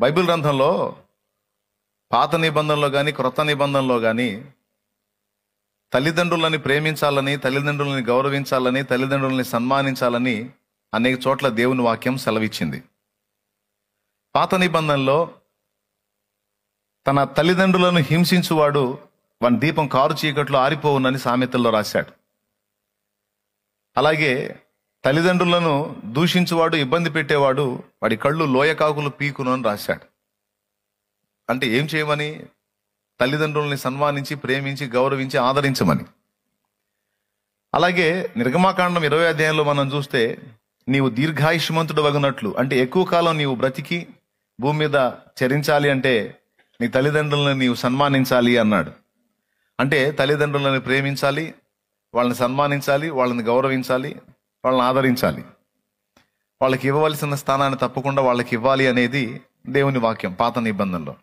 Bible గ్రంథంలో పాత నిబంధనలో కానీ క్రొత్త నిబంధనలో కానీ తల్లిదండ్రులని ప్రేమించాలని, తల్లిదండ్రులని గౌరవించాలని, తల్లిదండ్రులని సన్మానించాలని అనేక చోట్ల దేవుని వాక్యం సెలవిచ్చింది. పాత నిబంధనలో తన తల్లిదండ్రులను హింసించువాడు వాని దీపం కారు చీకట్లో ఆరిపోవునని సామెతల్లో రాశాడు. అలాగే తల్లిదండ్రులను దూషించువాడు, ఇబ్బంది పెట్టేవాడు వాడి కళ్ళు లోయకాకులు పీకును అని రాశాడు. అంటే ఏం చేయమని? తల్లిదండ్రుల్ని సన్మానించి, ప్రేమించి, గౌరవించి, ఆదరించమని. అలాగే నిర్గమాకాండం 20వ అధ్యాయంలో మనం చూస్తే నీవు దీర్ఘాయుష్మంతుడు వగునట్లు, అంటే ఎక్కువ కాలం నీవు బ్రతికి భూమి మీద చరించాలి అంటే నీ తల్లిదండ్రులను నీవు సన్మానించాలి అన్నాడు. అంటే తల్లిదండ్రులను ప్రేమించాలి, వాళ్ళని సన్మానించాలి, వాళ్ళని గౌరవించాలి, వాళ్ళని ఆదరించాలి. వాళ్ళకి ఇవ్వవలసిన స్థానాన్ని తప్పకుండా వాళ్ళకి ఇవ్వాలి అనేది దేవుని వాక్యం పాత నిబంధనలో.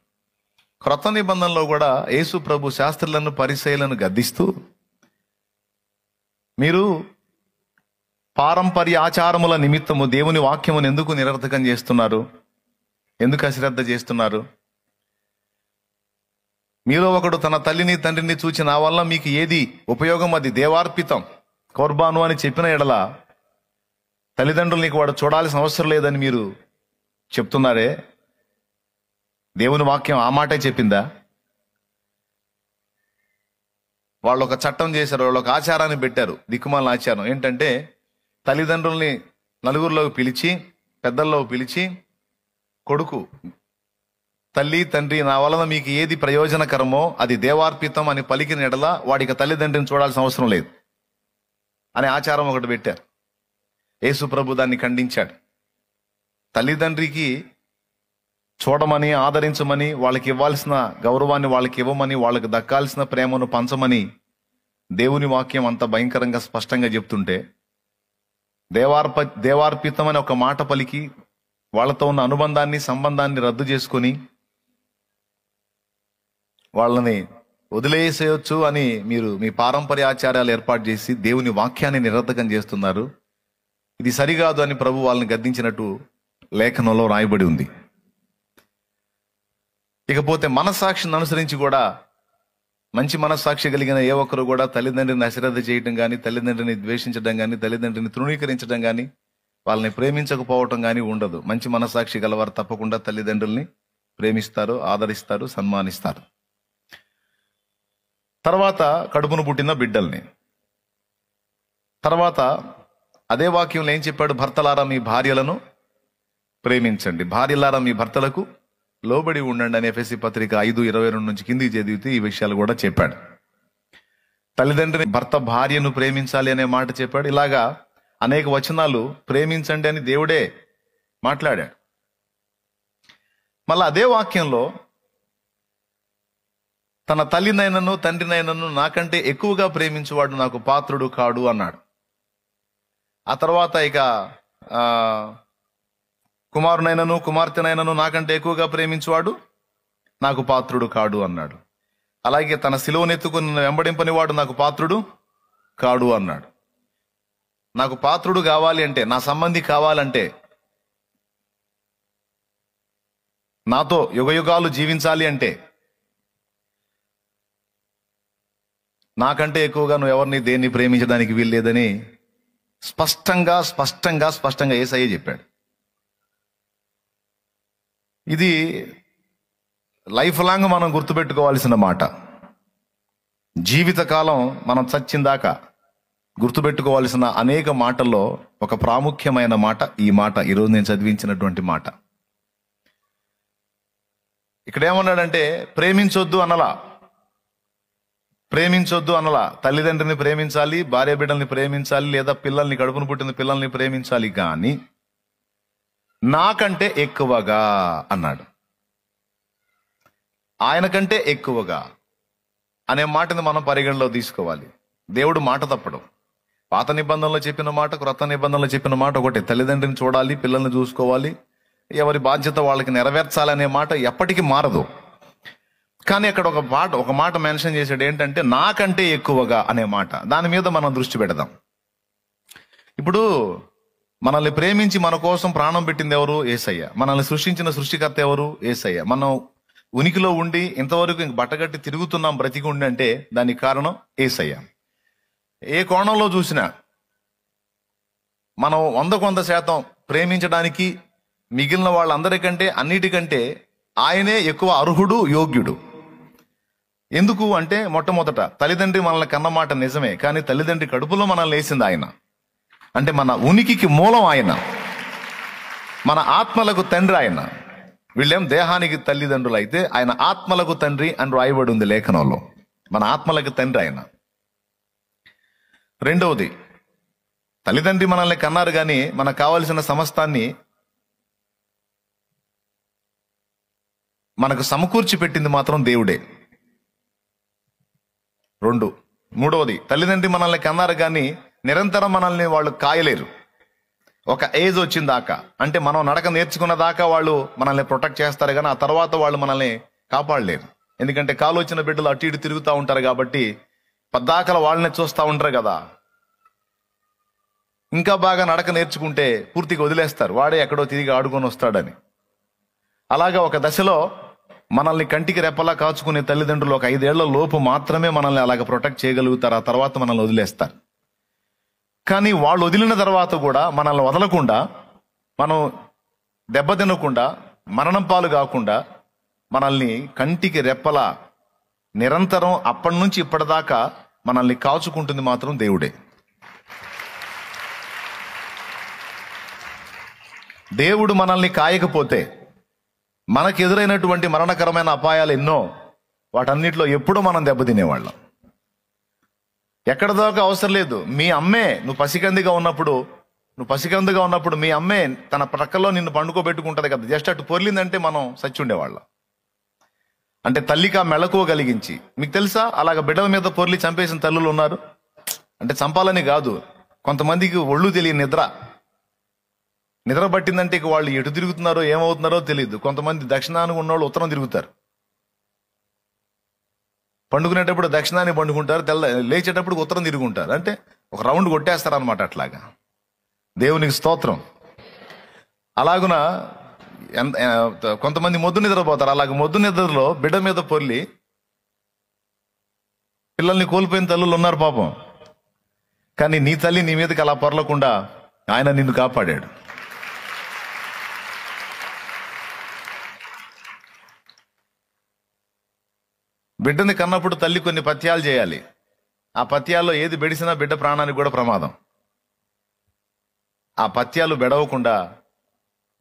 క్రొత్త నిబంధనలో కూడా యేసు ప్రభు శాస్త్రులను, పరిసయ్యులను గద్దిస్తూ, మీరు పారంపర్య ఆచారముల నిమిత్తము దేవుని వాక్యమును ఎందుకు నిరర్థకం చేస్తున్నారు? ఎందుకు అశ్రద్ధ చేస్తున్నారు? మీలో ఒకడు తన తల్లిని తండ్రిని చూచి నా వల్ల మీకు ఏది ఉపయోగం, అది దేవార్పితం కోర్బాను అని చెప్పిన ఎడల తల్లిదండ్రులు నీకు వాడు చూడాల్సిన అవసరం లేదని మీరు చెప్తున్నారే, దేవుని వాక్యం ఆ మాటే చెప్పిందా? వాళ్ళు ఒక చట్టం చేశారు, వాళ్ళు ఒక ఆచారాన్ని పెట్టారు, దిక్కుమాలిన ఆచారం. ఏంటంటే తల్లిదండ్రుల్ని నలుగురిలోకి పిలిచి, పెద్దల్లో పిలిచి, కొడుకు తల్లి తండ్రి నా వలన మీకు ఏది ప్రయోజనకరమో అది దేవార్పితం అని పలికిన ఎడల వాడికి తల్లిదండ్రిని చూడాల్సిన అవసరం లేదు అనే ఆచారం ఒకటి పెట్టారు. యేసు ప్రభు దాన్ని ఖండించాడు. తల్లిదండ్రికి చూడమని, ఆదరించమని, వాళ్ళకి ఇవ్వాల్సిన గౌరవాన్ని వాళ్ళకి ఇవ్వమని, వాళ్ళకి దక్కాల్సిన ప్రేమను పంచమని దేవుని వాక్యం అంత భయంకరంగా స్పష్టంగా చెప్తుంటే దేవార్పితం అని ఒక మాట పలికి వాళ్ళతో ఉన్న అనుబంధాన్ని, సంబంధాన్ని రద్దు చేసుకొని వాళ్ళని వదిలేసేయచ్చు అని మీరు మీ పారంపర్య ఆచారాలు ఏర్పాటు చేసి దేవుని వాక్యాన్ని నిరర్థకం చేస్తున్నారు. ఇది సరికాదు అని ప్రభు వాళ్ళని గద్దించినట్టు లేఖనంలో రాయబడి ఉంది. ఇకపోతే మనస్సాక్షిని అనుసరించి కూడా మంచి మనస్సాక్షి కలిగిన ఏ ఒక్కరు కూడా తల్లిదండ్రిని అశ్రద్ధ చేయటం కానీ, తల్లిదండ్రిని ద్వేషించడం కానీ, తల్లిదండ్రిని తృణీకరించడం కానీ, వాళ్ళని ప్రేమించకపోవటం కానీ ఉండదు. మంచి మనస్సాక్షి గలవారు తప్పకుండా తల్లిదండ్రుల్ని ప్రేమిస్తారు, ఆదరిస్తారు, సన్మానిస్తారు. తర్వాత కడుపును పుట్టిన బిడ్డల్ని. తర్వాత అదే వాక్యంలో ఏం చెప్పాడు? భర్తలారా మీ భార్యలను ప్రేమించండి, భార్యలారా మీ భర్తలకు లోబడి ఉండండి అని ఎఫెసీ పత్రిక 5:22 నుంచి కిందికి చదివితే ఈ విషయాలు కూడా చెప్పాడు. తల్లిదండ్రిని, భర్త భార్యను ప్రేమించాలి అనే మాట చెప్పాడు. ఇలాగా అనేక వచనాలు ప్రేమించండి అని దేవుడే మాట్లాడాడు. మళ్ళా అదే వాక్యంలో తన తల్లినైనను తండ్రినైనను నాకంటే ఎక్కువగా ప్రేమించువాడు నాకు పాత్రుడు కాడు అన్నాడు. ఆ తర్వాత ఇక కుమారునైనను కుమార్తెనైనను నాకంటే ఎక్కువగా ప్రేమించువాడు నాకు పాత్రుడు కాడు అన్నాడు. అలాగే తన సిలువనెత్తుకుని వెంబడింపని వాడు నాకు పాత్రుడు కాడు అన్నాడు. నాకు పాత్రుడు కావాలి అంటే, నా సంబంధి కావాలంటే, నాతో యుగయుగాలు జీవించాలి అంటే నాకంటే ఎక్కువగా నువ్వు ఎవరిని దేన్ని ప్రేమించడానికి వీల్లేదని స్పష్టంగా యేసయ్య చెప్పాడు. ఇది లైఫ్ లాంగ్ మనం గుర్తుపెట్టుకోవాల్సిన మాట. జీవితకాలం మనం చచ్చిందాకా గుర్తుపెట్టుకోవాల్సిన అనేక మాటల్లో ఒక ప్రాముఖ్యమైన మాట ఈ మాట, ఈరోజు నేను చదివించినటువంటి మాట. ఇక్కడ ఏమన్నాడంటే ప్రేమించొద్దు అనలా, తల్లిదండ్రిని ప్రేమించాలి, భార్య బిడ్డల్ని ప్రేమించాలి, లేదా పిల్లల్ని, కడుపును పుట్టిన పిల్లల్ని ప్రేమించాలి, కానీ నాకంటే ఎక్కువగా అన్నాడు. ఆయన కంటే ఎక్కువగా అనే మాటని మనం పరిగణలో తీసుకోవాలి. దేవుడు మాట తప్పడు. పాత నిబంధనలో చెప్పిన మాట, క్రొత్త నిబంధనలో చెప్పిన మాట ఒకటే. తల్లిదండ్రిని చూడాలి, పిల్లల్ని చూసుకోవాలి, ఎవరి బాధ్యత వాళ్ళకి నెరవేర్చాలనే మాట ఎప్పటికీ మారదు. కానీ అక్కడ ఒక మాట మెన్షన్ చేశాడు, ఏంటంటే నాకంటే ఎక్కువగా అనే మాట. దాని మీద మనం దృష్టి పెడదాం. ఇప్పుడు మనల్ని ప్రేమించి మన కోసం ప్రాణం పెట్టింది ఎవరు? యేసయ్య. మనల్ని సృష్టించిన సృష్టికర్త ఎవరు? యేసయ్య. మనం ఉనికిలో ఉండి ఇంతవరకు ఇంక బట్టగట్టి తిరుగుతున్నాం, బ్రతికి ఉండి అంటే దానికి కారణం యేసయ్య. ఏ కోణంలో చూసినా మనం 100% ప్రేమించడానికి మిగిలిన వాళ్ళందరికంటే అన్నిటికంటే ఆయనే ఎక్కువ అర్హుడు, యోగ్యుడు. ఎందుకు అంటే మొట్టమొదట తల్లిదండ్రి మనల్ని కన్నమాట నిజమే, కానీ తల్లిదండ్రి కడుపులో మనల్ని వేసింది ఆయన. అంటే మన ఉనికికి మూలం ఆయన, మన ఆత్మలకు తండ్రి ఆయన. వీళ్ళేం దేహానికి తల్లిదండ్రులు అయితే ఆయన ఆత్మలకు తండ్రి అని రాయబడి ఉంది లేఖనంలో. మన ఆత్మలకు తండ్రి ఆయన. రెండవది, తల్లిదండ్రి మనల్ని కన్నారు కానీ మనకు కావలసిన సమస్తాన్ని మనకు సమకూర్చి పెట్టింది మాత్రం దేవుడే. మూడవది, తల్లిదండ్రి మనల్ని కన్నారు కానీ నిరంతరం మనల్ని వాళ్ళు కాయలేరు. ఒక ఏజ్ వచ్చిన దాకా, అంటే మనం నడక నేర్చుకున్న దాకా వాళ్ళు మనల్ని ప్రొటెక్ట్ చేస్తారు, కానీ ఆ తర్వాత వాళ్ళు మనల్ని కాపాడలేరు. ఎందుకంటే కాలు వచ్చిన బిడ్డలు అటు ఇటు తిరుగుతూ ఉంటారు కాబట్టి పద్దాకల వాళ్ళని చూస్తూ ఉంటారు కదా. ఇంకా బాగా నడక నేర్చుకుంటే పూర్తిగా వదిలేస్తారు, వాడే ఎక్కడో తిరిగి ఆడుకొని వస్తాడని. అలాగా ఒక దశలో మనల్ని కంటికి రెప్పలా కాచుకునే తల్లిదండ్రులు ఒక 5 ఏళ్ల లోపు మాత్రమే మనల్ని అలాగ ప్రొటెక్ట్ చేయగలుగుతారు. ఆ తర్వాత మనల్ని వదిలేస్తారు. కానీ వాళ్ళు వదిలిన తర్వాత కూడా మనల్ని వదలకుండా, మనం దెబ్బతినకుండా, మరణం పాలు కాకుండా మనల్ని కంటికి రెప్పలా నిరంతరం అప్పటి నుంచి ఇప్పటిదాకా మనల్ని కాచుకుంటుంది మాత్రం దేవుడే. దేవుడు మనల్ని కాయకపోతే మనకు ఎదురైనటువంటి మరణకరమైన అపాయాలు ఎన్నో, వాటన్నిటిలో ఎప్పుడూ మనం దెబ్బతినేవాళ్ళం. ఎక్కడ దాకా అవసరం లేదు. మీ అమ్మే నువ్వు పసికందిగా ఉన్నప్పుడు మీ అమ్మే తన ప్రక్కలో నిన్ను పండుకోబెట్టుకుంటది కదా, జస్ట్ అటు పొర్లిందంటే మనం చచ్చి ఉండేవాళ్ళం. అంటే తల్లికి ఆ మెళకువ కలిగించి, మీకు తెలుసా అలాగ బిడ్డల మీద పొర్లి చంపేసిన తల్లులు ఉన్నారు. అంటే చంపాలని కాదు, కొంతమందికి ఒళ్ళు తెలియని నిద్ర పట్టిందంటే ఇక వాళ్ళు ఎటు తిరుగుతున్నారో ఏమవుతున్నారో తెలియదు. కొంతమంది దక్షిణానికి ఉన్నవాళ్ళు ఉత్తరం తిరుగుతారు. పండుకునేటప్పుడు దక్షిణాన్ని పండుకుంటారు, లేచేటప్పుడు ఉత్తరం తిరుగుంటారు. అంటే ఒక రౌండ్ కొట్టేస్తారు అనమాట. అట్లాగా దేవునికి స్తోత్రం. అలాగున కొంతమంది మొద్దు నిద్రపోతారు. అలాగ మొద్దు నిద్రలో బిడ్డ మీద పొర్లి పిల్లల్ని కోల్పోయిన తల్లులు ఉన్నారు పాపం. కానీ నీ తల్లి నీ మీదకి అలా పొరలకుండా ఆయన నిన్ను కాపాడాడు. బిడ్డని కన్నప్పుడు తల్లి కొన్ని పథ్యాలు చేయాలి. ఆ పథ్యాల్లో ఏది బెడిసినా బిడ్డ ప్రాణానికి కూడా ప్రమాదం. ఆ పథ్యాలు బెడవకుండా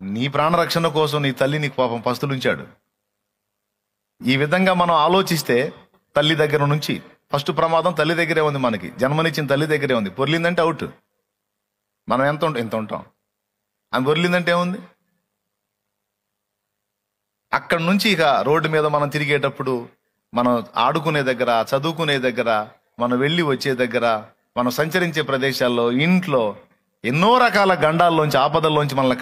నీ ప్రాణరక్షణ కోసం నీ తల్లి నీకు పాపం పస్తులుంచాడు. ఈ విధంగా మనం ఆలోచిస్తే తల్లి దగ్గర నుంచి ఫస్ట్ ప్రమాదం తల్లి దగ్గరే ఉంది. మనకి జన్మనిచ్చిన తల్లి దగ్గరే ఉంది. పొర్లిందంటే అవుట్. మనం ఎంత ఉంటాం. ఆమె పొర్లిందంటే ఏముంది? అక్కడి నుంచి ఇక రోడ్డు మీద మనం తిరిగేటప్పుడు, మనం ఆడుకునే దగ్గర, చదువుకునే దగ్గర, మనం వెళ్ళి వచ్చే దగ్గర, మనం సంచరించే ప్రదేశాల్లో, ఇంట్లో ఎన్నో రకాల గండాల్లోంచి, ఆపదల్లోంచి మనల్ని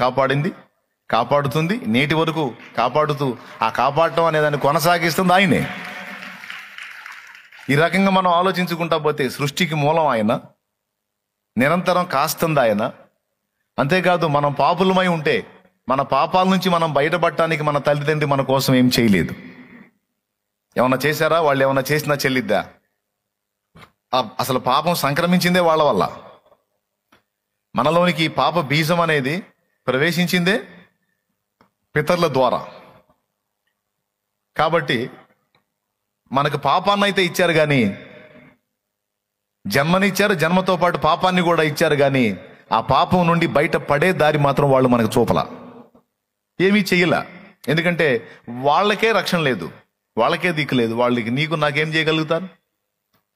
కాపాడుతుంది. నేటి వరకు కాపాడుతూ ఆ కాపాడటం అనే దాన్ని కొనసాగిస్తుంది ఆయనే. ఈ రకంగా మనం ఆలోచించుకుంటా పోతే సృష్టికి మూలం ఆయన, నిరంతరం కాస్తుంది ఆయన. అంతేకాదు, మనం పాపులమై ఉంటే మన పాపాల నుంచి మనం బయటపడటానికి మన తల్లిదండ్రి మన కోసం ఏం చేయలేదు. ఏమన్నా చేశారా? వాళ్ళు ఏమన్నా చేసినా చెల్లిద్దా? అసలు పాపం సంక్రమించిందే వాళ్ళ వల్ల. మనలోనికి పాప బీజం అనేది ప్రవేశించిందే పితరుల ద్వారా. కాబట్టి మనకు పాపాన్ని అయితే ఇచ్చారు, కానీ జన్మనిచ్చారు, జన్మతో పాటు పాపాన్ని కూడా ఇచ్చారు. కానీ ఆ పాపం నుండి బయట పడే దారి మాత్రం వాళ్ళు మనకు చూపలా, ఏమీ చెయ్యలా. ఎందుకంటే వాళ్ళకే రక్షణ లేదు, వాళ్ళకే దిక్కు లేదు. వాళ్ళకి నీకు నాకేం చేయగలుగుతారు?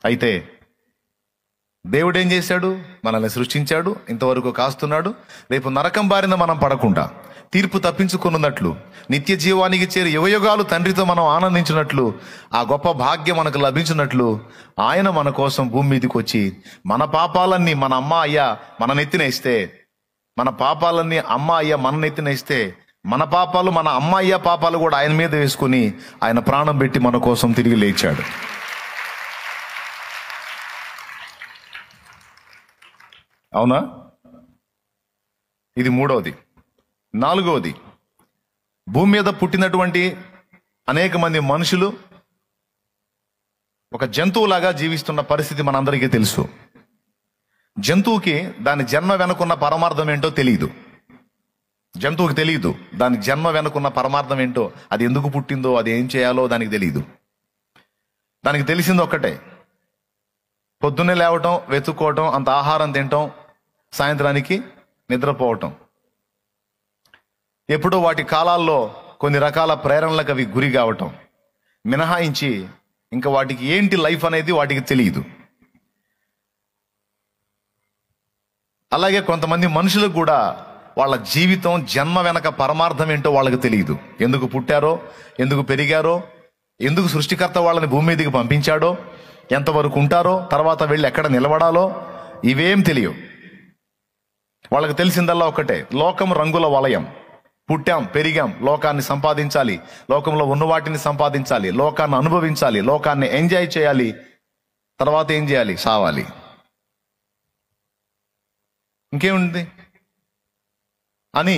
అయితే దేవుడు ఏం చేశాడు? మనల్ని సృష్టించాడు, ఇంతవరకు కాస్తున్నాడు. రేపు నరకం బారిన మనం పడకుండా, తీర్పు తప్పించుకున్నట్లు, నిత్య జీవానికి చేరి యుగయుగాలు తండ్రితో మనం ఆనందించినట్లు, ఆ గొప్ప భాగ్యం మనకు లభించినట్లు ఆయన మన కోసం భూమి మీదకి వచ్చి మన పాపాలన్నీ మన అమ్మ అయ్య మన నెత్తినేస్తే, మన పాపాలన్నీ అమ్మ అయ్య మన నెత్తినేస్తే, మన పాపాలు మన అమ్మ అయ్య పాపాలు కూడా ఆయన మీద వేసుకుని ఆయన ప్రాణం పెట్టి మన కోసం తిరిగి లేచాడు. అవునా? ఇది మూడవది. నాలుగవది, భూమి మీద పుట్టినటువంటి అనేక మంది మనుషులు ఒక జంతువులాగా జీవిస్తున్న పరిస్థితి మనందరికీ తెలుసు. జంతువుకి దాని జన్మ వెనుకున్న పరమార్థం ఏంటో తెలియదు. జంతువుకి తెలియదు దాని జన్మ వెనుకున్న పరమార్థం ఏంటో, అది ఎందుకు పుట్టిందో, అది ఏం చేయాలో దానికి తెలియదు. దానికి తెలిసింది ఒక్కటే, పొద్దున్నే లేవటం, వెతుక్కోవటం, అంత ఆహారం తినటం, సాయంత్రానికి నిద్రపోవటం. ఎప్పుడో వాటి కాలాల్లో కొన్ని రకాల ప్రేరణలకు అవి గురి కావటం మినహాయించి ఇంకా వాటికి ఏంటి లైఫ్ అనేది వాటికి తెలియదు. అలాగే కొంతమంది మనుషులకు కూడా వాళ్ళ జీవితం జన్మ వెనక పరమార్థం ఏంటో వాళ్ళకి తెలియదు. ఎందుకు పుట్టారో, ఎందుకు పెరిగారో, ఎందుకు సృష్టికర్త వాళ్ళని భూమి మీదకి పంపించాడో, ఎంతవరకు ఉంటారో, తర్వాత వెళ్ళి ఎక్కడ నిలబడాలో, ఇవేం తెలియవు. వాళ్ళకి తెలిసిందల్లా ఒకటే, లోకం రంగుల వలయం. పుట్టాం, పెరిగాం, లోకాన్ని సంపాదించాలి, లోకంలో ఉన్న వాటిని సంపాదించాలి, లోకాన్ని అనుభవించాలి, లోకాన్ని ఎంజాయ్ చేయాలి, తర్వాత ఏం చేయాలి? సావాలి. ఇంకేముంది అని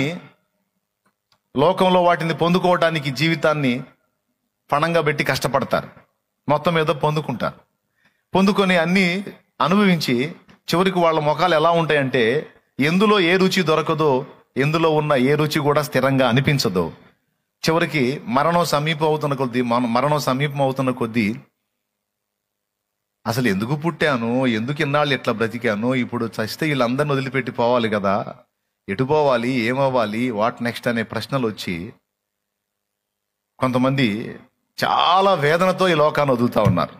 లోకంలో వాటిని పొందుకోవడానికి జీవితాన్ని పణంగా పెట్టి కష్టపడతారు. మొత్తం ఏదో పొందుకుంటారు. పొందుకొని అన్నీ అనుభవించి చివరికి వాళ్ళ ముఖాలు ఎలా ఉంటాయంటే, ఎందులో ఏ రుచి దొరకదో, ఎందులో ఉన్న ఏ రుచి కూడా స్థిరంగా అనిపించదో, చివరికి మరణం సమీపం అవుతున్న కొద్దీ అసలు ఎందుకు పుట్టాను, ఎందుకు ఇన్నాళ్ళు ఎట్లా బ్రతికాను, ఇప్పుడు చస్తే వీళ్ళందరిని వదిలిపెట్టి పోవాలి కదా, ఎటు పోవాలి, ఏమవ్వాలి, వాట్ నెక్స్ట్ అనే ప్రశ్నలు వచ్చి కొంతమంది చాలా వేదనతో ఈ లోకాన్ని వదులుతా ఉన్నారు.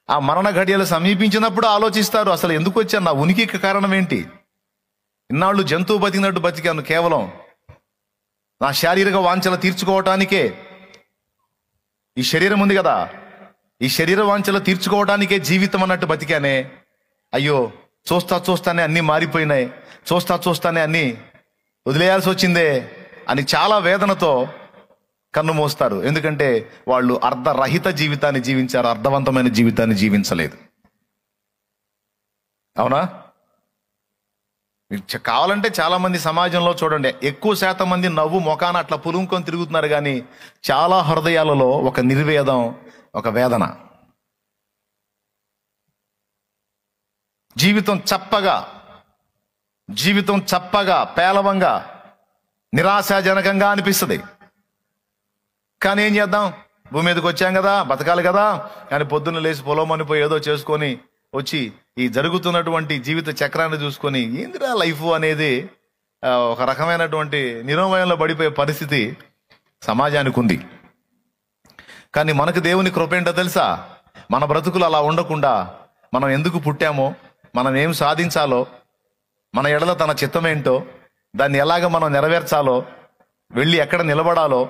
ఆ మరణ ఘడియలు సమీపించినప్పుడు ఆలోచిస్తారు, అసలు ఎందుకు వచ్చాను, నా ఉనికికి కారణం ఏంటి, ఇన్నాళ్ళు జంతువు బతికినట్టు బతికాను, కేవలం నా శారీరక వాంఛలు తీర్చుకోవటానికే, ఈ శరీరం ఉంది కదా, ఈ శరీర వాంఛలు తీర్చుకోవడానికే జీవితం అన్నట్టు బతికానే, అయ్యో చూస్తానే అన్నీ మారిపోయినాయి, చూస్తానే అన్నీ వదిలేయాల్సి వచ్చిందే అని చాలా వేదనతో కన్ను మూస్తారు. ఎందుకంటే వాళ్ళు అర్ధరహిత జీవితాన్ని జీవించారు, అర్థవంతమైన జీవితాన్ని జీవించలేదు. అవునా? కావాలంటే చాలా మంది సమాజంలో చూడండి, ఎక్కువ శాతం మంది నవ్వు మొఖాన అట్లా పులుముకొని తిరుగుతున్నారు, కానీ చాలా హృదయాలలో ఒక నిర్వేదం, ఒక వేదన. జీవితం చప్పగా పేలవంగా నిరాశాజనకంగా అనిపిస్తుంది. కానీ ఏం చేద్దాం, భూమి మీదకి వచ్చాం కదా, బతకాలి కదా, కానీ పొద్దున్న లేచి పొలమనిపోయి ఏదో చేసుకొని వచ్చి ఈ జరుగుతున్నటువంటి జీవిత చక్రాన్ని చూసుకొని ఏందిరా లైఫ్ అనేది ఒక రకమైనటువంటి నిరోమయంలో పడిపోయే పరిస్థితి సమాజానికి ఉంది. కానీ మనకు దేవుని కృప ఏంటో తెలుసా? మన బ్రతుకులు అలా ఉండకుండా, మనం ఎందుకు పుట్టామో, మనం ఏం సాధించాలో, మన ఎడల తన చిత్తమేంటో, దాన్ని ఎలాగ మనం నెరవేర్చాలో, వెళ్ళి ఎక్కడ నిలబడాలో,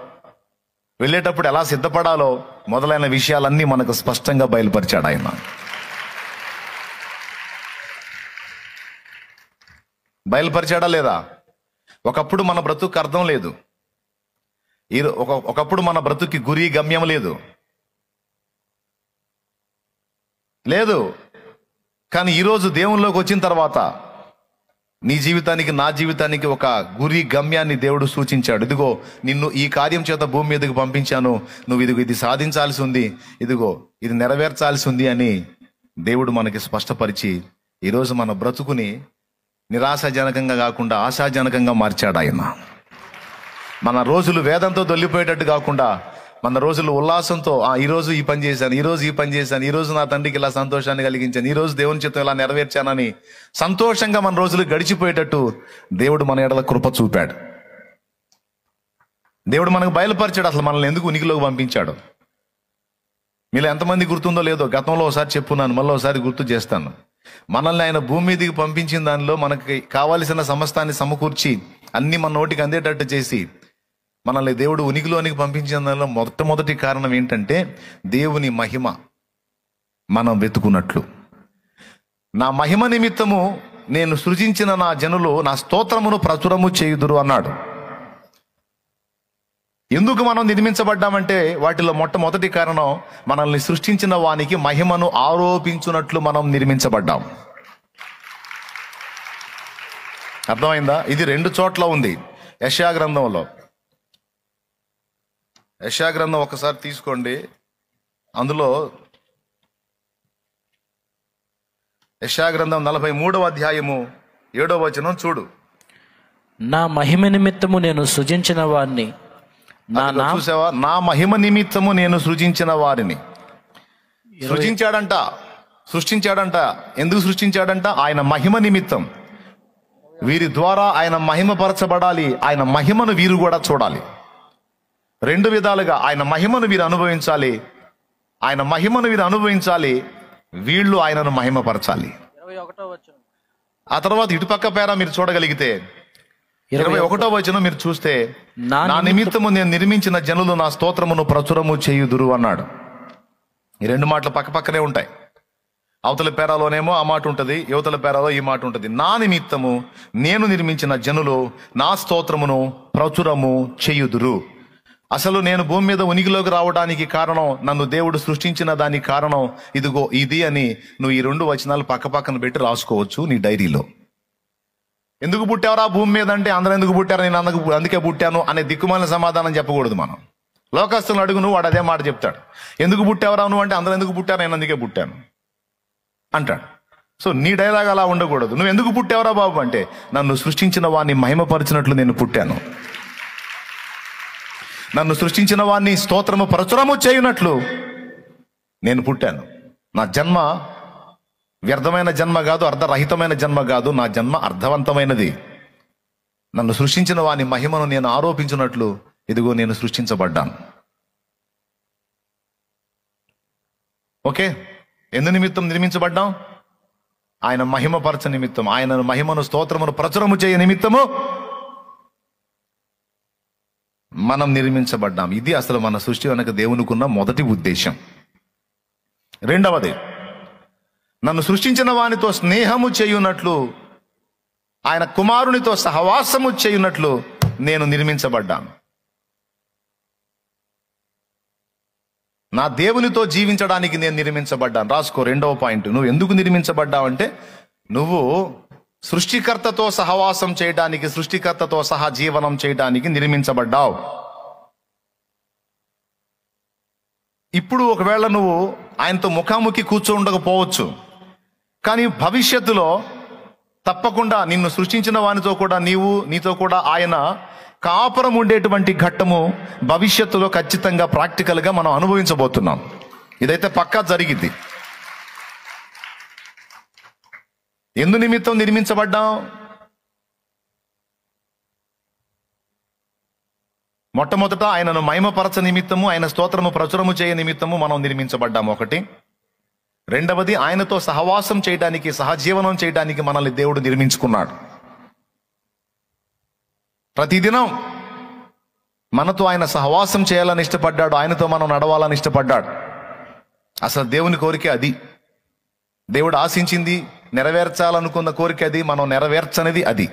వెళ్ళేటప్పుడు ఎలా సిద్ధపడాలో మొదలైన విషయాలన్నీ మనకు స్పష్టంగా బయలుపరిచాడు ఆయన. బయలుపరిచాడా లేదా? ఒకప్పుడు మన బ్రతుకు అర్థం లేదు, ఒకప్పుడు మన బ్రతుకి గురి గమ్యం లేదు. కానీ ఈరోజు దేవునిలోకి వచ్చిన తర్వాత నీ జీవితానికి, నా జీవితానికి ఒక గురి గమ్యాన్ని దేవుడు సూచించాడు. ఇదిగో నిన్ను ఈ కార్యం చేత భూమి మీదకి పంపించాను, నువ్వు ఇదిగో ఇది సాధించాల్సి ఉంది, ఇదిగో ఇది నెరవేర్చాల్సి ఉంది అని దేవుడు మనకి స్పష్టపరిచి ఈరోజు మన బ్రతుకుని నిరాశాజనకంగా కాకుండా ఆశాజనకంగా మార్చాడు ఆయన. మన రోజులు వేదంతో దొల్లిపోయేటట్టు కాకుండా మన రోజులు ఉల్లాసంతో, ఈరోజు ఈ పని చేశాను, ఈరోజు నా తండ్రికి ఇలా సంతోషాన్ని కలిగించాను, ఈరోజు దేవుని చిత్తం ఇలా నెరవేర్చానని సంతోషంగా మన రోజులు గడిచిపోయేటట్టు దేవుడు మన ఎడల కృప చూపాడు. దేవుడు మనకు బయలుపరిచాడు అసలు మనల్ని ఎందుకు ఉనికిలోకి పంపించాడు. మీలో ఎంతమంది గుర్తుందో లేదో, గతంలో ఒకసారి చెప్పున్నాను, మళ్ళీ ఒకసారి గుర్తు చేస్తాను. మనల్ని ఆయన భూమి మీదకి పంపించిన దానిలో మనకి కావలసిన సమస్తాన్ని సమకూర్చి అన్ని మన నోటికి అందేటట్టు చేసి మనల్ని దేవుడు ఉనికిలోనికి పంపించిన దానిలో మొట్టమొదటి కారణం ఏంటంటే దేవుని మహిమ మనం వెతుకున్నట్లు. నా మహిమ నిమిత్తము నేను సృజించిన నా జనులు నా స్తోత్రమును ప్రచురము చేయుదురు అన్నాడు. ఎందుకు మనం నిర్మించబడ్డామంటే వాటిలో మొట్టమొదటి కారణం మనల్ని సృష్టించిన వానికి మహిమను ఆరోపించున్నట్లు మనం నిర్మించబడ్డాం. అర్థమైందా? ఇది 2 చోట్ల ఉంది యెషయా గ్రంథంలో. యెషయా గ్రంథం ఒకసారి తీసుకోండి. అందులో యెషయా గ్రంథం 43వ అధ్యాయము 7వ వచనం చూడు. నా మహిమ నిమిత్తము నేను సృజించిన వారిని, చూసావా? నా మహిమ నిమిత్తము నేను సృజించిన వారిని. సృష్టించాడంట. ఎందుకు సృష్టించాడంట? ఆయన మహిమ నిమిత్తం. వీరి ద్వారా ఆయన మహిమపరచబడాలి, ఆయన మహిమను వీరు కూడా చూడాలి. 2 విధాలుగా ఆయన మహిమను వీరు అనుభవించాలి, ఆయన మహిమను వీరు అనుభవించాలి, వీళ్ళు ఆయనను మహిమపరచాలి. ఆ తర్వాత ఇటుపక్క పేర మీరు చూడగలిగితే 21వ వచనం మీరు చూస్తే, నా నిమిత్తము నేను నిర్మించిన జనులు నా స్తోత్రమును ప్రచురము చేయుదురు అన్నాడు. ఈ 2 మాటలు పక్క పక్కనే ఉంటాయి. అవతల పేరాలోనేమో ఆ మాట ఉంటుంది, యువతల పేరాలో ఈ మాట ఉంటుంది. నా నిమిత్తము నేను నిర్మించిన జనులు నా స్తోత్రమును ప్రచురము చేయుదురు. అసలు నేను భూమి మీద ఉనికిలోకి రావడానికి కారణం, నన్ను దేవుడు సృష్టించిన దానికి కారణం ఇదిగో ఇది అని నువ్వు ఈ 2 వచనాలు పక్క పక్కన పెట్టి రాసుకోవచ్చు నీ డైరీలో. ఎందుకు పుట్టావరా భూమి మీద అంటే, అందరూ ఎందుకు పుట్టారు, నేను అందుకే పుట్టాను అనే దిక్కుమాలిన సమాధానం చెప్పకూడదు. మనం లోకస్తులను అడుగు, నువ్వు వాడు అదే మాట చెప్తాడు. ఎందుకు పుట్టావరా నువ్వు అంటే, అందరూ ఎందుకు పుట్టారు, నేను అందుకే పుట్టాను అంటాడు. సో నీ డైలాగ్ అలా ఉండకూడదు. నువ్వు ఎందుకు పుట్టావరా బాబు అంటే, నన్ను సృష్టించిన వాడిని మహిమపరిచినట్లు నేను పుట్టాను, నన్ను సృష్టించిన వాడిని స్తోత్రము ప్రచురము చేయునట్లు నేను పుట్టాను. నా జన్మ వ్యర్థమైన జన్మ కాదు, అర్ధరహితమైన జన్మ కాదు, నా జన్మ అర్థవంతమైనది. నన్ను సృష్టించిన వాని మహిమను నేను ఆరోపించినట్లు ఇదిగో నేను సృష్టించబడ్డాను. ఓకే, ఎందు నిమిత్తం నిర్మించబడ్డాం? ఆయన మహిమపరచ నిమిత్తం, ఆయన మహిమను స్తోత్రమును ప్రచురము చేయ నిమిత్తము మనం నిర్మించబడ్డాం. ఇది అసలు మన సృష్టి వెనక దేవునికున్న మొదటి ఉద్దేశం. 2వది, నన్ను సృష్టించిన వానితో స్నేహము చేయునట్లు, ఆయన కుమారునితో సహవాసము చేయునట్లు నేను నిర్మించబడ్డాను. నా దేవునితో జీవించడానికి నేను నిర్మించబడ్డాను. రాసుకో 2వ పాయింట్. నువ్వు ఎందుకు నిర్మించబడ్డావంటే, నువ్వు సృష్టికర్తతో సహవాసం చేయడానికి, సృష్టికర్తతో సహా జీవనం చేయడానికి నిర్మించబడ్డావు. ఇప్పుడు ఒకవేళ నువ్వు ఆయనతో ముఖాముఖి కూర్చోండకపోవచ్చు, కానీ భవిష్యత్తులో తప్పకుండా నిన్ను సృష్టించిన వానితో కూడా నీతో కూడా ఆయన కాపురం ఉండేటువంటి ఘట్టము భవిష్యత్తులో ఖచ్చితంగా ప్రాక్టికల్గా మనం అనుభవించబోతున్నాం. ఇదైతే పక్కా జరిగింది. ఎందు నిమిత్తం నిర్మించబడ్డాం? మొట్టమొదట ఆయనను మహిమపరచ నిమిత్తము, ఆయన స్తోత్రము ప్రచురము చేయ నిమిత్తము మనం నిర్మించబడ్డాము. 1. 2వది, ఆయనతో సహవాసం చేయడానికి, సహజీవనం చేయడానికి మనల్ని దేవుడు నిర్మించుకున్నాడు. ప్రతిదినం మనతో ఆయన సహవాసం చేయాలని ఇష్టపడ్డాడు, ఆయనతో మనం నడవాలని ఇష్టపడ్డాడు. అసలు దేవుని కోరిక అది. దేవుడు ఆశించింది, నెరవేర్చాలనుకున్న కోరిక అది, మనం నెరవేర్చనిది అది.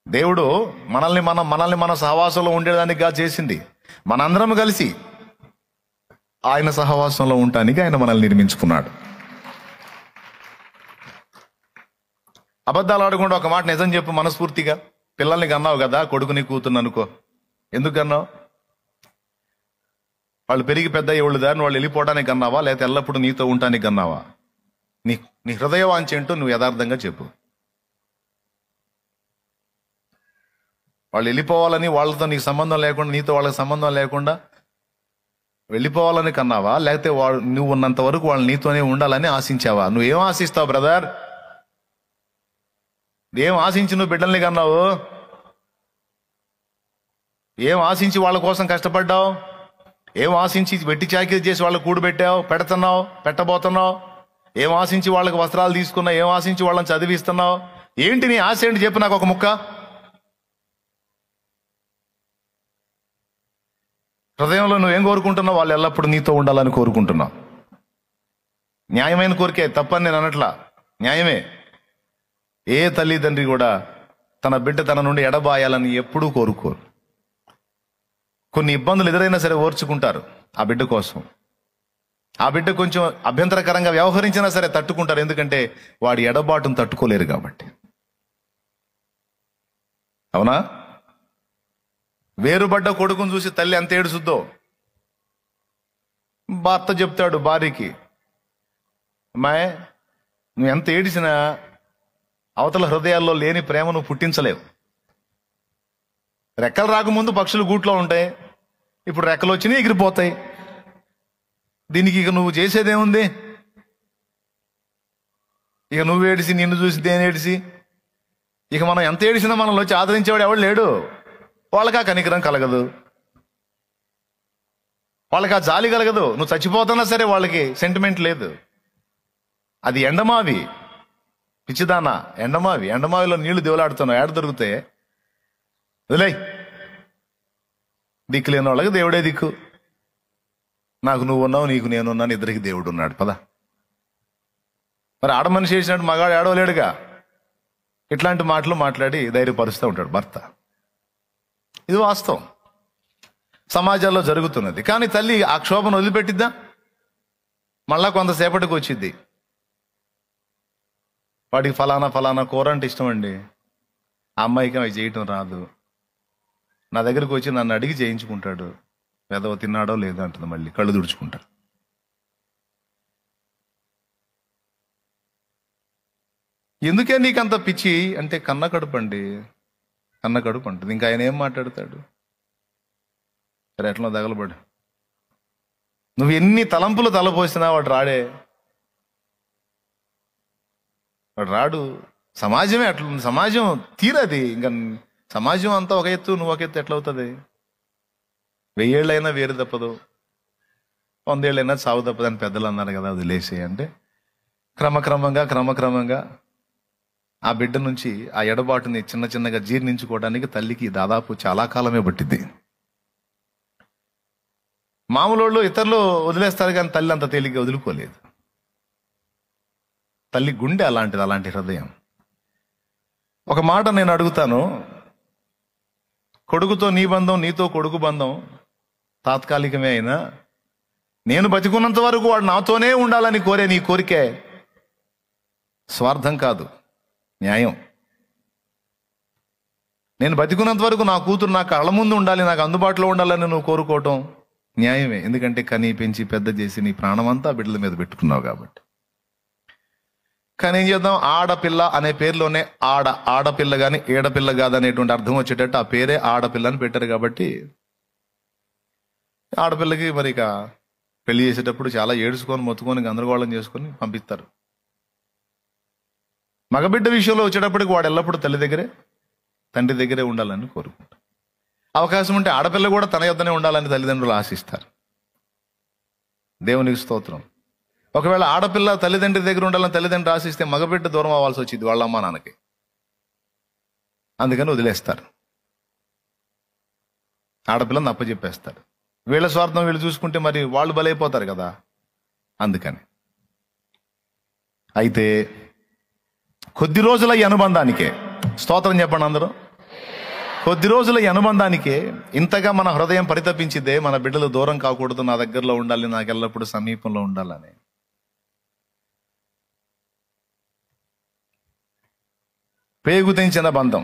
దేవుడు మనల్ని మన సహవాసంలో ఉండేదానిగా చేసింది. మనందరం కలిసి ఆయన సహవాసంలో ఉండటానికి ఆయన మనల్ని నిర్మించుకున్నాడు. అబద్ధాలు ఆడకుండా ఒక మాట నిజం చెప్పు మనస్ఫూర్తిగా. పిల్లల్ని కన్నావు కదా, కొడుకుని కూతుర్ని అనుకో. ఎందుకు కన్నావు? వాళ్ళు పెరిగి పెద్ద ఏళ్ళు దారిని వాళ్ళు వెళ్ళిపోవడానికి కన్నావా, లేకపోతే ఎల్లప్పుడూ నీతో ఉండటానికి కన్నావా? నీ హృదయవాంఛ ఏంటో నువ్వు యథార్థంగా చెప్పు. వాళ్ళు వెళ్ళిపోవాలని, వాళ్ళతో నీకు సంబంధం లేకుండా, నీతో వాళ్ళకి సంబంధం లేకుండా వెళ్ళిపోవాలని కన్నావా, లేకపోతే నువ్వు ఉన్నంత వరకు వాళ్ళు నీతోనే ఉండాలని ఆశించావా? నువ్వేం ఆశిస్తావు బ్రదర్? ఏం ఆశించి నువ్వు బిడ్డల్ని కన్నావు? ఏం ఆశించి వాళ్ళ కోసం కష్టపడ్డావు? ఏం ఆశించి వెట్టి చాకిరీ చేసి వాళ్ళకు కూడబెట్టావు, పెడుతున్నావు, పెట్టబోతున్నావు? ఏం ఆశించి వాళ్ళకి వస్త్రాలు తీసుకున్నావు? ఏం ఆశించి వాళ్ళని చదివిస్తున్నావు? ఏంటి నీ ఆశ ఏంటి చెప్పు నాకు ఒక ముక్క. హృదయంలో నువ్వేం కోరుకుంటున్నావు? వాళ్ళు ఎల్లప్పుడూ నీతో ఉండాలని కోరుకుంటున్నావు. న్యాయమైన కోరికే, తప్పని నేను అనట్లా, న్యాయమే. ఏ తల్లిదండ్రి కూడా తన బిడ్డ తన నుండి ఎడబాయాలని ఎప్పుడూ కోరుకోరు. కొన్ని ఇబ్బందులు ఎదురైనా సరే ఓర్చుకుంటారు ఆ బిడ్డ కోసం. ఆ బిడ్డ కొంచెం అభ్యంతరకరంగా వ్యవహరించినా సరే తట్టుకుంటారు, ఎందుకంటే వాడి ఎడబాటును తట్టుకోలేరు కాబట్టి. అవునా? వేరుబడ్డ కొడుకుని చూసి తల్లి ఎంత ఏడుసుద్దో. భర్త చెప్తాడు భార్యకి, అమ్మాయి నువ్వు ఎంత ఏడిసినా అవతల హృదయాల్లో లేని ప్రేమ నువ్వు పుట్టించలేవు. రెక్కలు రాకముందు పక్షులు గూట్లో ఉంటాయి, ఇప్పుడు రెక్కలు వచ్చినాయి ఎగిరిపోతాయి. దీనికి ఇక నువ్వు చేసేదేముంది? ఇక నువ్వు ఏడిసి నిన్ను చూసి దేని ఏడిసి, ఇక మనం ఎంత ఏడిసినా మనలో వచ్చి ఆదరించేవాడు ఎవడు లేడు. వాళ్ళకి ఆ కనికరం కలగదు, వాళ్ళకి ఆ జాలి కలగదు. నువ్వు చచ్చిపోతున్నా సరే వాళ్ళకి సెంటిమెంట్ లేదు. అది ఎండమావి, పిచ్చిదానా ఎండమావి. ఎండమావిలో నీళ్లు దేవులాడుతున్నావు, ఏడ దొరికితే వదిలే. దిక్కు లేని వాళ్ళకి దేవుడే దిక్కు. నాకు నువ్వు ఉన్నావు, నీకు నేనున్నాను, ఇద్దరికి దేవుడు ఉన్నాడు. పద. మరి ఆడ మనిషి చేసినట్టు మగాడు ఏడవలేడుగా. ఇట్లాంటి మాటలు మాట్లాడి ధైర్యపరుస్తూ ఉంటాడు భర్త. ఇది వాస్తవం, సమాజాల్లో జరుగుతున్నది. కానీ తల్లి ఆ క్షోభను వదిలిపెట్టిద్దా? మళ్ళా కొంతసేపటికి వచ్చిద్ది. వాడికి ఫలానా ఫలానా కూర అంటే ఇష్టం అండి, ఆ అమ్మాయికి అవి చేయటం రాదు. నా దగ్గరికి వచ్చి నన్ను అడిగి చేయించుకుంటాడు. పెదవ తిన్నాడో లేదో అంటుంది, మళ్ళీ కళ్ళు తుడుచుకుంటా. ఎందుకే నీకంత పిచ్చి అంటే కన్న కడుపు అండి, కన్న కడుపు అంటుంది. ఇంకా ఆయన ఏం మాట్లాడతాడు? సరే ఎట్లా తగలబడు. నువ్వు ఎన్ని తలంపులు తలపోసినా వాడు రాడే, వాడు రాడు. సమాజమే అట్లా, సమాజం తీరది. ఇంకా సమాజం అంతా ఒక ఎత్తు, నువ్వు ఒక ఎత్తు ఎట్లవుతుంది? 1000 ఏళ్ళైనా వేరు తప్పదు, 100 ఏళ్ళైనా సావు తప్పదు అని పెద్దలు అన్నారు కదా. వదిలేసే అంటే క్రమక్రమంగా ఆ బిడ్డ నుంచి ఆ ఎడబాటుని చిన్న చిన్నగా జీర్ణించుకోవడానికి తల్లికి దాదాపు చాలా కాలమే పట్టింది. మామూలు ఇతరులు వదిలేస్తారు కానీ తల్లి అంత తేలిగ్గా వదులుకోలేదు. తల్లి గుండె అలాంటిది, అలాంటి హృదయం. ఒక మాట నేను అడుగుతాను, కొడుకుతో నీ బంధం, నీతో కొడుకు బంధం తాత్కాలికమే అయినా నేను బతికున్నంత వరకు వాడు నాతోనే ఉండాలని కోరే నీ కోరికే స్వార్థం కాదు, న్యాయం. నేను బతికున్నంత వరకు నా కూతురు నా కళ్ళ ముందు ఉండాలి, నాకు అందుబాటులో ఉండాలని నువ్వు కోరుకోవటం న్యాయమే. ఎందుకంటే కనీ పెంచి పెద్ద చేసి నీ ప్రాణమంతా బిడ్డల మీద పెట్టుకున్నావు కాబట్టి. కానీ ఏం చేద్దాం, ఆడపిల్ల అనే పేరులోనే ఆడపిల్ల కానీ ఏడపిల్ల కాదనేటువంటి అర్థం వచ్చేటట్టు ఆ పేరే ఆడపిల్ల అని పెట్టారు. కాబట్టి ఆడపిల్లకి మరి ఇక పెళ్లి చేసేటప్పుడు చాలా ఏడుచుకొని మొత్తుకొని గందరగోళం చేసుకొని పంపిస్తారు. మగబిడ్డ విషయంలో వచ్చేటప్పటికి వాడు ఎల్లప్పుడూ తల్లి దగ్గరే తండ్రి దగ్గరే ఉండాలని కోరుకుంటారు. అవకాశం ఉంటే ఆడపిల్ల కూడా తన యొద్దనే ఉండాలని తల్లిదండ్రులు ఆశిస్తారు. దేవునికి స్తోత్రం. ఒకవేళ ఆడపిల్ల తల్లిదండ్రి దగ్గర ఉండాలని తల్లిదండ్రులు ఆశిస్తే మగబిడ్డ దూరం అవ్వాల్సి వచ్చింది వాళ్ళ అమ్మ నాన్నకి. అందుకని వదిలేస్తారు, ఆడపిల్లని అప్పచెప్పేస్తారు. వీళ్ళ స్వార్థం వీళ్ళు చూసుకుంటే మరి వాళ్ళు బలైపోతారు కదా. అందుకని అయితే కొద్ది రోజుల ఈ అనుబంధానికే, స్తోత్రం చెప్పండి అందరూ, కొద్ది రోజుల ఈ అనుబంధానికే ఇంతగా మన హృదయం పరితపించిదే. మన బిడ్డలు దూరం కాకూడదు, నా దగ్గరలో ఉండాలి, నాకు ఎల్లప్పుడూ సమీపంలో ఉండాలని. పేగు తెంచిన బంధం,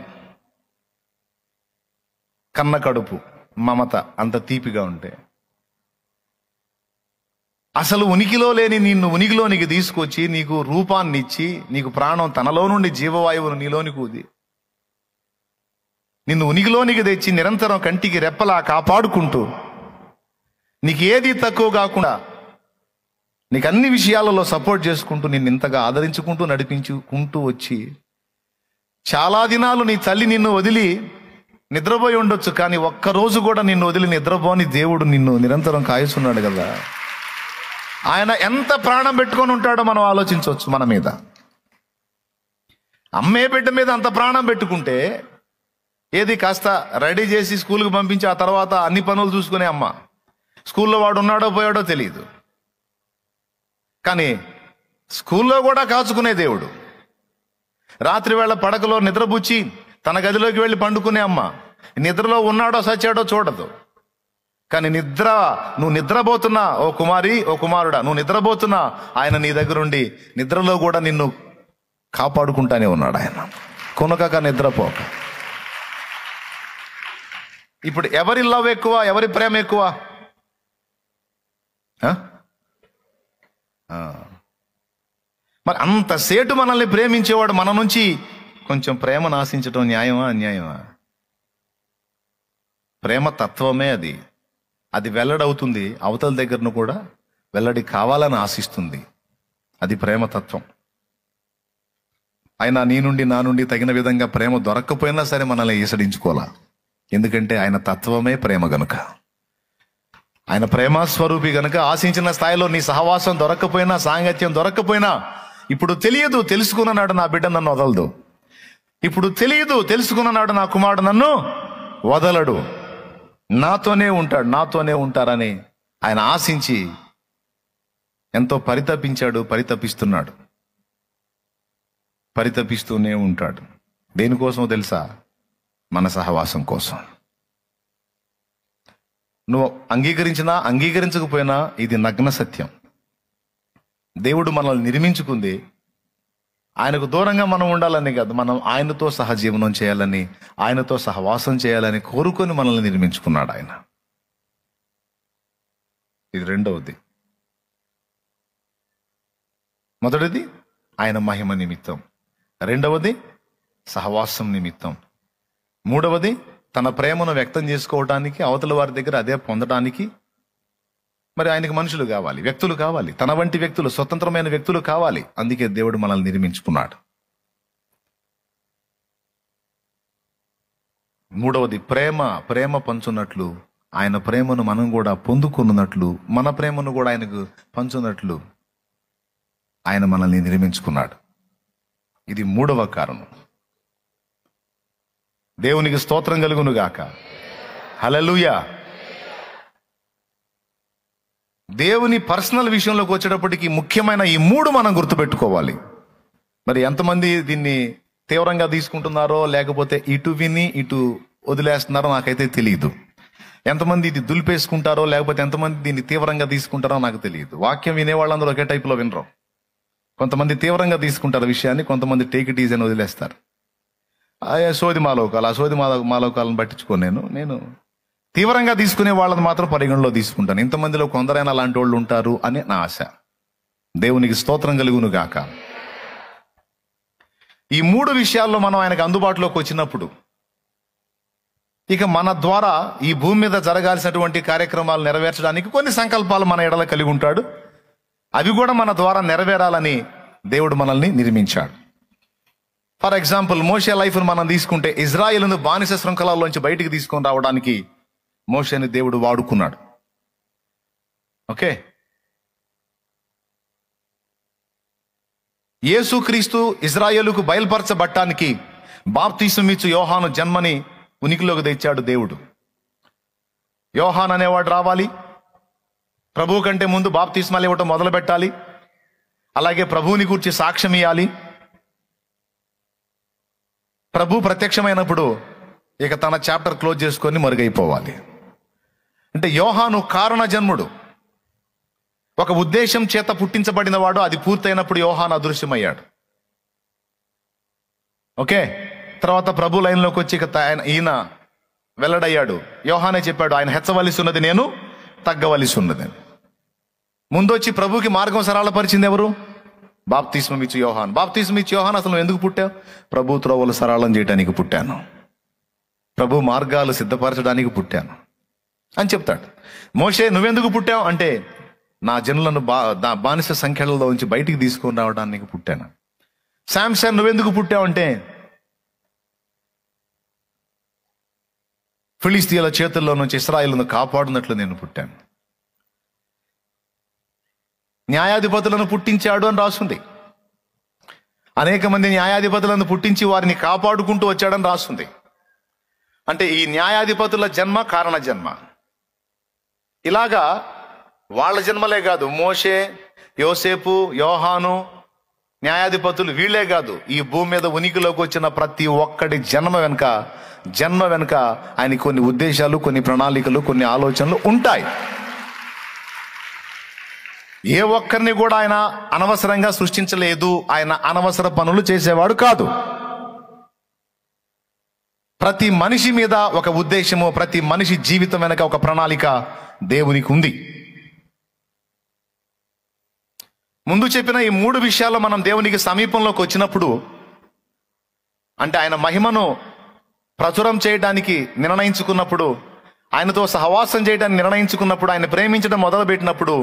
కన్న కడుపు, మమత అంత తీపిగా ఉంటే అసలు ఉనికిలో లేని నిన్ను ఉనికిలోనికి తీసుకొచ్చి నీకు రూపాన్ని ఇచ్చి నీకు ప్రాణం తనలో నుండి జీవవాయువును నీలోనికి ఊది నిన్ను ఉనికిలోనికి తెచ్చి నిరంతరం కంటికి రెప్పలా కాపాడుకుంటూ నీకు ఏది తక్కువ కాకుండా నీకు అన్ని విషయాలలో సపోర్ట్ చేసుకుంటూ నిన్ను ఇంతగా ఆదరించుకుంటూ నడిపించుకుంటూ వచ్చి చాలా దినాలు నీ తల్లి నిన్ను వదిలి నిద్రపోయి ఉండొచ్చు, కానీ ఒక్కరోజు కూడా నిన్ను వదిలి నిద్రపోని దేవుడు నిన్ను నిరంతరం కాయిస్తున్నాడు కదా. ఆయన ఎంత ప్రాణం పెట్టుకొని ఉంటాడో మనం ఆలోచించవచ్చు. మన మీద అమ్మే బిడ్డ మీద అంత ప్రాణం పెట్టుకుంటే ఏది కాస్త రెడీ చేసి స్కూల్కి పంపించి ఆ తర్వాత అన్ని పనులు చూసుకునే అమ్మ, స్కూల్లో వాడు ఉన్నాడో పోయాడో తెలియదు, కానీ స్కూల్లో కూడా కాచుకునే దేవుడు, రాత్రి వేళ పడకలో నిద్రపుచ్చి తన గదిలోకి వెళ్ళి పండుకునే అమ్మ, నిద్రలో ఉన్నాడో సచ్చాడో చూడదు, కానీ నువ్వు నిద్రపోతున్నా ఓ కుమారి ఓ కుమారుడా, నువ్వు నిద్రపోతున్నా ఆయన నీ దగ్గరుండి నిద్రలో కూడా నిన్ను కాపాడుకుంటానే ఉన్నాడు. ఆయన కొనకక నిద్రపోక. ఇప్పుడు ఎవరి లవ్ ఎక్కువ, ఎవరి ప్రేమ ఎక్కువ? ఆ? మరి అంత సేటు మనల్ని ప్రేమించేవాడు మన నుంచి కొంచెం ప్రేమను ఆశించడం న్యాయమా అన్యాయమా? ప్రేమ తత్వమే అది. అది వెల్లడవుతుంది, అవతల దగ్గరను కూడా వెల్లడి కావాలని ఆశిస్తుంది. అది ప్రేమ తత్వం. ఆయన నీ నుండి నా నుండి తగిన విధంగా ప్రేమ దొరక్కపోయినా సరే మనల్ని ఈసడించుకోవాలా. ఎందుకంటే ఆయన తత్వమే ప్రేమ గనుక. ఆయన ప్రేమస్వరూపి గనుక ఆశించిన స్థాయిలో నీ సహవాసం దొరక్కపోయినా, సాంగత్యం దొరక్కపోయినా, ఇప్పుడు తెలియదు తెలుసుకున్నాడు నా బిడ్డ నన్ను వదలదు, ఇప్పుడు తెలియదు తెలుసుకున్నాడు నా కుమారుడు నన్ను వదలడు, నాతోనే ఉంటాడు, నాతోనే ఉంటారని ఆయన ఆశించి ఎంతో పరితపించాడు, పరితపిస్తున్నాడు, పరితపిస్తూనే ఉంటాడు. దేనికోసం తెలుసా? మన సహవాసం కోసం. నువ్వు అంగీకరించినా అంగీకరించకపోయినా ఇది నగ్న సత్యం. దేవుడు మనల్ని నిర్మించుకుంది ఆయనకు దూరంగా మనం ఉండాలని కాదు, మనం ఆయనతో సహజీవనం చేయాలని, ఆయనతో సహవాసం చేయాలని కోరుకొని మనల్ని నిర్మించుకున్నాడు ఆయన. ఇది రెండవది. మొదటిది ఆయన మహిమ నిమిత్తం, రెండవది సహవాసం నిమిత్తం, మూడవది తన ప్రేమను వ్యక్తం చేసుకోవడానికి, అవతల వారి దగ్గర అదే పొందడానికి. మరి ఆయనకు మనుషులు కావాలి, వ్యక్తులు కావాలి, తన వంటి వ్యక్తులు, స్వతంత్రమైన వ్యక్తులు కావాలి. అందుకే దేవుడు మనల్ని నిర్మించుకున్నాడు. మూడవది ప్రేమ పంచున్నట్లు, ఆయన ప్రేమను మనం కూడా పొందుకున్నట్లు, మన ప్రేమను కూడా ఆయనకు పంచున్నట్లు ఆయన మనల్ని నిర్మించుకున్నాడు. ఇది మూడవ కారణం. దేవునికి స్తోత్రం కలుగును గాక. హల్లెలూయా. దేవుని పర్సనల్ విషయంలోకి వచ్చేటప్పటికి ముఖ్యమైన ఈ మూడు మనం గుర్తుపెట్టుకోవాలి. మరి ఎంతమంది దీన్ని తీవ్రంగా తీసుకుంటున్నారో, లేకపోతే ఇటు విని ఇటు వదిలేస్తున్నారో నాకైతే తెలియదు. ఎంతమంది ఇది దులిపేసుకుంటారో, లేకపోతే ఎంతమంది దీన్ని తీవ్రంగా తీసుకుంటారో నాకు తెలియదు. వాక్యం వినే వాళ్ళందరూ ఒకే టైపులో వినరు. కొంతమంది తీవ్రంగా తీసుకుంటారు విషయాన్ని, కొంతమంది టేక్ ఇట్ ఈజీ అని వదిలేస్తారు. సోది మాలోకాలు, ఆ సోది మాలోకాలను పట్టించుకోను. నేను తీవ్రంగా తీసుకునే వాళ్ళని మాత్రం పరిగణలో తీసుకుంటాను. ఇంతమందిలో కొందరైనా అలాంటి వాళ్ళు ఉంటారు అని నా ఆశ. దేవునికి స్తోత్రం కలుగును గాక. ఈ మూడు విషయాల్లో మనం ఆయనకు అందుబాటులోకి వచ్చినప్పుడు, ఇక మన ద్వారా ఈ భూమి మీద జరగాల్సినటువంటి కార్యక్రమాలు నెరవేర్చడానికి కొన్ని సంకల్పాలు మన ఎడల కలిగి ఉంటాడు. అవి కూడా మన ద్వారా నెరవేరాలని దేవుడు మనల్ని నిర్మించాడు. ఫర్ ఎగ్జాంపుల్, మోషే లైఫ్ను మనం తీసుకుంటే, ఇజ్రాయేలును బానిస శృంఖలాల్లోంచి బయటికి తీసుకొని రావడానికి మోషేని దేవుడు వాడుకున్నాడు. ఓకే. యేసుక్రీస్తు ఇజ్రాయేలుకు బయలుపరచబట్టానికి బాప్తిసమిచ్చు యోహాను జన్మని ఉనికిలోకి తెచ్చాడు దేవుడు. యోహాన్ అనేవాడు రావాలి, ప్రభువు కంటే ముందు బాప్తిస్మాలు ఇవ్వటం మొదలు పెట్టాలి, అలాగే ప్రభువుని గురించి సాక్ష్యం ఇవ్వాలి. ప్రభు ప్రత్యక్షమైనప్పుడు ఇక తన చాప్టర్ క్లోజ్ చేసుకొని మరుగైపోవాలి. అంటే యోహాను కారణ జన్ముడు, ఒక ఉద్దేశం చేత పుట్టించబడిన వాడు. అది పూర్తయినప్పుడు యోహాను అదృశ్యమయ్యాడు. ఓకే. తర్వాత ప్రభు లైన్లోకి వచ్చి ఇక ఈయన వెల్లడయ్యాడు. యోహానే చెప్పాడు, ఆయన హెచ్చవలసి ఉన్నది, నేను తగ్గవలసి ఉన్నది. ముందొచ్చి ప్రభుకి మార్గం సరళపరిచింది ఎవరు? బాప్తిస్మం ఇచ్చు యోహాన్. బాప్తిస్మం ఇచ్చు యోహాన్, అసలు నువ్వు ఎందుకు పుట్టావు? ప్రభు త్రోవలు సరళం చేయడానికి పుట్టాను, ప్రభు మార్గాలు సిద్ధపరచడానికి పుట్టాను అని చెప్తాడు. మోషే నువ్వెందుకు పుట్టావు అంటే, నా జనులను బానిస సంఖ్యలలో నుంచి బయటికి తీసుకొని రావడానికి పుట్టాను. శాంసన్ నువ్వెందుకు పుట్టావు అంటే, ఫిలిస్తీయుల చేతుల్లో నుంచి ఇశ్రాయేలును కాపాడునట్లు నేను పుట్టాను. న్యాయాధిపతులను పుట్టించాడు అని రాస్తుంది. అనేక మంది న్యాయాధిపతులను పుట్టించి వారిని కాపాడుకుంటూ వచ్చాడని రాస్తుంది. అంటే ఈ న్యాయాధిపతుల జన్మ కారణ జన్మ. ఇలాగా వాళ్ళ జన్మలే కాదు, మోషే, యోసేపు, యోహాను, న్యాయాధిపతులు వీళ్ళే కాదు, ఈ భూమి మీద ఉనికిలోకి వచ్చిన ప్రతి ఒక్కడి జన్మ వెనుక ఆయన కొన్ని ఉద్దేశాలు, కొన్ని ప్రణాళికలు, కొన్ని ఆలోచనలు ఉంటాయి. ఏ ఒక్కరిని కూడా ఆయన అనవసరంగా సృష్టించలేదు. ఆయన అనవసర పనులు చేసేవాడు కాదు. ప్రతి మనిషి మీద ఒక ఉద్దేశము, ప్రతి మనిషి జీవితం వెనక ఒక ప్రణాళిక దేవునికి ఉంది. ముందు చెప్పిన ఈ 3 విషయాల్లో మనం దేవునికి సమీపంలోకి వచ్చినప్పుడు, అంటే ఆయన మహిమను ప్రచురం చేయడానికి నిర్ణయించుకున్నప్పుడు, ఆయనతో సహవాసం చేయడానికి నిర్ణయించుకున్నప్పుడు, ఆయన ప్రేమించడం మొదలు పెట్టినప్పుడు,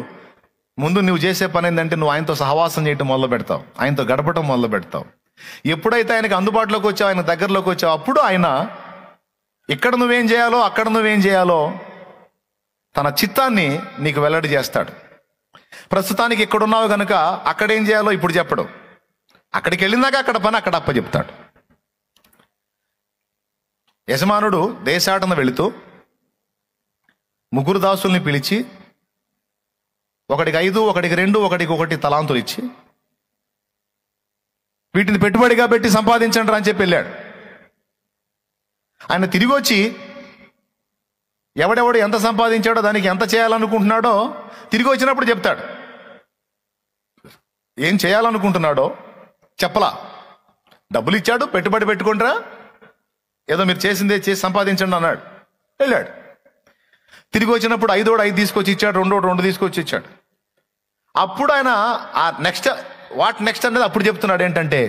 ముందు నువ్వు చేసే పని ఏంటంటే నువ్వు ఆయనతో సహవాసం చేయటం మొదలు పెడతావు, ఆయనతో గడపటం మొదలు పెడతావు. ఎప్పుడైతే ఆయనకు అందుబాటులోకి వచ్చావు, ఆయన దగ్గరలోకి వచ్చావు, అప్పుడు ఆయన ఇక్కడ నువ్వేం చేయాలో, అక్కడ నువ్వేం చేయాలో తన చిత్తాన్ని నీకు వెల్లడి చేస్తాడు. ప్రస్తుతానికి ఎక్కడున్నావు కనుక అక్కడేం చేయాలో ఇప్పుడు చెప్పడు. అక్కడికి వెళ్ళినాక అక్కడ పని అక్కడ అప్పచెప్తాడు. యజమానుడు దేశాటన వెళుతూ 3 దాసుల్ని పిలిచి, ఒకడికి 5, ఒకడికి 2, ఒకడికి 1 తలాంతులు ఇచ్చి, వీటిని పెట్టుబడిగా పెట్టి సంపాదించండి అని చెప్పి వెళ్ళాడు. ఆయన తిరిగి వచ్చి ఎవడెవడు ఎంత సంపాదించాడో, దానికి ఎంత చేయాలనుకుంటున్నాడో తిరిగి వచ్చినప్పుడు చెప్తాడు. ఏం చేయాలనుకుంటున్నాడో చెప్పలా. డబ్బులు ఇచ్చాడు, పెట్టుబడి పెట్టుకుంటారా, ఏదో మీరు చేసిందే చేసి సంపాదించండి అన్నాడు, వెళ్ళాడు. తిరిగి వచ్చినప్పుడు 5 తీసుకొచ్చి ఇచ్చాడు, 2 తీసుకొచ్చి ఇచ్చాడు. అప్పుడు ఆయన ఆ నెక్స్ట్ అనేది అప్పుడు చెప్తున్నాడు. ఏంటంటే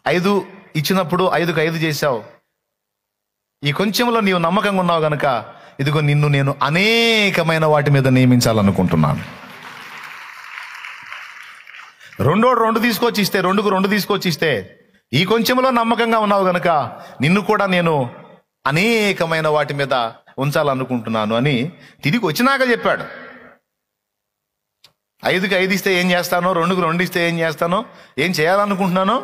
5 ఇచ్చినప్పుడు 5కు 5 చేశావు, ఈ కొంచెంలో నీవు నమ్మకంగా ఉన్నావు గనక ఇదిగో నిన్ను నేను అనేకమైన వాటి మీద నియమించాలనుకుంటున్నాను. 2 తీసుకొచ్చి ఇస్తే, 2కు 2 తీసుకొచ్చి ఇస్తే, ఈ కొంచెంలో నమ్మకంగా ఉన్నావు గనక నిన్ను కూడా నేను అనేకమైన వాటి మీద ఉంచాలనుకుంటున్నాను అని తిరిగి వచ్చినాక చెప్పాడు. 5కి 5 ఇస్తే ఏం చేస్తానో, 2కు 2 ఇస్తే ఏం చేస్తానో, ఏం చేయాలనుకుంటున్నానో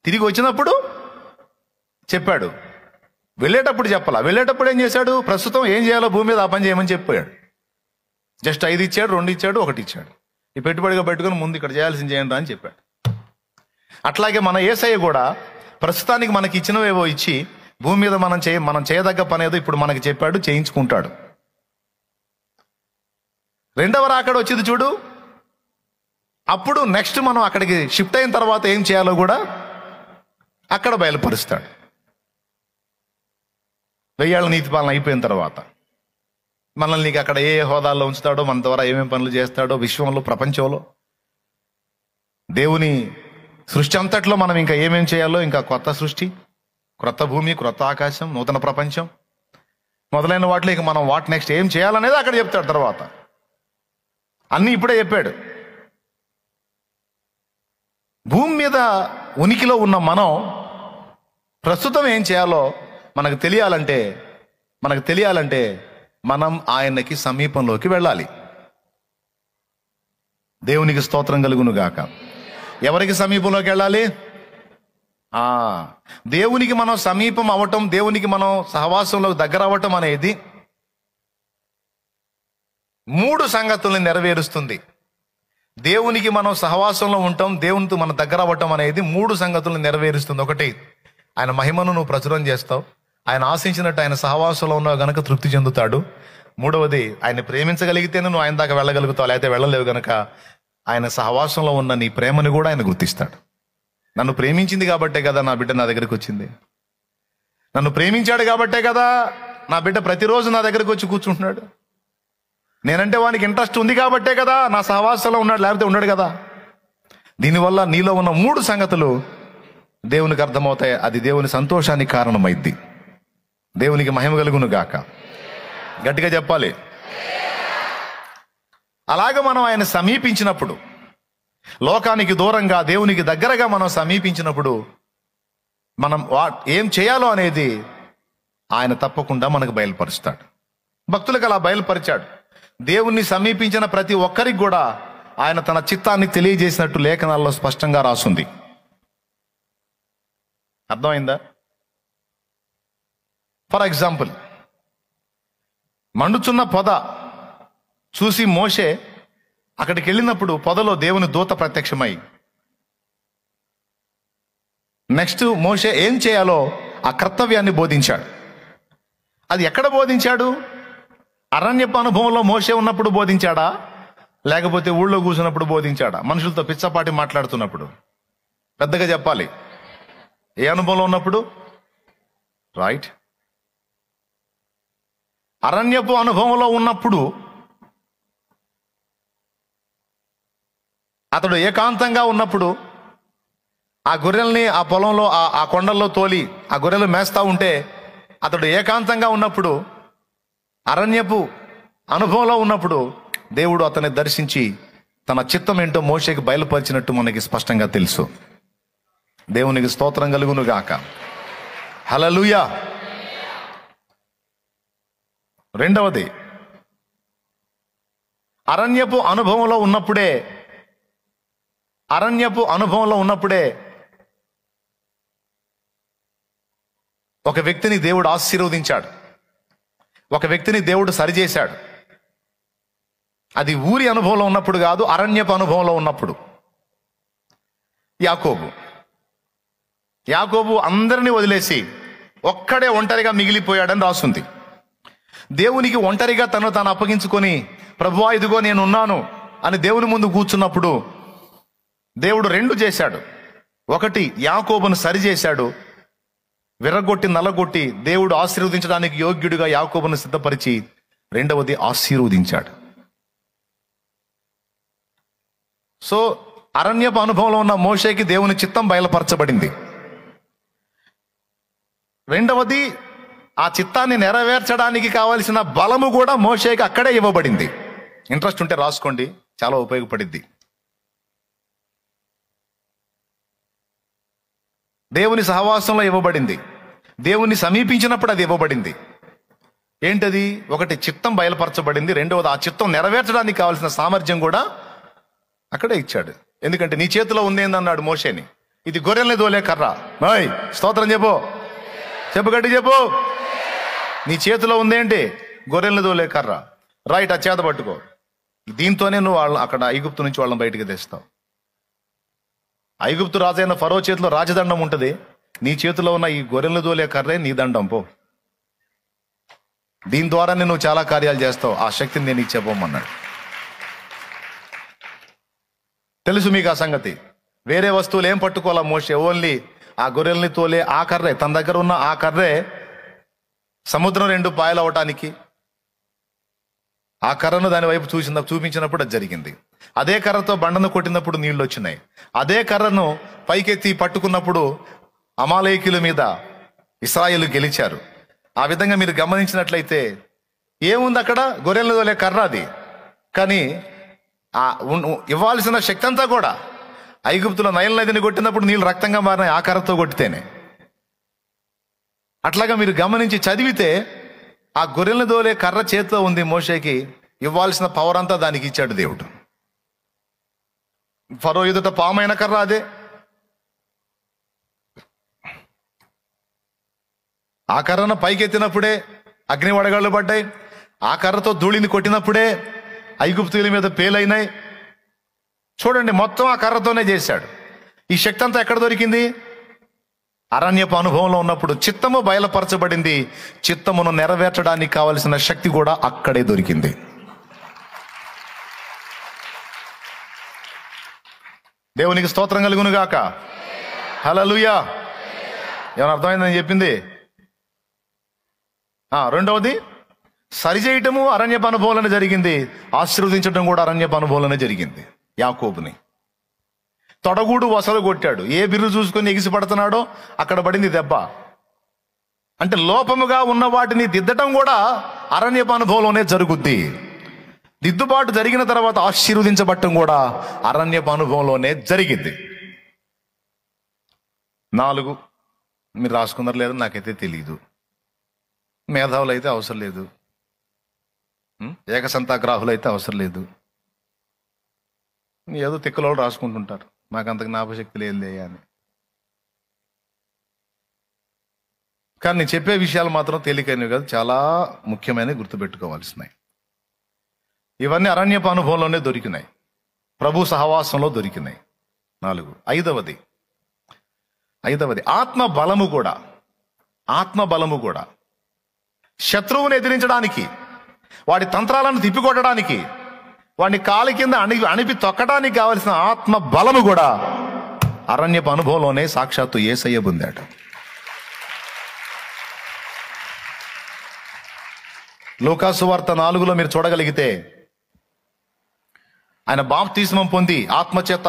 తిరిగి వచ్చినప్పుడు చెప్పాడు. వెళ్ళేటప్పుడు చెప్పాల. వెళ్ళేటప్పుడు ఏం చేశాడు, ప్రస్తుతం ఏం చేయాలో భూమి మీద ఆ పని చేయమని చెప్పాడు. జస్ట్ 5 ఇచ్చాడు, 2 ఇచ్చాడు, 1 ఇచ్చాడు. ఈ పెట్టుబడిగా పెట్టుకుని ముందు ఇక్కడ చేయాల్సింది చేయండి అని చెప్పాడు. అట్లాగే మన యేసయ్య కూడా ప్రస్తుతానికి మనకి ఇచ్చినవేవో ఇచ్చి భూమి మీద మనం చేయదగ్గ పని ఏదో ఇప్పుడు మనకి చెప్పాడు, చేయించుకుంటాడు. 2వ రాకడ వచ్చింది చూడు, అప్పుడు నెక్స్ట్ మనం అక్కడికి షిఫ్ట్ అయిన తర్వాత ఏం చేయాలో కూడా అక్కడ బయలుపరుస్తాడు. 1000 ఏళ్ల నీతి పాలన అయిపోయిన తర్వాత మనల్ని అక్కడ ఏ హోదాల్లో ఉంచుతాడో, మన ద్వారా ఏమేమి పనులు చేస్తాడో, విశ్వంలో, ప్రపంచంలో, దేవుని సృష్టి అంతట్లో మనం ఇంకా ఏమేం చేయాలో, ఇంకా కొత్త సృష్టి, క్రొత్త భూమి, క్రొత్త ఆకాశం, నూతన ప్రపంచం మొదలైన వాటిలో ఇక మనం వాట్ నెక్స్ట్ ఏం చేయాలనేది అక్కడ చెప్తాడు. తర్వాత అన్నీ ఇప్పుడే చెప్పాడు. భూమి మీద ఉనికిలో ఉన్న మనం ప్రస్తుతం ఏం చేయాలో మనకు తెలియాలంటే మనం ఆయనకి సమీపంలోకి వెళ్ళాలి. దేవునికి స్తోత్రం కలుగును గాక. ఎవరికి సమీపంలోకి వెళ్ళాలి? దేవునికి మనం సమీపం అవ్వటం, దేవునికి మనం సహవాసంలో దగ్గర అవ్వటం అనేది 3 సంగతుల్ని నెరవేరుస్తుంది. దేవునికి మనం సహవాసంలో ఉంటాం, దేవునితో మన దగ్గర అవ్వటం అనేది 3 సంగతుల్ని నెరవేరుస్తుంది. 1, ఆయన మహిమను నువ్వు ప్రచురం చేస్తావు, ఆయన ఆశించినట్టు ఆయన సహవాసంలో ఉన్నావు గనక తృప్తి చెందుతాడు. 3వది, ఆయన ప్రేమించగలిగితేనే నువ్వు ఆయన దాకా వెళ్ళగలుగుతావు, లేకపోతే వెళ్ళలేవు గనక ఆయన సహవాసంలో ఉన్న నీ ప్రేమను కూడా ఆయన గుర్తిస్తాడు. నన్ను ప్రేమించింది కాబట్టే కదా నా బిడ్డ నా దగ్గరికి వచ్చింది, నన్ను ప్రేమించాడు కాబట్టే కదా నా బిడ్డ ప్రతిరోజు నా దగ్గరికి వచ్చి కూర్చుంటున్నాడు, నేనంటే వానికి ఇంట్రెస్ట్ ఉంది కాబట్టే కదా నా సహవాసంలో ఉన్నాడు, లేకపోతే ఉన్నాడు కదా. దీనివల్ల నీలో ఉన్న 3 సంగతులు దేవునికి అర్థమవుతాయి. అది దేవుని సంతోషానికి కారణమైద్ది. దేవునికి మహిమ కలుగును గాక. గట్టిగా చెప్పాలి. అలాగే మనం ఆయన సమీపించినప్పుడు, లోకానికి దూరంగా దేవునికి దగ్గరగా మనం సమీపించినప్పుడు, మనం ఏం చేయాలో అనేది ఆయన తప్పకుండా మనకు బయలుపరుస్తాడు. భక్తులకు అలా బయలుపరిచాడు. దేవుణ్ణి సమీపించిన ప్రతి ఒక్కరికి కూడా ఆయన తన చిత్తాన్ని తెలియజేసినట్టు లేఖనాల్లో స్పష్టంగా రాసుంది. అర్థమైందా? ఫర్ ఎగ్జాంపుల్, మండుచున్న పొద చూసి మోషే అక్కడికి వెళ్ళినప్పుడు పొదలో దేవుని దూత ప్రత్యక్షమై, నెక్స్ట్ మోషే ఏం చేయాలో ఆ కర్తవ్యాన్ని బోధించాడు. అది ఎక్కడ బోధించాడు? అరణ్యపు అనుభవంలో మోషే ఉన్నప్పుడు బోధించాడా, లేకపోతే ఊళ్ళో కూర్చున్నప్పుడు బోధించాడా? మనుషులతో పిచ్చపాటి మాట్లాడుతున్నప్పుడు? పెద్దగా చెప్పాలి. ఏ అనుభవంలో ఉన్నప్పుడు? రైట్. అరణ్యపు అనుభవంలో ఉన్నప్పుడు అతడు ఏకాంతంగా ఉన్నప్పుడు ఆ గొర్రెల్ని ఆ పొలంలో ఆ కొండల్లో తోలి ఆ గొర్రెలు మేస్తా ఉంటే అతడు ఏకాంతంగా ఉన్నప్పుడు, అరణ్యపు అనుభవంలో ఉన్నప్పుడు దేవుడు అతన్ని దర్శించి తన చిత్తం ఏంటో మోషేకి బయలుపరిచినట్టు మనకి స్పష్టంగా తెలుసు. దేవునికి స్తోత్రం కలుగును గాక. హల్లెలూయా. రెండవది, అరణ్యపు అనుభవంలో ఉన్నప్పుడే ఒక వ్యక్తిని దేవుడు ఆశీర్వదించాడు, ఒక వ్యక్తిని దేవుడు సరిచేశాడు. అది ఊరి అనుభవంలో ఉన్నప్పుడు కాదు, అరణ్యపు అనుభవంలో ఉన్నప్పుడు. యాకోబు అందరినీ వదిలేసి ఒక్కడే ఒంటరిగా మిగిలిపోయాడని రాస్తుంది. దేవునికి ఒంటరిగా తను తాను అప్పగించుకొని, ప్రభువా ఇదిగో నేను ఉన్నాను అని దేవుని ముందు కూర్చున్నప్పుడు దేవుడు రెండు చేశాడు. ఒకటి, యాకోబును సరిచేశాడు, విరగొట్టి నల్లగొట్టి దేవుడు ఆశీర్వదించడానికి యోగ్యుడిగా యాకోబును సిద్ధపరిచి, రెండవది ఆశీర్వదించాడు. సో అరణ్యపు అనుభవంలో ఉన్న మోషేకి దేవుని చిత్తం బయలుపరచబడింది. రెండవది, ఆ చిత్తాన్ని నెరవేర్చడానికి కావలసిన బలము కూడా మోషేకి అక్కడే ఇవ్వబడింది. ఇంట్రెస్ట్ ఉంటే రాసుకోండి, చాలా ఉపయోగపడింది. దేవుని సహవాసంలో ఇవ్వబడింది, దేవుని సమీపించినప్పుడు అది ఇవ్వబడింది. ఏంటది? ఒకటి, చిత్తం బయలుపరచబడింది. రెండవది, ఆ చిత్తం నెరవేర్చడానికి కావాల్సిన సామర్థ్యం కూడా అక్కడే ఇచ్చాడు. ఎందుకంటే నీ చేతిలో ఉందేందన్నాడు మోషేని, ఇది గొర్రెల్ని దోలే కర్ర. స్తోత్రం చెప్పు, గట్టి చెప్పు. నీ చేతిలో ఉందేంటి? గొర్రెల్ని దోలే కర్ర. రైట్, ఆ చేత పట్టుకో. దీంతోనే నువ్వు అక్కడ ఐగుప్తు నుంచి వాళ్ళని బయటికి తెస్తావు. ఐగుప్తు రాజైన ఫరో చేతిలో రాజదండం ఉంటుంది, నీ చేతిలో ఉన్న ఈ గొర్రెలను దోలే కర్రే నీ దండం. పో, దీని ద్వారానే నువ్వు చాలా కార్యాలు చేస్తావు, ఆ శక్తిని నేను ఇచ్చేపోమన్నాడు. తెలుసు మీకు ఆ సంగతి. వేరే వస్తువులు ఏం పట్టుకోవాలా మోషే? ఓన్లీ ఆ గొర్రెల్ని తోలే ఆ కర్రే, తన దగ్గర ఉన్న ఆ కర్రే సముద్రం రెండు పాయలు అవటానికి ఆ కర్రను దాని వైపు చూపించినప్పుడు అది జరిగింది. అదే కర్రతో బండను కొట్టినప్పుడు నీళ్లు వచ్చినాయి. అదే కర్రను పైకెత్తి పట్టుకున్నప్పుడు అమాలేకీల మీద ఇశ్రాయేలు గెలిచారు. ఆ విధంగా మీరు గమనించినట్లయితే ఏముంది అక్కడ? గొర్రెలను తోలే కర్ర అది. కానీ ఇవ్వాల్సిన శక్తి అంతా కూడా ఐగుప్తులో నైల్ నదిని కొట్టినప్పుడు నీళ్ళు రక్తంగా మారినాయి ఆ కర్రతో కొట్టితేనే. అట్లాగా మీరు గమనించి చదివితే ఆ గొర్రెలను దోలే కర్ర చేతిలో ఉంది మోషేకి, ఇవ్వాల్సిన పవర్ అంతా దానికి ఇచ్చాడు దేవుడు. ఫరో ఎదుట పామైన కర్ర అదే. ఆ కర్రను పైకెత్తినప్పుడే అగ్ని వడగాళ్ళు పడ్డాయి. ఆ కర్రతో ధూళిని కొట్టినప్పుడే ఐగుప్తుల మీద పేలైనాయి. చూడండి, మొత్తం ఆ కర్రతోనే చేశాడు. ఈ శక్తి అంతా ఎక్కడ దొరికింది? అరణ్యపు అనుభవంలో ఉన్నప్పుడు చిత్తము బయలుపరచబడింది. చిత్తమును నెరవేర్చడానికి కావలసిన శక్తి కూడా అక్కడే దొరికింది. దేవునికి స్తోత్రం కలుగును గాక. హల్లెలూయా. ఏమైనా అర్థమైందని చెప్పింది? రెండవది, సరిచేయటము అరణ్యపు అనుభవంలోనే జరిగింది, ఆశీర్వదించడం కూడా అరణ్యపు అనుభవంలోనే జరిగింది. యాకోబుని తొడగూడు వసలు కొట్టాడు. ఏ బిర్రు చూసుకొని ఎగిసి పడుతున్నాడో అక్కడ పడింది దెబ్బ. అంటే లోపముగా ఉన్న వాటిని దిద్దటం కూడా అరణ్యపు అనుభవంలోనే జరుగుద్ది. దిద్దుబాటు జరిగిన తర్వాత ఆశీర్వదించబట్టం కూడా అరణ్యపు అనుభవంలోనే జరిగింది. 4, మీరు రాసుకున్నారు లేదో నాకైతే తెలియదు. మేధావులు అయితే అవసరం లేదు, ఏకసంతాగ్రాహులు అయితే అవసరం లేదు. ఏదో తిక్కలో రాసుకుంటుంటారు, మాకంత జ్ఞాపశక్తి లేదులే అని. కానీ నేను చెప్పే విషయాలు మాత్రం తేలికైనవి కాదు, చాలా ముఖ్యమైనవి గుర్తుపెట్టుకోవాల్సినాయి. ఇవన్నీ అరణ్యపు అనుభవంలోనే దొరికినాయి, ప్రభు సహవాసంలో దొరికినాయి. 4. ఐదవది ఆత్మ బలము కూడా శత్రువుని ఎదిరించడానికి, వాడి తంత్రాలను తిప్పికొట్టడానికి, వాడిని కాలి కింద అణిపి తొక్కడానికి కావలసిన ఆత్మ బలము కూడా అరణ్యపు అనుభవంలోనే సాక్షాత్తు యేసయ్య పొందాడు. లూకాసు వార్త 4లో మీరు చూడగలిగితే ఆయన బాప్తిస్మం పొంది ఆత్మచేత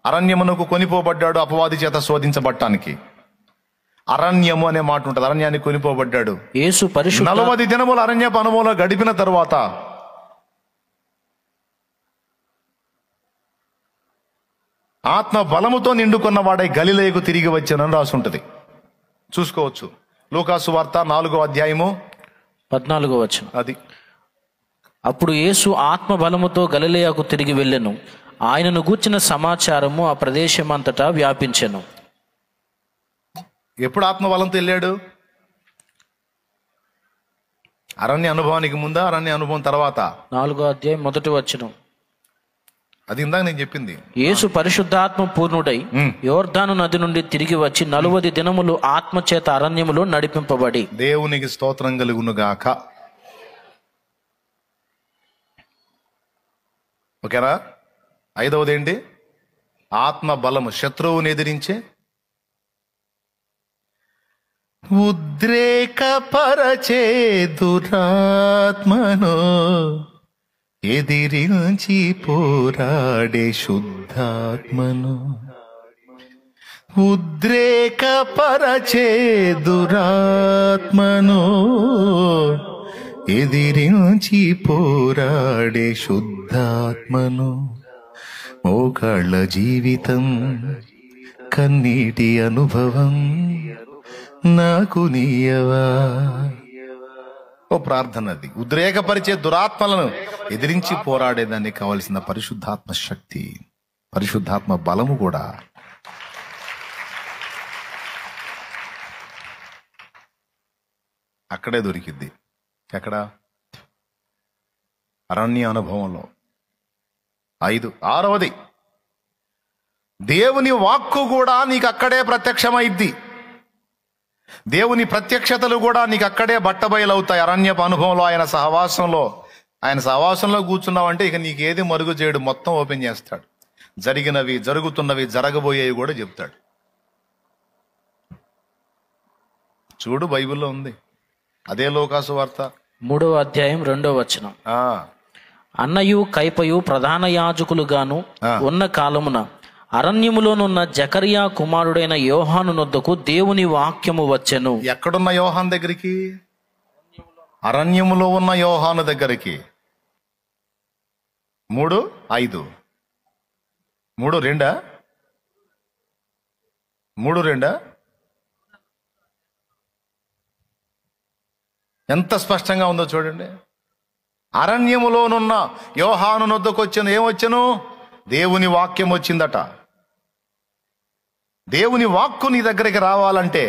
అరణ్యమునకు కొనిపోబడ్డాడు, అపవాది చేత శోధించబడటానికి. అరణ్యము అనే మాట ఉంటుంది, అరణ్యానికి కొనిపోబడ్డాడు. యేసు పరిశుద్ధ 40 దినములు అరణ్యపు అనుభవంలో గడిపిన తరువాత ఆత్మ బలముతో నిండుకున్న వాడై గలిలయకు తిరిగి వచ్చానని రాసి ఉంటుంది. చూసుకోవచ్చు. లూకాసు వార్త 4వ అధ్యాయము 14వ వచనం. అది అప్పుడు యేసు ఆత్మ బలముతో గలిలయకు తిరిగి వెళ్ళెను. ఆయనను గూర్చిన సమాచారము ఆ ప్రదేశమంతటా వ్యాపించెను. ఎప్పుడు ఆత్మ బలంతో వెళ్ళాడు? అరణ్య అనుభవానికి ముందా, అరణ్య అనుభవం తర్వాత? 4వ అధ్యాయం 1వ వచనం. అది ఇందాక నేను చెప్పింది. యేసు పరిశుద్ధాత్మ పూర్ణుడై యోర్దాను నది నుండి తిరిగి వచ్చి 40 దినములు ఆత్మచేత అరణ్యములో నడిపింపబడి. దేవునికి స్తోత్రం కలుగును గాక. ఓకేనా? 5వది ఏంటి? ఆత్మ బలము, శత్రువుని ఎదిరించే ఉద్రేకపరచే దురాత్మను ఎదిరించి పోరాడే శుద్ధాత్మను. ఉద్రేకపరచే దురాత్మను ఎదిరించి పోరాడే శుద్ధాత్మను. మోకాళ్ళ జీవితం, కన్నీటి అనుభవం నాకు నీయవా. ఓ ప్రార్థన అది. ఉద్రేకపరిచే దురాత్మలను ఎదిరించి పోరాడేదానికి కావలసిన పరిశుద్ధాత్మ శక్తి, పరిశుద్ధాత్మ బలము కూడా అక్కడే దొరికింది. ఎక్కడ? అరణ్య అనుభవంలో. 6వది దేవుని వాక్కు కూడా నీకు అక్కడే ప్రత్యక్షమైద్ది. దేవుని ప్రత్యక్షతలు కూడా నీకు అక్కడే బట్టబయలవుతాయి. అరణ్యపు అనుభవంలో, ఆయన సహవాసంలో కూర్చున్నావంటే ఇక నీకేది మరుగు చేయడు, మొత్తం ఓపెన్ చేస్తాడు. జరిగినవి, జరుగుతున్నవి, జరగబోయేవి కూడా చెప్తాడు. చూడు, బైబిల్లో ఉంది. అదే లూకాసు వార్త 3వ అధ్యాయం 2వ వచనం. అన్నయు కైపయు ప్రధాన యాజకులుగాను ఉన్న కాలమున అరణ్యములోనున్న జకరియా కుమారుడైన యోహాను నొద్దకు దేవుని వాక్యము వచ్చెను. ఎక్కడున్న యోహాను దగ్గరికి? అరణ్యములో ఉన్న యోహాను దగ్గరికి. 3:5 3:2 3:2 ఎంత స్పష్టంగా ఉందో చూడండి. అరణ్యములోనున్న యోహాను నొద్దకు వచ్చాను. ఏమొచ్చెను? దేవుని వాక్యం వచ్చిందట. దేవుని వాక్కు నీ దగ్గరికి రావాలంటే,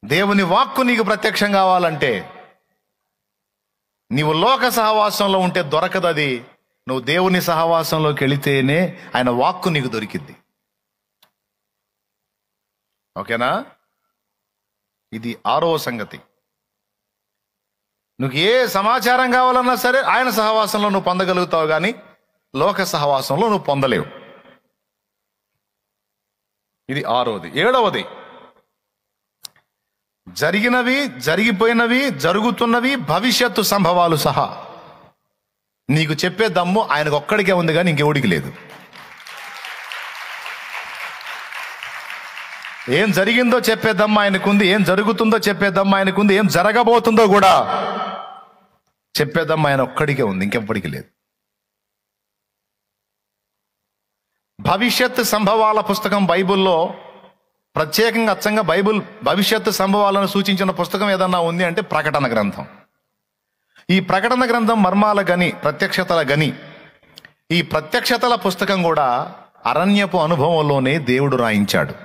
దేవుని వాక్కు నీకు ప్రత్యక్షం కావాలంటే, నీవు లోక సహవాసంలో ఉంటే దొరకదు అది. నువ్వు దేవుని సహవాసంలోకి వెళితేనే ఆయన వాక్కు నీకు దొరికింది. ఓకేనా? ఇది 6వ సంగతి. నువ్వు ఏ సమాచారం కావాలన్నా సరే ఆయన సహవాసంలో నువ్వు పొందగలుగుతావు, కానీ లోక సహవాసంలో నువ్వు పొందలేవు. ఇది 6వది. 7వది జరిగినవి, జరిగిపోయినవి, జరుగుతున్నవి, భవిష్యత్తు సంభవాలు సహా నీకు చెప్పే దమ్ము ఆయనకు ఒక్కడికే ఉంది, కానీ ఇంకెవడికి లేదు. ఏం జరిగిందో చెప్పే దమ్ము ఆయనకుంది, ఏం జరుగుతుందో చెప్పే దమ్ము ఆయనకుంది, ఏం జరగబోతుందో కూడా చెప్పే దమ్ము ఆయన ఒక్కడికే ఉంది, ఇంకెప్పటికీ లేదు. భవిష్యత్ సంభవాల పుస్తకం బైబిల్లో ప్రత్యేకంగా అచ్చంగా బైబిల్ భవిష్యత్తు సంభవాలను సూచించిన పుస్తకం ఏదన్నా ఉంది అంటే ప్రకటన గ్రంథం. ఈ ప్రకటన గ్రంథం మర్మాల గని, ప్రత్యక్షతల గని. ఈ ప్రత్యక్షతల పుస్తకం కూడా అరణ్యపు అనుభవంలోనే దేవుడు రాయించాడు.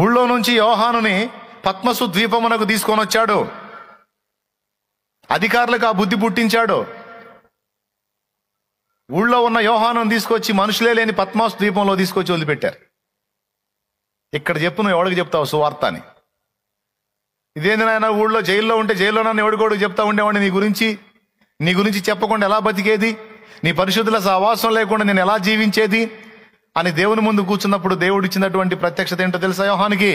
ఊళ్ళో నుంచి యోహానుని పద్మసు ద్వీపమునకు తీసుకొని వచ్చాడు. అధికారులకు ఆ బుద్ధి పుట్టించాడు. ఊళ్ళో ఉన్న యోహానుని తీసుకొచ్చి మనుషులే లేని పద్మాసు ద్వీపంలో తీసుకొచ్చి వదిలిపెట్టారు. ఇక్కడ చెప్పు, నువ్వు ఎవడికి చెప్తావు సువార్త అని? ఇదేంది నాయన, ఊళ్ళో జైల్లో ఉంటే జైల్లో నన్ను ఎవడికోడికి చెప్తా ఉండేవాడిని నీ గురించి చెప్పకుండా ఎలా బతికేది, నీ పరిశుద్ధుల సహవాసం లేకుండా నేను ఎలా జీవించేది అని దేవుని ముందు కూర్చున్నప్పుడు దేవుడు ఇచ్చినటువంటి ప్రత్యక్షత ఏంటో తెలుసా యోహానికి?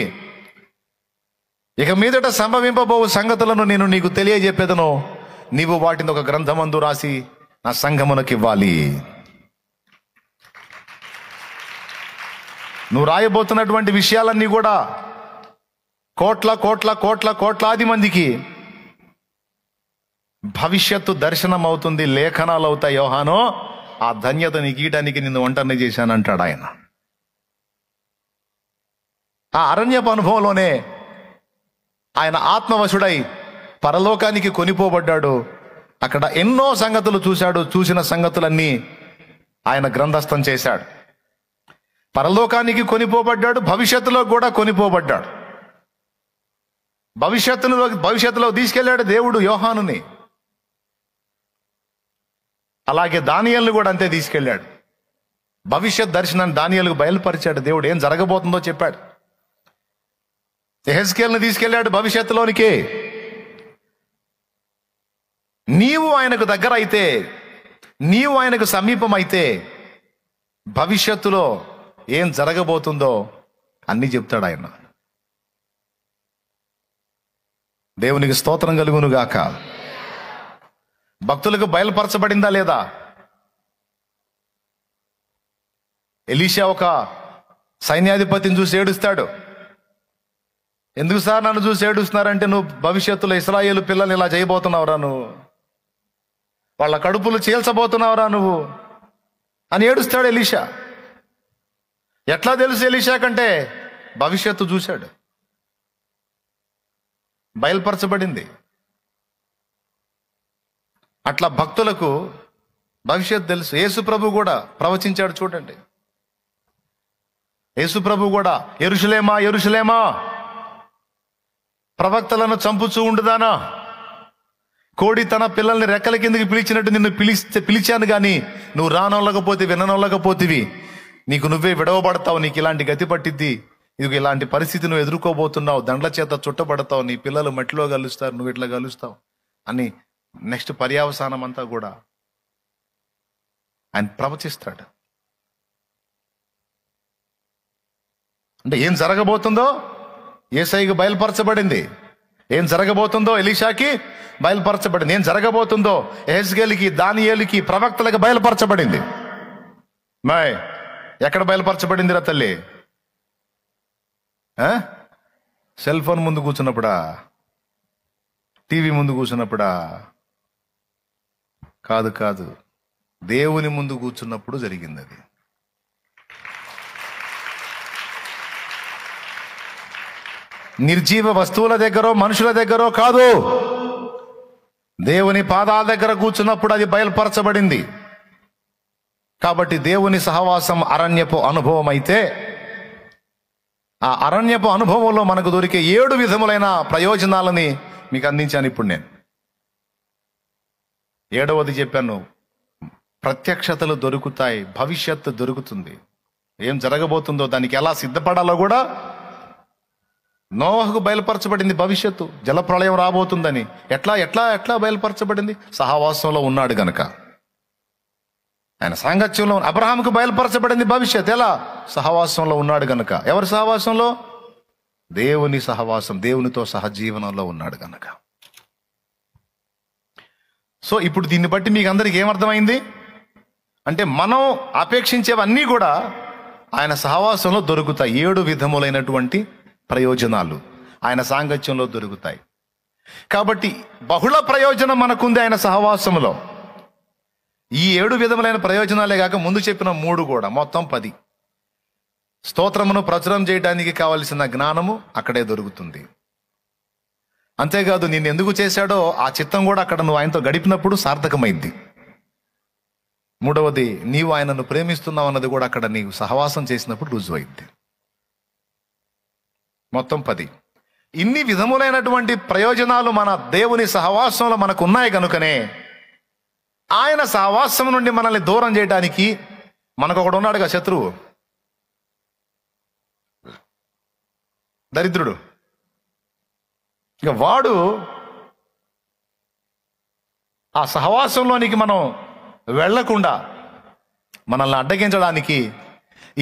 ఇక మీదట సంభవింపబోవు సంగతులను నేను నీకు తెలియజెప్పేదను. నీవు వాటిని ఒక గ్రంథమందు రాసి నా సంఘమునకు ఇవ్వాలి. నువ్వు రాయబోతున్నటువంటి విషయాలన్నీ కూడా కోట్లాది మందికి భవిష్యత్తు దర్శనం అవుతుంది, లేఖనాలు అవుతాయి. యోహానో, ఆ ధన్యతని గీయడానికి నిన్ను ఒంటరిని చేశానంటాడు ఆయన. ఆ అరణ్యపు అనుభవంలోనే ఆయన ఆత్మవశుడై పరలోకానికి కొనిపోబడ్డాడు. అక్కడ ఎన్నో సంగతులు చూశాడు. చూసిన సంగతులన్నీ ఆయన గ్రంథస్థం చేశాడు. పరలోకానికి కొనిపోబడ్డాడు, భవిష్యత్తులో కూడా కొనిపోబడ్డాడు. భవిష్యత్తులో తీసుకెళ్లాడు దేవుడు యోహానుని. అలాగే దానియేలును కూడా అంతే తీసుకెళ్లాడు. భవిష్యత్ దర్శనాన్ని దానియేలుకు బయలుపరిచాడు దేవుడు. ఏం జరగబోతుందో చెప్పాడు. యెహెజ్కేలును తీసుకెళ్లాడు భవిష్యత్తులోనికి. నీవు ఆయనకు దగ్గర అయితే, నీవు ఆయనకు సమీపం అయితే భవిష్యత్తులో ఏం జరగబోతుందో అన్ని చెప్తాడు ఆయన. దేవునికి స్తోత్రం కలుగును గాక. భక్తులకు బయలుపరచబడిందా లేదా? ఎలీషా ఒక సైన్యాధిపతిని చూసి ఏడుస్తాడు. ఎందుకు సార్ నన్ను చూసి ఏడుస్తున్నారంటే, నువ్వు భవిష్యత్తులో ఇశ్రాయేలు పిల్లల్ని ఇలా చేయబోతున్నావురా, నువ్వు వాళ్ళ కడుపులు చీల్చబోతున్నావురా నువ్వు అని ఏడుస్తాడు ఎలీషా. ఎట్లా తెలుసు ఎలీషా కంటే? భవిష్యత్తు చూశాడు, బయలుపరచబడింది. అట్లా భక్తులకు భవిష్యత్తు తెలుసు. యేసు ప్రభు కూడా ప్రవచించాడు చూడండి. యేసు ప్రభు కూడా, యెరూషలేమా యెరూషలేమా, ప్రవక్తలను చంపుచూ ఉండుదానా, కోడి తన పిల్లల్ని రెక్కల కిందకి పిలిచినట్టు నిన్ను పిలిచాను కానీ నువ్వు రానొల్లకపోతే విననొల్లకపోతివి. నీకు నువ్వే విడవబడతావు, నీకు ఇలాంటి గతి పట్టిద్ది, ఇది ఇలాంటి పరిస్థితి నువ్వు ఎదుర్కోబోతున్నావు, దండ్ల చేత చుట్టబడతావు, నీ పిల్లలు మట్టిలో కలుస్తారు, నువ్వు ఇట్లా కలుస్తావు అని నెక్స్ట్ పర్యావసానం అంతా కూడా ఆయన ప్రవచిస్తాడు. అంటే ఏం జరగబోతుందో యేసయ్యకు బయలుపరచబడింది. ఏం జరగబోతుందో ఎలీషాకి బయలుపరచబడింది. ఏం జరగబోతుందో యెహెజ్కేలుకి, దానియేలుకి, ప్రవక్తలకు బయలుపరచబడింది. మాయ్ ఎక్కడ బయలుపరచబడిందిరా తల్లి? సెల్ ఫోన్ ముందు కూర్చున్నప్పుడా? టీవీ ముందు కూర్చున్నప్పుడా? కాదు, దేవుని ముందు కూర్చున్నప్పుడు జరిగింది అది. నిర్జీవ వస్తువుల దగ్గర, మనుషుల దగ్గర కాదు, దేవుని పాదాల దగ్గర కూర్చున్నప్పుడు అది బయలుపరచబడింది. కాబట్టి దేవుని సహవాసం అరణ్యపు అనుభవం అయితే, ఆ అరణ్యపు అనుభవంలో మనకు దొరికే 7 విధములైన ప్రయోజనాలని మీకు అందించాను ఇప్పుడు నేను. 7వది చెప్పాను, ప్రత్యక్షతలు దొరుకుతాయి, భవిష్యత్తు దొరుకుతుంది. ఏం జరగబోతుందో దానికి ఎలా సిద్ధపడాలో కూడా నోవహుకు బయలుపరచబడింది. భవిష్యత్తు జలప్రళయం రాబోతుందని ఎట్లా బయలుపరచబడింది? సహవాసంలో ఉన్నాడు గనక. ఆయన సాంగత్యంలో. అబ్రహాముకు బయలుపరచబడింది భవిష్యత్ ఎలా? సహవాసంలో ఉన్నాడు గనక. ఎవరి సహవాసంలో? దేవుని సహవాసం, దేవునితో సహజీవనంలో ఉన్నాడు గనక. సో ఇప్పుడు దీన్ని బట్టి మీకు అందరికి ఏమర్థమైంది అంటే, మనం అపేక్షించేవన్నీ కూడా ఆయన సహవాసంలో దొరుకుతాయి. 7 విధములైనటువంటి ప్రయోజనాలు ఆయన సాంగత్యంలో దొరుకుతాయి. కాబట్టి బహుళ ప్రయోజనం మనకుంది ఆయన సహవాసంలో. ఈ 7 విధములైన ప్రయోజనాలే కాక ముందు చెప్పిన 3 కూడా, మొత్తం 10. స్తోత్రమును ప్రచురం చేయడానికి కావలసిన జ్ఞానము అక్కడే దొరుకుతుంది. అంతేకాదు, నిన్ను ఎందుకు చేశాడో ఆ చిత్తం కూడా అక్కడ నువ్వు ఆయనతో గడిపినప్పుడు సార్థకమైంది. 3వది, నీవు ఆయనను ప్రేమిస్తున్నావు అన్నది కూడా అక్కడ నీవు సహవాసం చేసినప్పుడు రుజువైంది. మొత్తం 10. ఇన్ని విధములైనటువంటి ప్రయోజనాలు మన దేవుని సహవాసంలో మనకు ఉన్నాయి కనుకనే ఆయన సహవాసం నుండి మనల్ని దూరం చేయడానికి మనకు ఒకడు ఉన్నాడుగా, శత్రువు, దరిద్రుడు. ఇక వాడు ఆ సహవాసంలోనికి మనం వెళ్లకుండా మనల్ని అడ్డగించడానికి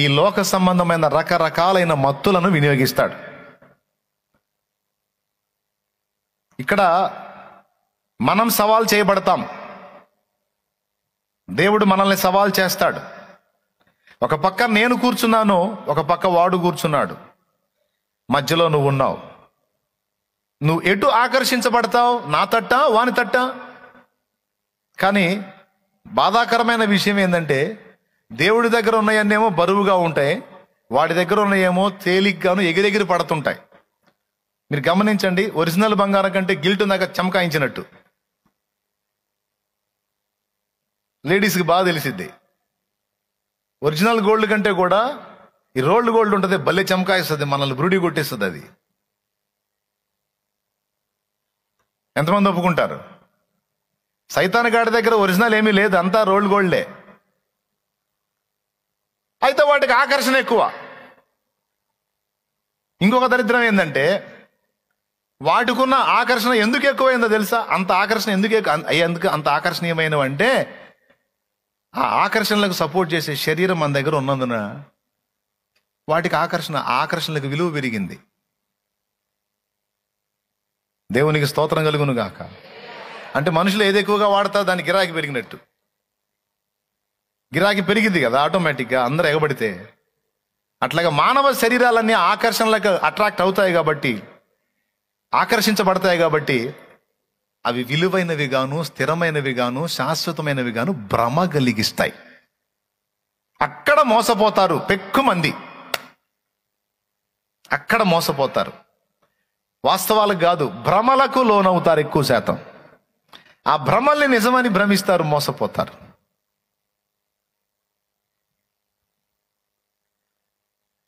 ఈ లోక సంబంధమైన రకరకాలైన మత్తులను వినియోగిస్తాడు. ఇక్కడ మనం సవాల్ చేయబడతాం, దేవుడు మనల్ని సవాల్ చేస్తాడు. ఒక పక్క నేను కూర్చున్నాను, ఒక పక్క వాడు కూర్చున్నాడు, మధ్యలో నువ్వు ఉన్నావు. నువ్వు ఎటు ఆకర్షించబడతావు? నా తట్టా వాని తట్టా? కానీ బాధాకరమైన విషయం ఏంటంటే దేవుడి దగ్గర ఉన్నాయన్నేమో బరువుగా ఉంటాయి, వాడి దగ్గర ఉన్నాయేమో తేలిగ్గాను ఎగిరెగిరి పడుతుంటాయి. మీరు గమనించండి, ఒరిజినల్ బంగారం కంటే గిల్ట్ నాకు చమకాయించినట్టు లేడీస్కి బాగా తెలిసిద్ది. ఒరిజినల్ గోల్డ్ కంటే కూడా ఈ రోల్డ్ గోల్డ్ ఉంటుంది, భలే చమకాయిస్తుంది, మనల్ని బ్రూడి కొట్టేస్తుంది. అది ఎంతమంది ఒప్పుకుంటారు? సైతాన్ గాడి దగ్గర ఒరిజినల్ ఏమీ లేదు, అంతా రోల్డ్ గోల్డే. అయితే వాటికి ఆకర్షణ ఎక్కువ. ఇంకొక దరిద్రం ఏంటంటే వాటికున్న ఆకర్షణ ఎందుకు ఎక్కువైందో తెలుసా? అంత ఆకర్షణ ఎందుకు అంత ఆకర్షణీయమైనవంటే ఆ ఆకర్షణలకు సపోర్ట్ చేసే శరీరం మన దగ్గర ఉన్నందున వాటికి ఆకర్షణలకు విలువ పెరిగింది. దేవునికి స్తోత్రం కలుగును గాక. అంటే మనుషులు ఏది ఎక్కువగా వాడతా దాని గిరాకీ పెరిగినట్టు. గిరాకీ పెరిగింది కదా ఆటోమేటిక్గా, అందరూ ఎగబడితే. అట్లాగా మానవ శరీరాలన్నీ ఆకర్షణలకు అట్రాక్ట్ అవుతాయి కాబట్టి, ఆకర్షించబడతాయి కాబట్టి అవి విలువైనవి గాను, స్థిరమైనవి గాను, శాశ్వతమైనవి గాను భ్రమ కలిగిస్తాయి. అక్కడ మోసపోతారు పెక్కుమంది, అక్కడ మోసపోతారు. వాస్తవాలకు కాదు, భ్రమలకు లోనవుతారు ఎక్కువ శాతం. ఆ భ్రమల్ని నిజమని భ్రమిస్తారు, మోసపోతారు.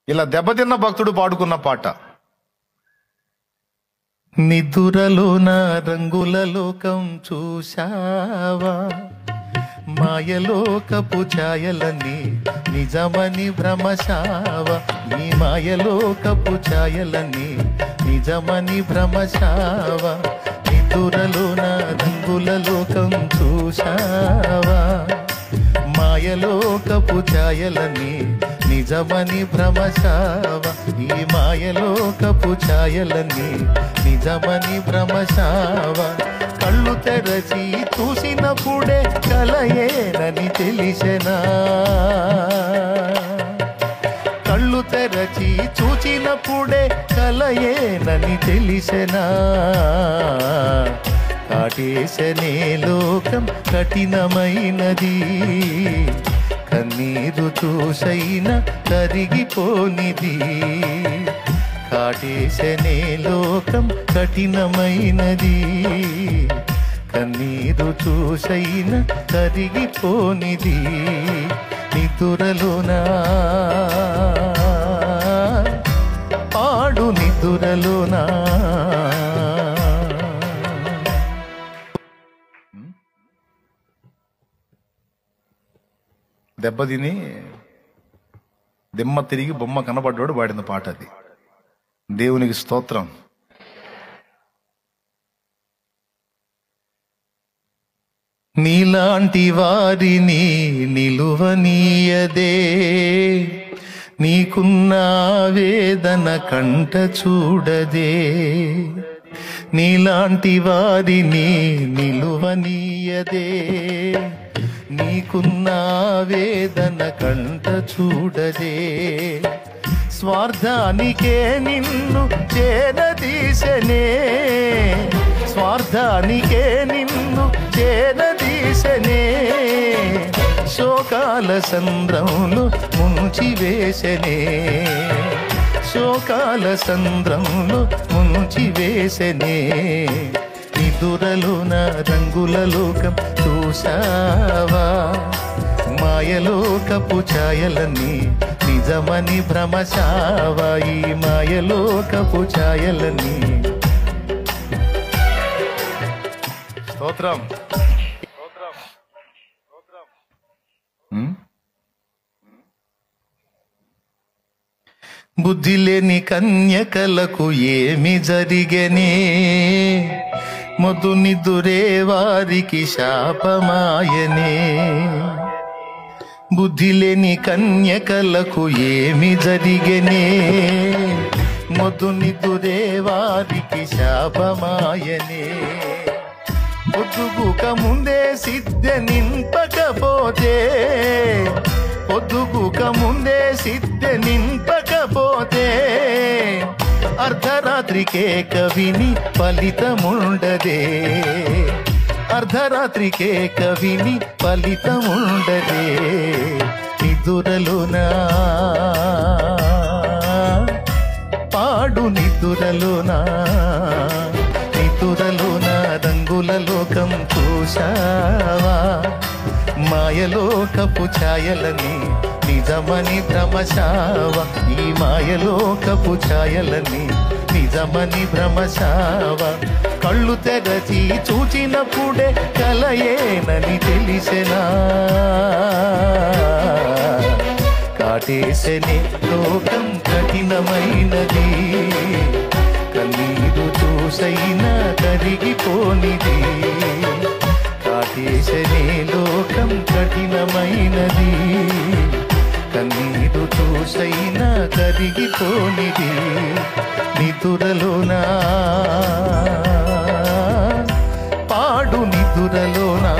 ఇలా దెబ్బతిన్న భక్తుడు పాడుకున్న పాట, నిదురలోన రంగుల లోకం చూశావా, మాయలోకపు ఛాయలన్నీ నిజమని భ్రమశావా, నీ మాయలోకపు ఛాయలన్నీ నిజమని భ్రమశావా, నిదురలోన రంగుల లోకం చూశావా, మాయలోకపు ఛాయలన్నీ నిజమని భ్రమశావా, ఈ మాయలోకపు ఛాయలన్నీ నిజమని భ్రమశావా, కళ్ళు తెరచి చూసినప్పుడే కలయేనని తెలిసెనా, కళ్ళు తెరచి చూచినప్పుడే కలయేనని తెలిసెనా, కాటేశనే లోకం కఠినమైనది, కన్నీరు చూసైనా కరిగిపోనిది, కాటేశనే లోకం కఠినమైనది, కన్నీరు చూసైనా కరిగిపోనిది, నిదురలోనా పాడు నిదురలోనా. దెబ్బతిని దిమ్మ తిరిగి బొమ్మ కనబడ్డాడు వాడిన పాట అది. దేవునికి స్తోత్రం. నీలాంటి వారిని నిలువనీయదే, నీకున్న వేదన కంట చూడదే, నీలాంటి వారిని నిలువనీయదే, నీకున్న వేదన కంట చూడదే, స్వార్థానికే నిన్ను చేరదీసెనే, స్వార్థానికే నిన్ను చేరదీసెనే, శోకాల సంద్రంలో ముంచివేసెనే, శోకాల సంద్రంలో ముంచివేసెనే, నిదురలోన రంగుల లోకం చూశావా, మాయలోకపు ఛాయలన్నీ నిజమని భ్రమశావా, ఈ మాయలోకపు ఛాయలన్నీ. స్తోత్రం. బుద్ధి లేని కన్యకలకు ఏమి జరిగనే, మొద్దు నిదురే వారికి శాపమాయనే, బుద్ధి లేని కన్యకలకు ఏమి జరిగనే, మొద్దు నిద్దురే వారికి శాపమాయనే. పొద్దుగుక ముందే సిద్ధె నింపకపోతే, పొద్దుగుక ముందే సిద్ధె నింపకపోతే, అర్ధరాత్రికే కవిని ఫలితముండదే. అర్ధరాత్రికే కవిని ఫలితముండదే. నిదురలోనా పాడు, నిదురలోనా నిదురలోనా రంగుల లోకం చూశావా? మాయలోకపు ఛాయలని నిజమని భ్రమశావా? ఈ మాయలోకపు ఛాయలని నిజమని భ్రమశావా? కళ్ళు తెరచి చూచినప్పుడే కలయేనని తెలిసెనా? కాటేసెనే లోకం కఠినమైనది, కన్నీరు చూసైనా కరిగిపోనిది. కాటేసెనే లోకం కఠినమైనది, కన్నీరు చూసైనా కరిగిపోనిది. నిదురలోనా పాడు, నిదురలోనా.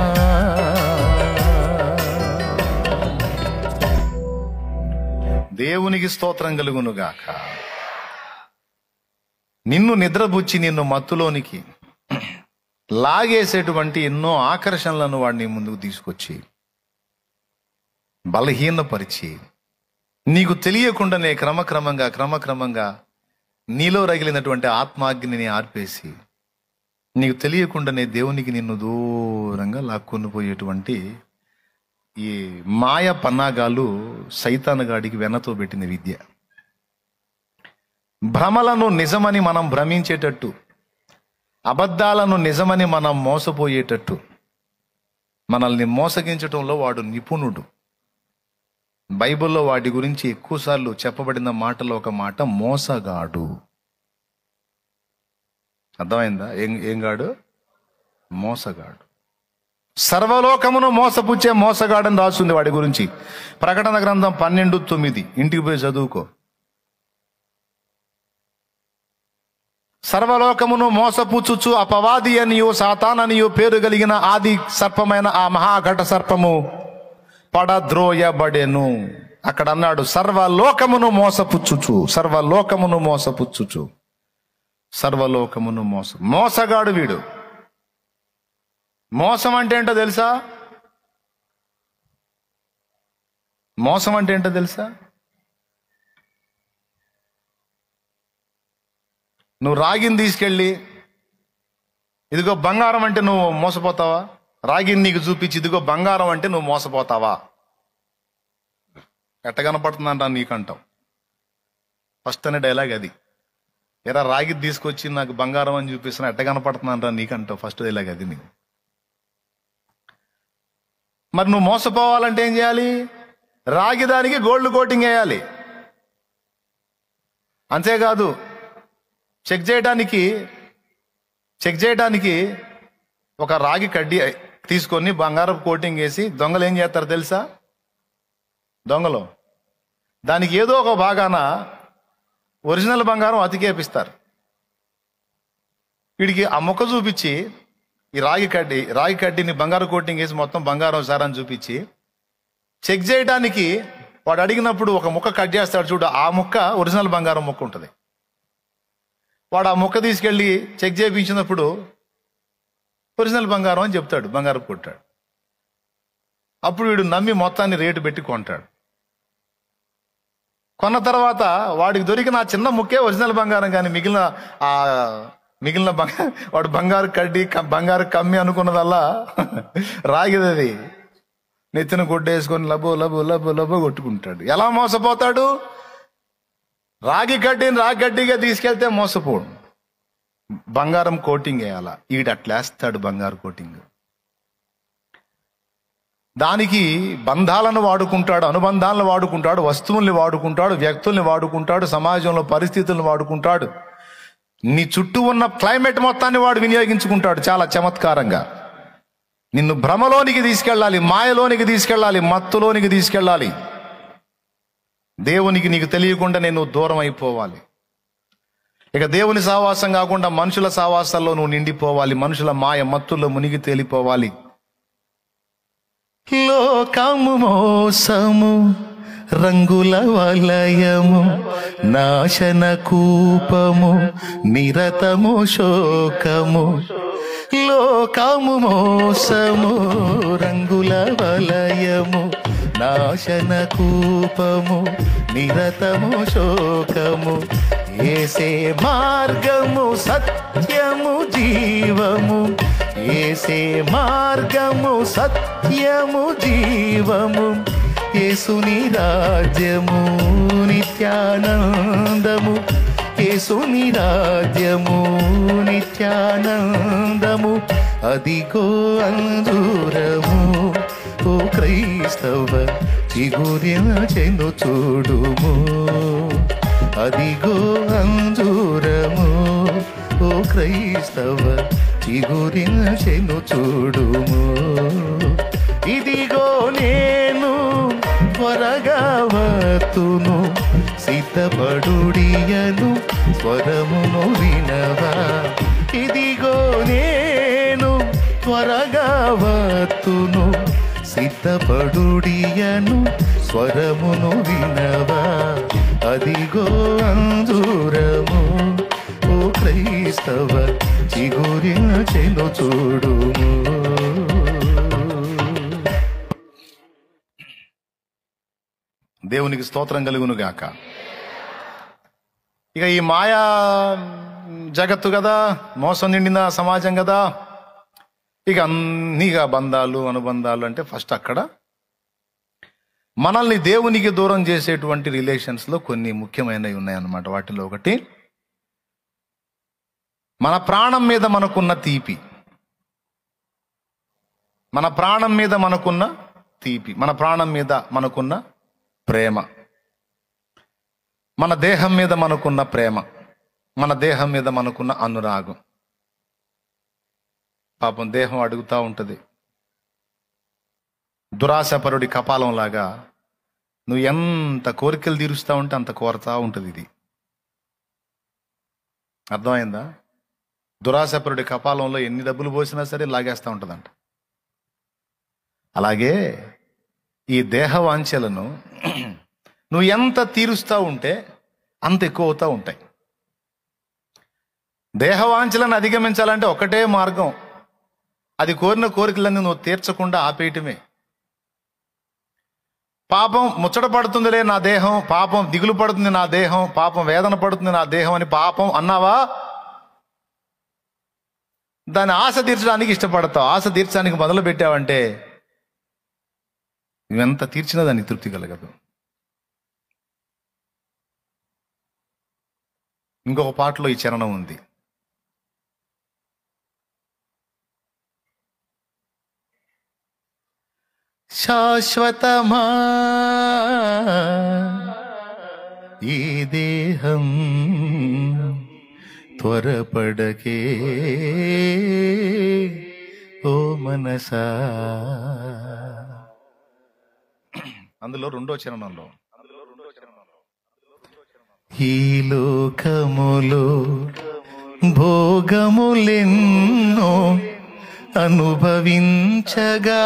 దేవునికి స్తోత్రం కలుగునుగాక. నిన్ను నిద్రబుచ్చి నిన్ను మత్తులోనికి లాగేసేటువంటి ఎన్నో ఆకర్షణలను వాడిని ముందుకు తీసుకొచ్చి బలహీనపరిచి, నీకు తెలియకుండానే క్రమక్రమంగా నీలో రగిలినటువంటి ఆత్మాగ్నిని ఆర్పేసి, నీకు తెలియకుండానే దేవునికి నిన్ను దూరంగా లాక్కొని పోయేటువంటి ఈ మాయ పన్నాగాలు సైతానుగాడికి వెన్నతో పెట్టిన విద్య. భ్రమలను నిజమని మనం భ్రమించేటట్టు, అబద్ధాలను నిజమని మనం మోసపోయేటట్టు, మనల్ని మోసగించటంలో వాడు నిపుణుడు. బైబిల్లో వాటి గురించి ఎక్కువసార్లు చెప్పబడిన మాటలో ఒక మాట మోసగాడు. అర్థమైందా? ఏం గాడు? మోసగాడు. సర్వలోకమును మోసపుచ్చే మోసగాడని రాస్తుంది వాడి గురించి. ప్రకటన గ్రంథం 12:9 ఇంటికి పోయి చదువుకో. సర్వలోకమును మోసపుచ్చుచు అపవాది అనియు సాతాననియు పేరు కలిగిన ఆది సర్పమైన ఆ మహాఘట సర్పము పడద్రోయబడెను. అక్కడ అన్నాడు సర్వలోకమును మోసపుచ్చుచు, సర్వలోకమును మోసపుచ్చుచు, సర్వలోకమును మోసగాడు వీడు. మోసం అంటే ఏంటో తెలుసా? మోసం అంటే ఏంటో తెలుసా? నువ్వు రాగిని తీసుకెళ్ళి ఇదిగో బంగారం అంటే నువ్వు మోసపోతావా? రాగిని నీకు చూపించి ఇదిగో బంగారం అంటే నువ్వు మోసపోతావా? ఎట్ట కనపడుతుందంట నీకంటావు. ఫస్ట్ అనే డైలాగ్ అది. ఎరా రాగి తీసుకొచ్చి నాకు బంగారం అని చూపిస్తున్నా ఎట్ట కనపడుతుందంట నీకంటావు. ఫస్ట్ డైలాగ్ అది నీకు. మరి నువ్వు మోసపోవాలంటే ఏం చేయాలి? రాగి దానికి గోల్డ్ కోటింగ్ వేయాలి. అంతేకాదు చెక్ చేయడానికి ఒక రాగి కడ్డీ తీసుకొని బంగారపు కోటింగ్ వేసి దొంగలు ఏం చేస్తారు తెలుసా? దొంగలు దానికి ఏదో ఒక భాగాన ఒరిజినల్ బంగారం అతికేపిస్తారు. వీడికి ఆ మొక్క చూపించి ఈ రాగి కడ్డీని బంగారు కోటింగ్ వేసి మొత్తం బంగారం సారని చూపించి చెక్ చేయడానికి వాడు అడిగినప్పుడు ఒక ముక్క కట్ చేస్తాడు చూడు, ఆ ముక్క ఒరిజినల్ బంగారం ముక్క ఉంటుంది. వాడు ఆ ముక్క తీసుకెళ్ళి చెక్ చేయించినప్పుడు ఒరిజినల్ బంగారం అని చెప్తాడు, బంగారం కొట్టాడు. అప్పుడు వీడు నమ్మి మొత్తాన్ని రేటు పెట్టి కొంటాడు. కొన్న తర్వాత వాడికి దొరికిన ఆ చిన్న ముక్కే ఒరిజినల్ బంగారం, కానీ మిగిలిన వాడు బంగారు కమ్మి అనుకున్నదల్లా రాగిదది. నెత్తిన గుడ్డేసుకొని లబో లబో లబో లబో కొట్టుకుంటాడు. ఎలా మోసపోతాడు? రాగి గడ్డిగా తీసుకెళ్తే మోసపోడు, బంగారం కోటింగ్ వేయాల. అట్లేస్తాడు బంగారు కోటింగ్. దానికి బంధాలను వాడుకుంటాడు, అనుబంధాలను వాడుకుంటాడు, వస్తువుల్ని వాడుకుంటాడు, వ్యక్తుల్ని వాడుకుంటాడు, సమాజంలో పరిస్థితులను వాడుకుంటాడు, నీ చుట్టూ ఉన్న క్లైమేట్ మొత్తాన్ని వాడు వినియోగించుకుంటాడు చాలా చమత్కారంగా. నిన్ను భ్రమలోనికి తీసుకెళ్ళాలి, మాయలోనికి తీసుకెళ్ళాలి, మత్తులోనికి తీసుకెళ్ళాలి. దేవునికి నీకు తెలియకుండా నేను దూరం అయిపోవాలి. ఇక దేవుని సహవాసం కాకుండా మనుషుల సహవాసాల్లో నువ్వు నిండిపోవాలి, మనుషుల మాయ మత్తుల్లో మునిగి తేలిపోవాలి. లోకము మోసము రంగుల వలయము, నాశన కూపము నిరతము శోకము. లోకము మోసము రంగుల వలయము, నాశన కూపము నిరతము శోకము. యేసే మార్గము సత్యము జీవము, యేసే మార్గము సత్యము జీవము. యేసుని రాజ్యము నిత్యానందము, యేసుని రాజ్యము నిత్యానందము. అదిగో అంజూరము ఓ క్రైస్తవ చిగురించెను చూడుము. అదిగో అంజూరము ఓ క్రైస్తవ చిగురించెను చూడుము. ఇదిగో నేను త్వరగా వత్తును, సిద్ధపడుడియను స్వరమును వినవా. ఇదిగో నేను త్వరగా వత్తును, సిద్ధపడుడియను స్వరమును వినవా. అదిగో అంజూరము ఓ క్రైస్తవ చిగురించెను చూడుము. దేవునికి స్తోత్రం కలుగును గాక. ఇక ఈ మాయా జగత్తు కదా, మోసం నిండిన సమాజం కదా, ఇక అన్నీగా బంధాలు అనుబంధాలు అంటే ఫస్ట్ అక్కడ మనల్ని దేవునికి దూరం చేసేటువంటి రిలేషన్స్లో కొన్ని ముఖ్యమైనవి ఉన్నాయన్నమాట. వాటిలో ఒకటి మన ప్రాణం మీద మనకున్న తీపి, మన ప్రాణం మీద మనకున్న తీపి, మన ప్రాణం మీద మనకున్న ప్రేమ, మన దేహం మీద మనకున్న ప్రేమ, మన దేహం మీద మనకున్న అనురాగం. పాపం దేహం అడుగుతూ ఉంటుంది, దురాశపరుడి కపాలం లాగా నువ్వు ఎంత కోరికలు తీరుస్తూ ఉంటే అంత కోరతా ఉంటుంది. ఇది అర్థమైందా? దురాశపరుడి కపాలంలో ఎన్ని డబ్బులు పోసినా సరే లాగేస్తూ ఉంటుందంట. అలాగే ఈ దేహ వాంఛలను నువ్వు ఎంత తీరుస్తూ ఉంటే అంత ఎక్కువ అవుతూ ఉంటాయి. దేహవాంఛలను అధిగమించాలంటే ఒకటే మార్గం, అది కోరిన కోరికలన్నీ నువ్వు తీర్చకుండా ఆపేయటమే. పాపం ముచ్చట పడుతుందిలే నా దేహం, పాపం దిగులు పడుతుంది నా దేహం, పాపం వేదన పడుతుంది నా దేహం అని పాపం అన్నావా, దాని ఆశ తీర్చడానికి ఇష్టపడతావు. ఆశ తీర్చడానికి మొదలు పెట్టావంటే నువ్వెంత తీర్చినా దానికి తృప్తి కలగదు. ఇంకొక పాటలో ఈ చరణం ఉంది, శాశ్వతమా ఈ దేహం త్వరపడకే ఓ మనసా. అందులో రెండో చరణంలో ఈ లోకములో భోగములెన్నో అనుభవించగా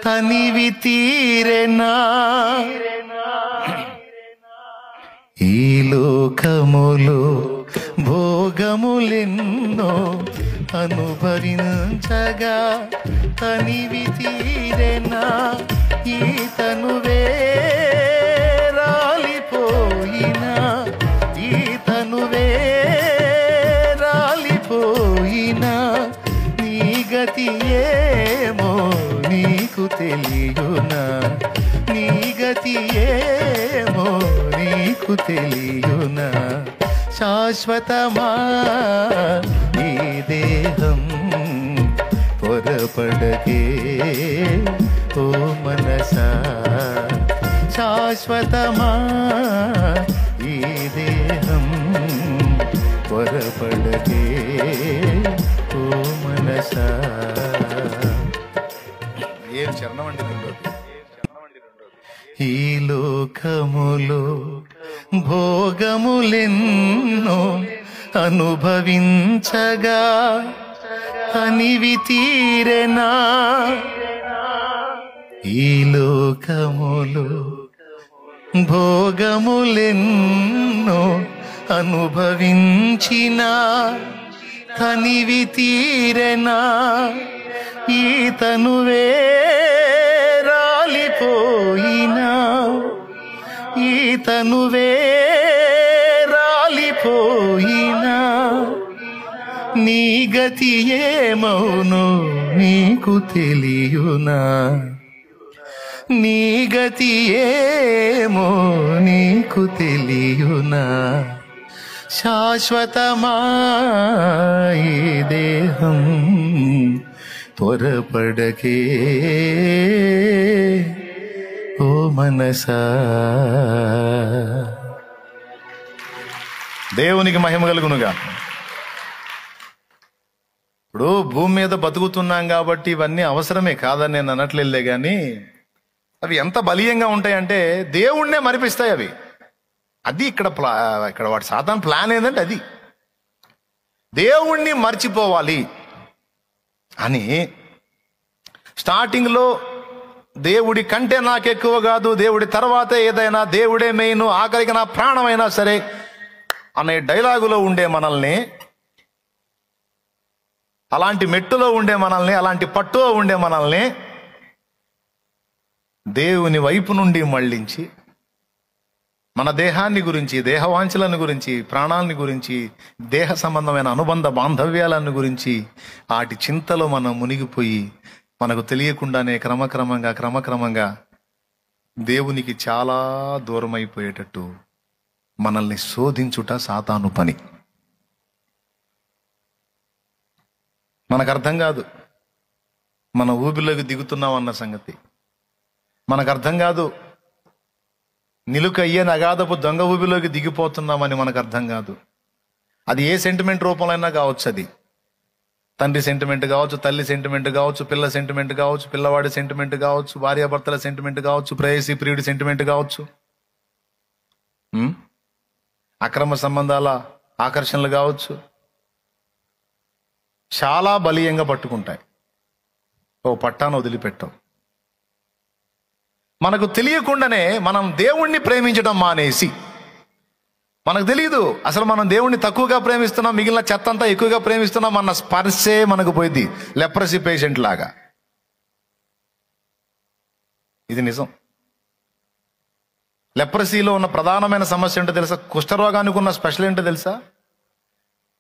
తనివి తీరెనా. ఈ లోకములో భోగములెన్నో అనుభవించగా తనివి తీరెనా. ఈ తనువే రాలిపోయినా, ఈ తనువే రాలిపోయినా, నీ గతి ఏమో నీకు తెలియునా, నీ గతి ఏమో నీకు తెలియునా. శాశ్వతమా ఈ దేహం త్వరపడకే ఓ మనసా. శాశ్వతమా ఈ దేహం త్వరపడకే ఓ మనసా. ఏం చరణం అండి రెండోది. ఈ లోకములో భోగములెన్నో అనుభవించగా తనివి తీరెనా ఈ లోకములో. భోగములెన్నో అనుభవించిన తనివి తీరెనా ఈ తనువే రాలిపోయినా ఈ తనువే రాలిపోయినా నీ గతి ఏమౌనో నీకు తెలియునా నీ గతి ఏమో నీకు తెలియునా శాశ్వతమా ఈ దేహం త్వరపడకే ఓ మనసా. దేవునికి మహిమ కలుగునుగా. ఇప్పుడు భూమి మీద బతుకుతున్నాం కాబట్టి ఇవన్నీ అవసరమే కాదని నేను అనట్లేదులే, కానీ అవి ఎంత బలీయంగా ఉంటాయంటే దేవుణ్ణే మరిపిస్తాయి అవి. అది ఇక్కడ వాటి సాతాను ప్లాన్ ఏంటంటే అది దేవుణ్ణి మర్చిపోవాలి అని. స్టార్టింగ్లో దేవుడి కంటే నాకు ఎక్కువ కాదు, దేవుడి తర్వాతే ఏదైనా, దేవుడే మెయిన్, ఆఖరికి నా ప్రాణమైనా సరే అనే డైలాగులో ఉండే మనల్ని, అలాంటి మెట్టులో ఉండే మనల్ని, అలాంటి పట్టులో ఉండే మనల్ని దేవుని వైపు నుండి మళ్ళించి మన దేహాన్ని గురించి, దేహవాంఛలను గురించి, ప్రాణాలని గురించి, దేహ సంబంధమైన అనుబంధ బాంధవ్యాలను గురించి వాటి చింతలో మనం మునిగిపోయి మనకు తెలియకుండానే క్రమక్రమంగా దేవునికి చాలా దూరం అయిపోయేటట్టు మనల్ని శోధించుట సాతాను పని. మనకు అర్థం కాదు మన ఊబిలోకి దిగుతున్నాం అన్న సంగతి. మనకు అర్థం కాదు నిలుకయ్యే నగాదపు దొంగ ఊబిలోకి దిగిపోతున్నామని మనకు అర్థం కాదు. అది ఏ సెంటిమెంట్ రూపంలో అయినా కావచ్చు. అది తండ్రి సెంటిమెంట్ కావచ్చు, తల్లి సెంటిమెంట్ కావచ్చు, పిల్ల సెంటిమెంట్ కావచ్చు, పిల్లవాడి సెంటిమెంట్ కావచ్చు, భార్యాభర్తల సెంటిమెంట్ కావచ్చు, ప్రేయసి ప్రియుడి సెంటిమెంట్ కావచ్చు, అక్రమ సంబంధాల ఆకర్షణలు కావచ్చు. చాలా బలీయంగా పట్టుకుంటాయి. ఓ పట్టాను వదిలిపెట్టాం. మనకు తెలియకుండానే మనం దేవుణ్ణి ప్రేమించడం మానేసి, మనకు తెలియదు అసలు మనం దేవుణ్ణి తక్కువగా ప్రేమిస్తున్నాం, మిగిలిన చెత్త అంతా ఎక్కువగా ప్రేమిస్తున్నాం అన్న స్పర్శే మనకు పోయింది, లెప్రసీ పేషెంట్ లాగా. ఇది నిజం. లెప్రసీలో ఉన్న ప్రధానమైన సమస్య ఏంటో తెలుసా? కుష్ఠరోగానికి ఉన్న స్పెషల్ ఏంటో తెలుసా?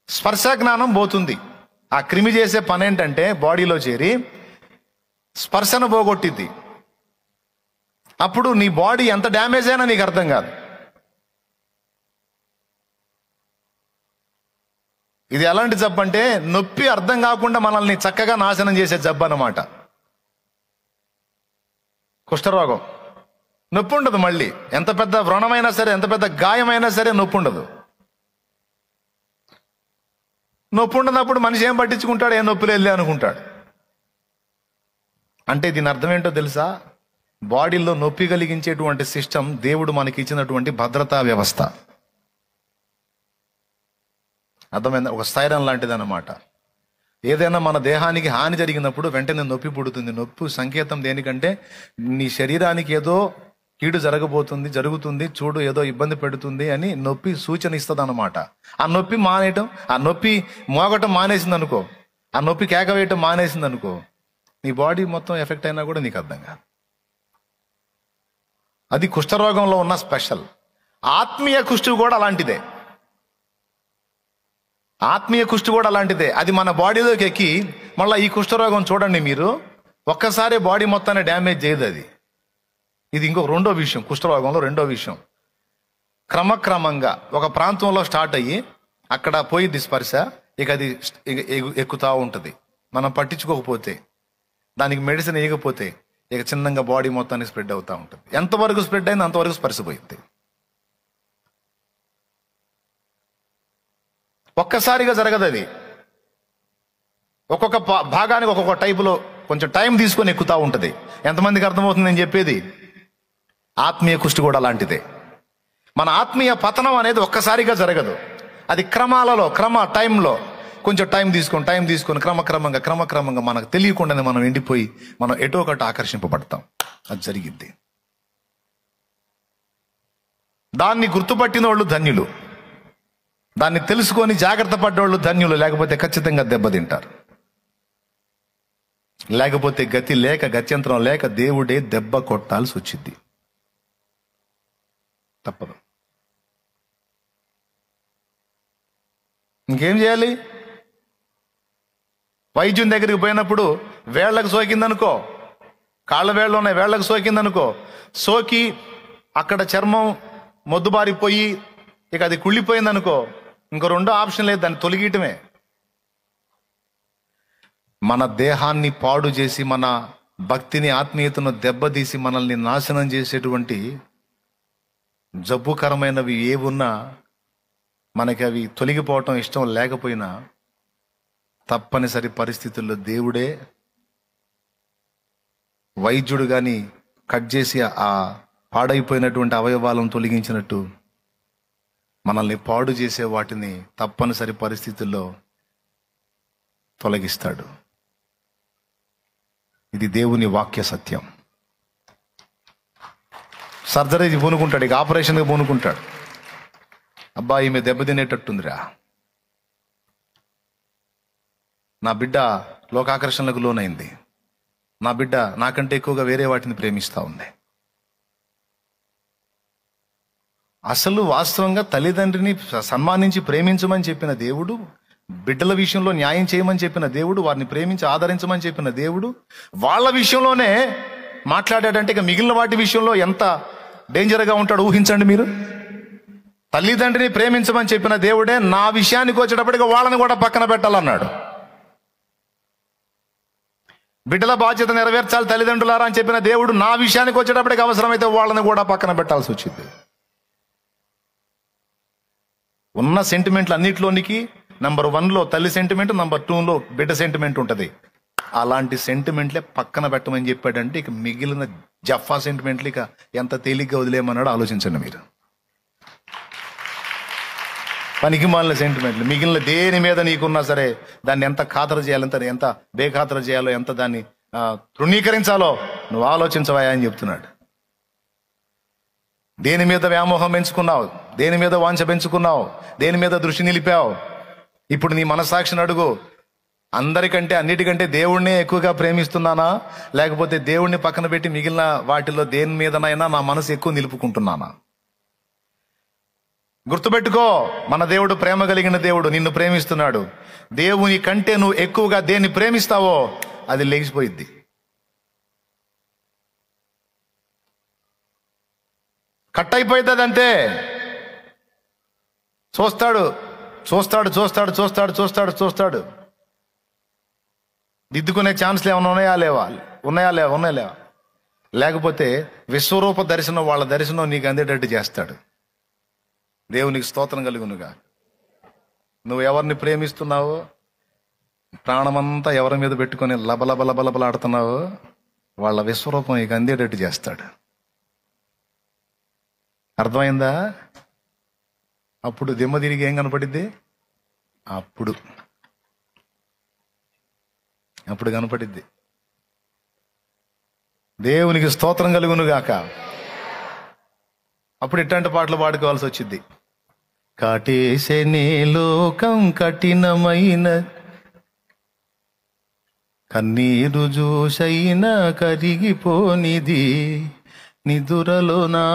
స్పర్శ జ్ఞానం పోతుంది. ఆ క్రిమి చేసే పని ఏంటంటే బాడీలో చేరి స్పర్శను పోగొట్టిద్ది. అప్పుడు నీ బాడీ ఎంత డ్యామేజ్ అయినా నీకు అర్థం కాదు. ఇది ఎలాంటి జబ్బు అంటే నొప్పి అర్థం కాకుండా మనల్ని చక్కగా నాశనం చేసే జబ్బు అన్నమాట. కుష్ఠరోగం నొప్పి ఉండదు. మళ్ళీ ఎంత పెద్ద వ్రణమైనా సరే, ఎంత పెద్ద గాయమైనా సరే నొప్పి ఉండదు. నొప్పి ఉండనప్పుడు మనిషి ఏం పట్టించుకుంటాడు? ఏం నొప్పి లేదు అనుకుంటాడు. అంటే దీని అర్థం ఏంటో తెలుసా? బాడీలో నొప్పి కలిగించేటువంటి సిస్టమ్ దేవుడు మనకి ఇచ్చినటువంటి భద్రతా వ్యవస్థ. అర్థమైందా? ఒక స్థైర్యం లాంటిది అన్నమాట. ఏదైనా మన దేహానికి హాని జరిగినప్పుడు వెంటనే నొప్పి పుడుతుంది. నొప్పి సంకేతం దేనికంటే నీ శరీరానికి ఏదో కీడు జరుగుతుంది, చూడు ఏదో ఇబ్బంది పెడుతుంది అని నొప్పి సూచన ఇస్తుంది అన్నమాట. ఆ నొప్పి మానేయటం, ఆ నొప్పి మోగటం మానేసింది అనుకో, ఆ నొప్పి కేక వేయటం మానేసింది అనుకో, నీ బాడీ మొత్తం ఎఫెక్ట్ అయినా కూడా నీకు అర్థం కాదు. అది కుష్ఠరోగంలో ఉన్న స్పెషల్. ఆత్మీయ కుష్ఠు కూడా అలాంటిదే. ఆత్మీయ కుష్ఠు కూడా అలాంటిదే. అది మన బాడీలోకి ఎక్కి మళ్ళీ ఈ కుష్ఠరోగం చూడండి మీరు, ఒక్కసారి బాడీ మొత్తాన్ని డ్యామేజ్ చేయదు అది. ఇది ఇంకొక రెండో విషయం. కుష్ఠరోగంలో రెండో విషయం, క్రమక్రమంగా ఒక ప్రాంతంలో స్టార్ట్ అయ్యి అక్కడ పోయిద్ది స్పర్శ, ఇక అది ఎక్కుతా ఉంటుంది. మనం పట్టించుకోకపోతే, దానికి మెడిసిన్ వేయకపోతే ఇక చిన్నగా బాడీ మొత్తాన్ని స్ప్రెడ్ అవుతూ ఉంటుంది. ఎంతవరకు స్ప్రెడ్ అయింది అంతవరకు స్పర్శ పోయింది. ఒక్కసారిగా జరగదు అది. ఒక్కొక్క భాగానికి ఒక్కొక్క టైపులో కొంచెం టైం తీసుకొని ఎక్కుతా ఉంటుంది. ఎంతమందికి అర్థమవుతుంది నేను చెప్పేది? ఆత్మీయ కుష్టి కూడా అలాంటిదే. మన ఆత్మీయ పతనం అనేది ఒక్కసారిగా జరగదు. అది క్రమాలలో టైంలో కొంచెం టైం తీసుకొని క్రమక్రమంగా మనకు తెలియకుండానే మనం ఎండిపోయి మనం ఎటో ఒకటి ఆకర్షింపబడతాం. అది జరిగింది. దాన్ని గుర్తుపట్టిన వాళ్ళు ధన్యులు, దాన్ని తెలుసుకొని జాగ్రత్త పడ్డవాళ్ళు ధన్యులు. లేకపోతే ఖచ్చితంగా దెబ్బతింటారు. లేకపోతే గత్యంతరం లేక దేవుడే దెబ్బ కొట్టాల్సి వచ్చింది. తప్పదు. ఇంకేం చేయాలి? వైద్యుని దగ్గరికి పోయినప్పుడు వేళ్లకు సోకిందనుకో, కాళ్ళ వేళ్ళు ఉన్నాయి, వేళ్లకు సోకిందనుకో, సోకి అక్కడ చర్మం మొద్దుబారిపోయి ఇక అది కుళ్ళిపోయిందనుకో, ఇంకో రెండో ఆప్షన్ లేదు, దాన్ని తొలగియటమే. మన దేహాన్ని పాడు చేసి మన భక్తిని ఆత్మీయతను దెబ్బతీసి మనల్ని నాశనం చేసేటువంటి జబ్బుకరమైనవి ఏవున్నా మనకి అవి తొలగిపోవటం ఇష్టం లేకపోయినా తప్పనిసరి పరిస్థితుల్లో దేవుడే వైద్యుడు కానీ కట్ చేసి ఆ పాడైపోయినటువంటి అవయవాలను తొలగించినట్టు మనల్ని పాడు చేసే వాటిని తప్పనిసరి పరిస్థితుల్లో తొలగిస్తాడు. ఇది దేవుని వాక్య సత్యం. సర్జరీకి పూనుకుంటాడు, ఇక ఆపరేషన్కి పూనుకుంటాడు. అబ్బా ఈమె దెబ్బతినేటట్టుందిరా, నా బిడ్డ లోకాకర్షణలకు లోనైంది, నా బిడ్డ నాకంటే ఎక్కువగా వేరే వాటిని ప్రేమిస్తూ ఉంది. అసలు వాస్తవంగా తల్లిదండ్రిని సన్మానించి ప్రేమించమని చెప్పిన దేవుడు, బిడ్డల విషయంలో న్యాయం చేయమని చెప్పిన దేవుడు, వారిని ప్రేమించి ఆదరించమని చెప్పిన దేవుడు వాళ్ళ విషయంలోనే మాట్లాడాడంటే ఇక మిగిలిన వాటి విషయంలో ఎంత డేంజర్గా ఉంటాడు ఊహించండి మీరు. తల్లిదండ్రిని ప్రేమించమని చెప్పిన దేవుడే నా విషయానికి వచ్చేటప్పటికి వాళ్ళని కూడా పక్కన పెట్టాలన్నాడు. బిడ్డల బాధ్యత నెరవేర్చాలి తల్లిదండ్రులారా అని చెప్పిన దేవుడు నా విషయానికి వచ్చేటప్పటికి అవసరమైతే వాళ్ళని కూడా పక్కన పెట్టాల్సి వచ్చింది. ఉన్న సెంటిమెంట్లు అన్నిటిలోనికి నంబర్ 1లో తల్లి సెంటిమెంట్, నంబర్ 2లో బిడ్డ సెంటిమెంట్ ఉంటుంది. అలాంటి సెంటిమెంట్లే పక్కన పెట్టమని చెప్పాడంటే ఇక మిగిలిన జఫా సెంటిమెంట్లు ఇక ఎంత తేలిగ్గా వదిలేయమన్నాడో ఆలోచించండి మీరు. పనికి మాలిన సెంటిమెంట్లు మిగిలిన దేని మీద నీకున్నా సరే దాన్ని ఎంత ఖాతరు చేయాలో, ఎంత బేఖాతరు చేయాలో, ఎంత దాన్ని తృణీకరించాలో నువ్వు ఆలోచించవా అని చెప్తున్నాడు. దేని మీద వ్యామోహం పెంచుకున్నావు, దేని మీద వాంఛ పెంచుకున్నావు, దేని మీద దృష్టి నిలిపావు? ఇప్పుడు నీ మనస్సాక్షిని అడుగు. అందరికంటే అన్నిటికంటే దేవుణ్ణే ఎక్కువగా ప్రేమిస్తున్నానా, లేకపోతే దేవుణ్ణి పక్కన పెట్టి మిగిలిన వాటిలో దేని మీదనైనా నా మనసు ఎక్కువ నిలుపుకుంటున్నానా? గుర్తుపెట్టుకో, మన దేవుడు ప్రేమ కలిగిన దేవుడు, నిన్ను ప్రేమిస్తున్నాడు. దేవుని కంటే నువ్వు ఎక్కువగా దేన్ని ప్రేమిస్తావో అది లేచిపోయిద్ది. కట్ అయిపోయింది అదంతే. చూస్తాడు చూస్తాడు చూస్తాడు చూస్తాడు చూస్తాడు చూస్తాడు దిద్దుకునే ఛాన్స్లు ఏమైనా ఉన్నాయా లేవా? లేకపోతే విశ్వరూప దర్శనం, వాళ్ళ దర్శనం నీకు అందేటట్టు చేస్తాడు. దేవునికి స్తోత్రం కలుగునుగా. నువ్వు ఎవరిని ప్రేమిస్తున్నావో, ప్రాణమంతా ఎవరి మీద పెట్టుకొని లబలబలబలబలాడుతున్నావో వాళ్ళ విశ్వరూపం నీకు అందేటట్టు చేస్తాడు. అర్థమైందా? అప్పుడు దిమ్మ తిరిగి ఏం కనపడిద్ది? అప్పుడు కనపడిద్ది. దేవునికి స్తోత్రం కలుగునుగాక. అప్పుడు ఇట్లాంటి పాటలు పాడుకోవాల్సి వచ్చింది. కాటేసెనే లోకం కఠినమైన, కన్నీరు జోషైనా కరిగిపోనిది నిదురలోనా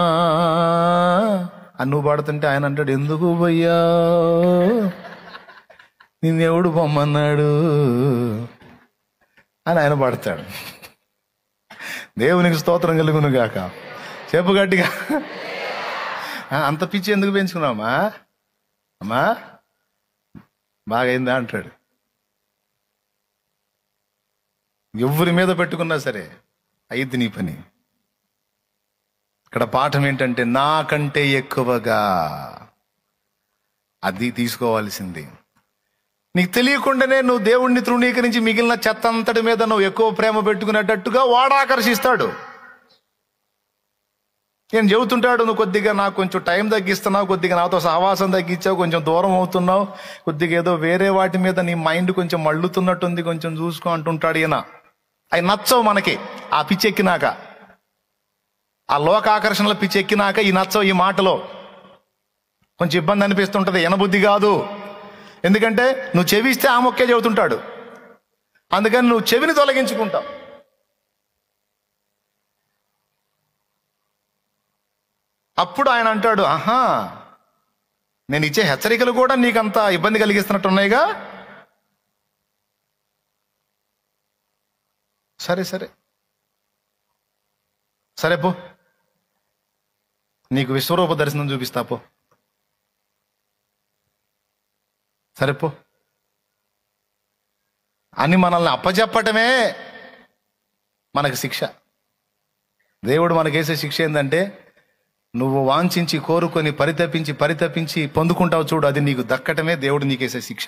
అని నువ్వు పాడుతుంటే ఆయన అంటాడు, ఎందుకు పోయ్యా, నిన్నెవడు పొమ్మన్నాడు అని ఆయన పాడతాడు. దేవునికి స్తోత్రం కలుగును గాక. చెప్పు గట్టిగా. అంత పిచ్చి ఎందుకు పెంచుకున్నావమ్మా? అమ్మా బాగైందా అంటాడు. ఎవరి మీద పెట్టుకున్నా సరే అయ్యిద్ది నీ పని. ఇక్కడ పాఠం ఏంటంటే నాకంటే ఎక్కువగా, అది తీసుకోవాల్సింది. నీకు తెలియకుండానే నువ్వు దేవుణ్ణి తృణీకరించి మిగిలిన చెత్త అంతటి మీద నువ్వు ఎక్కువ ప్రేమ పెట్టుకునేటట్టుగా వాడు ఆకర్షిస్తాడు. నేను చెబుతుంటాడు, నువ్వు కొద్దిగా నాకు కొంచెం టైం తగ్గిస్తున్నావు, కొద్దిగా నాతో సహవాసం తగ్గించావు, కొంచెం దూరం అవుతున్నావు, కొద్దిగా ఏదో వేరే వాటి మీద నీ మైండ్ కొంచెం మళ్ళుతున్నట్టుంది, కొంచెం చూసుకో అంటుంటాడు ఈయన. అవి నచ్చవు మనకి. ఆ పిచ్చెక్కినాక, ఆ లోక ఆకర్షణల పిచ్చెక్కినాక ఈ నచ్చవు. ఈ మాటలో కొంచెం ఇబ్బంది అనిపిస్తుంటది, ఎనబుద్ధి కాదు. ఎందుకంటే నువ్వు చెవిస్తే ఆ మొక్కే చెబుతుంటాడు, అందుకని నువ్వు చెవిని తొలగించుకుంటావు. అప్పుడు ఆయన అంటాడు, ఆహా, నేను ఇచ్చే హెచ్చరికలు కూడా నీకంత ఇబ్బంది కలిగిస్తున్నట్టు ఉన్నాయిగా. సరే సరే సరే పో, నీకు విశ్వరూప దర్శనం చూపిస్తా పో, సరే పో అని మనల్ని అప్పచెప్పటమే మనకు శిక్ష. దేవుడు మనకేసే శిక్ష ఏంటంటే, నువ్వు వాంఛించి కోరుకొని పరితపించి పొందుకుంటావు చూడు, అది నీకు దక్కటమే దేవుడు నీకేసే శిక్ష.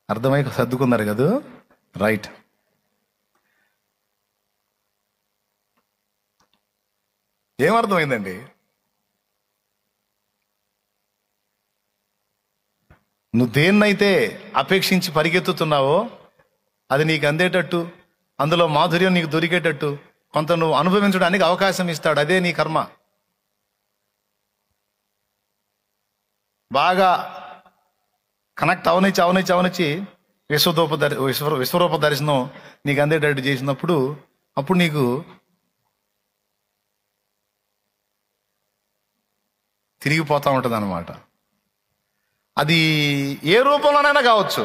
అర్థమై సర్దుకున్నారు కదా? రైట్. ఏమర్థమైందండి? నువ్వు దేన్నైతే అపేక్షించి పరిగెత్తుతున్నావో అది నీకు అందేటట్టు, అందులో మాధుర్యం నీకు దొరికేటట్టు కొంత నువ్వు అనుభవించడానికి అవకాశం ఇస్తాడు. అదే నీ కర్మ. బాగా కనెక్ట్ అవనిచ్చి విశ్వరూప దర్శనం నీకు అందేటట్టు చేసినప్పుడు అప్పుడు నీకు తిరిగిపోతూ ఉంటుంది అన్నమాట. అది ఏ రూపంలోనైనా కావచ్చు.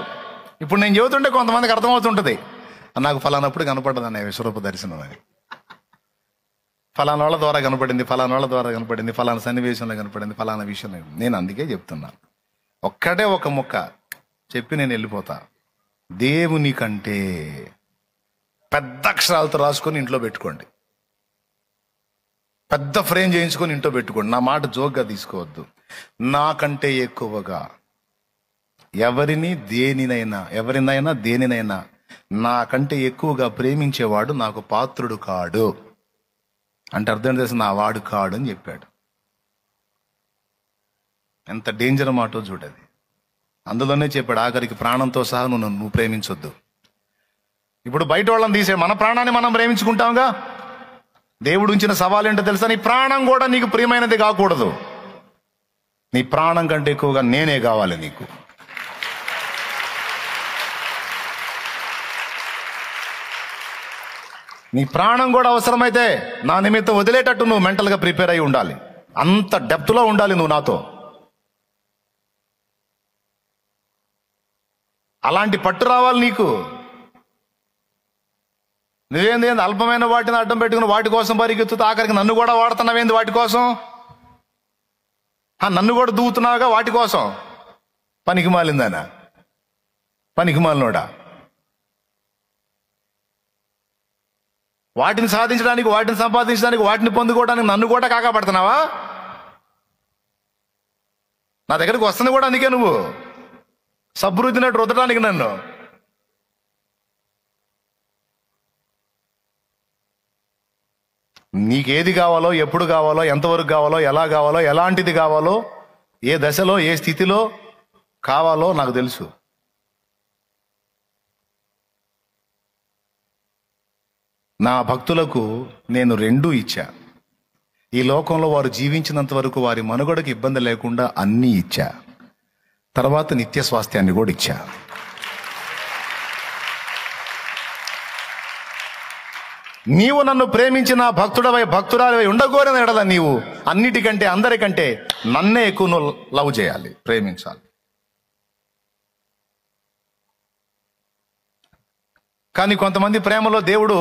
ఇప్పుడు నేను చెబుతుంటే కొంతమందికి అర్థమవుతుంటుంది, నాకు ఫలానప్పుడు కనపడ్డది అన్న విశ్వరూప దర్శనం అని, ఫలానా వాళ్ళ ద్వారా కనపడింది, ఫలానా సన్నివేశంలో కనపడింది, ఫలానా విషయంలో. నేను అందుకే చెప్తున్నా, ఒక్కటే ఒక ముక్క చెప్పి నేను వెళ్ళిపోతా. దేవుని కంటే పెద్ద అక్షరాలతో రాసుకొని ఇంట్లో పెట్టుకోండి, పెద్ద ఫ్రేమ్ చేయించుకొని ఇంట్లో పెట్టుకోండి. నా మాట జోక్గా తీసుకోవద్దు. నాకంటే ఎక్కువగా ఎవరినైనా దేనినైనా నాకంటే ఎక్కువగా ప్రేమించేవాడు నాకు పాత్రుడు కాడు అంటే అర్థం చేసి నా వాడు కాడు అని చెప్పాడు. ఎంత డేంజర్ మాటో చూడది. అందులోనే చెప్పాడు, ఆఖరికి ప్రాణంతో సహా నువ్వు ప్రేమించొద్దు. ఇప్పుడు బయట వాళ్ళని తీసే మన ప్రాణాన్ని మనం ప్రేమించుకుంటాంగా. దేవుడు ఉంచిన సవాల్ ఏంటో తెలుసా? నీ ప్రాణం కూడా నీకు ప్రియమైనది కాకూడదు. నీ ప్రాణం కంటే ఎక్కువగా నేనే కావాలి నీకు. నీ ప్రాణం కూడా అవసరమైతే నా నిమిత్తం వదిలేటట్టు నువ్వు మెంటల్గా ప్రిపేర్ అయి ఉండాలి. అంత డెప్త్లో ఉండాలి నువ్వు నాతో. అలాంటి పట్టు రావాలి నీకు. నువ్వేంది అల్పమైన వాటిని అడ్డం పెట్టుకుని వాటి కోసం పరిగెత్తుతా, ఆఖరికి నన్ను కూడా వాడుతున్నావేంది వాటి కోసం? నన్ను కూడా దూవుతున్నావుగా వాటి కోసం. పనికి మాలిందానా, పనికి మాలినోడా? వాటిని సాధించడానికి, వాటిని సంపాదించడానికి, వాటిని పొందుకోవడానికి నన్ను కూడా కాకపడుతున్నావా? నా దగ్గరికి వస్తుంది కూడా అందుకే నువ్వు సబ్బు రుద్దినట్టు రుద్దడానికి నన్ను. నీకేది కావాలో, ఎప్పుడు కావాలో, ఎంతవరకు కావాలో, ఎలా కావాలో, ఎలాంటిది కావాలో, ఏ దశలో ఏ స్థితిలో కావాలో నాకు తెలుసు. నా భక్తులకు నేను రెండూ ఇచ్చా. ఈ లోకంలో వారు జీవించినంత వరకు వారి మనుగడకు ఇబ్బంది లేకుండా అన్నీ ఇచ్చా. తర్వాత నిత్య స్వాస్థ్యాన్ని కూడా ఇచ్చా. నీవు నన్ను ప్రేమించిన భక్తురాలివై ఉండగోరిన ఎడల నీవు అన్నిటికంటే అందరికంటే నన్నే ఎక్కువ నువ్వు లవ్ చేయాలి, ప్రేమించాలి. కానీ కొంతమంది ప్రేమలో దేవుడు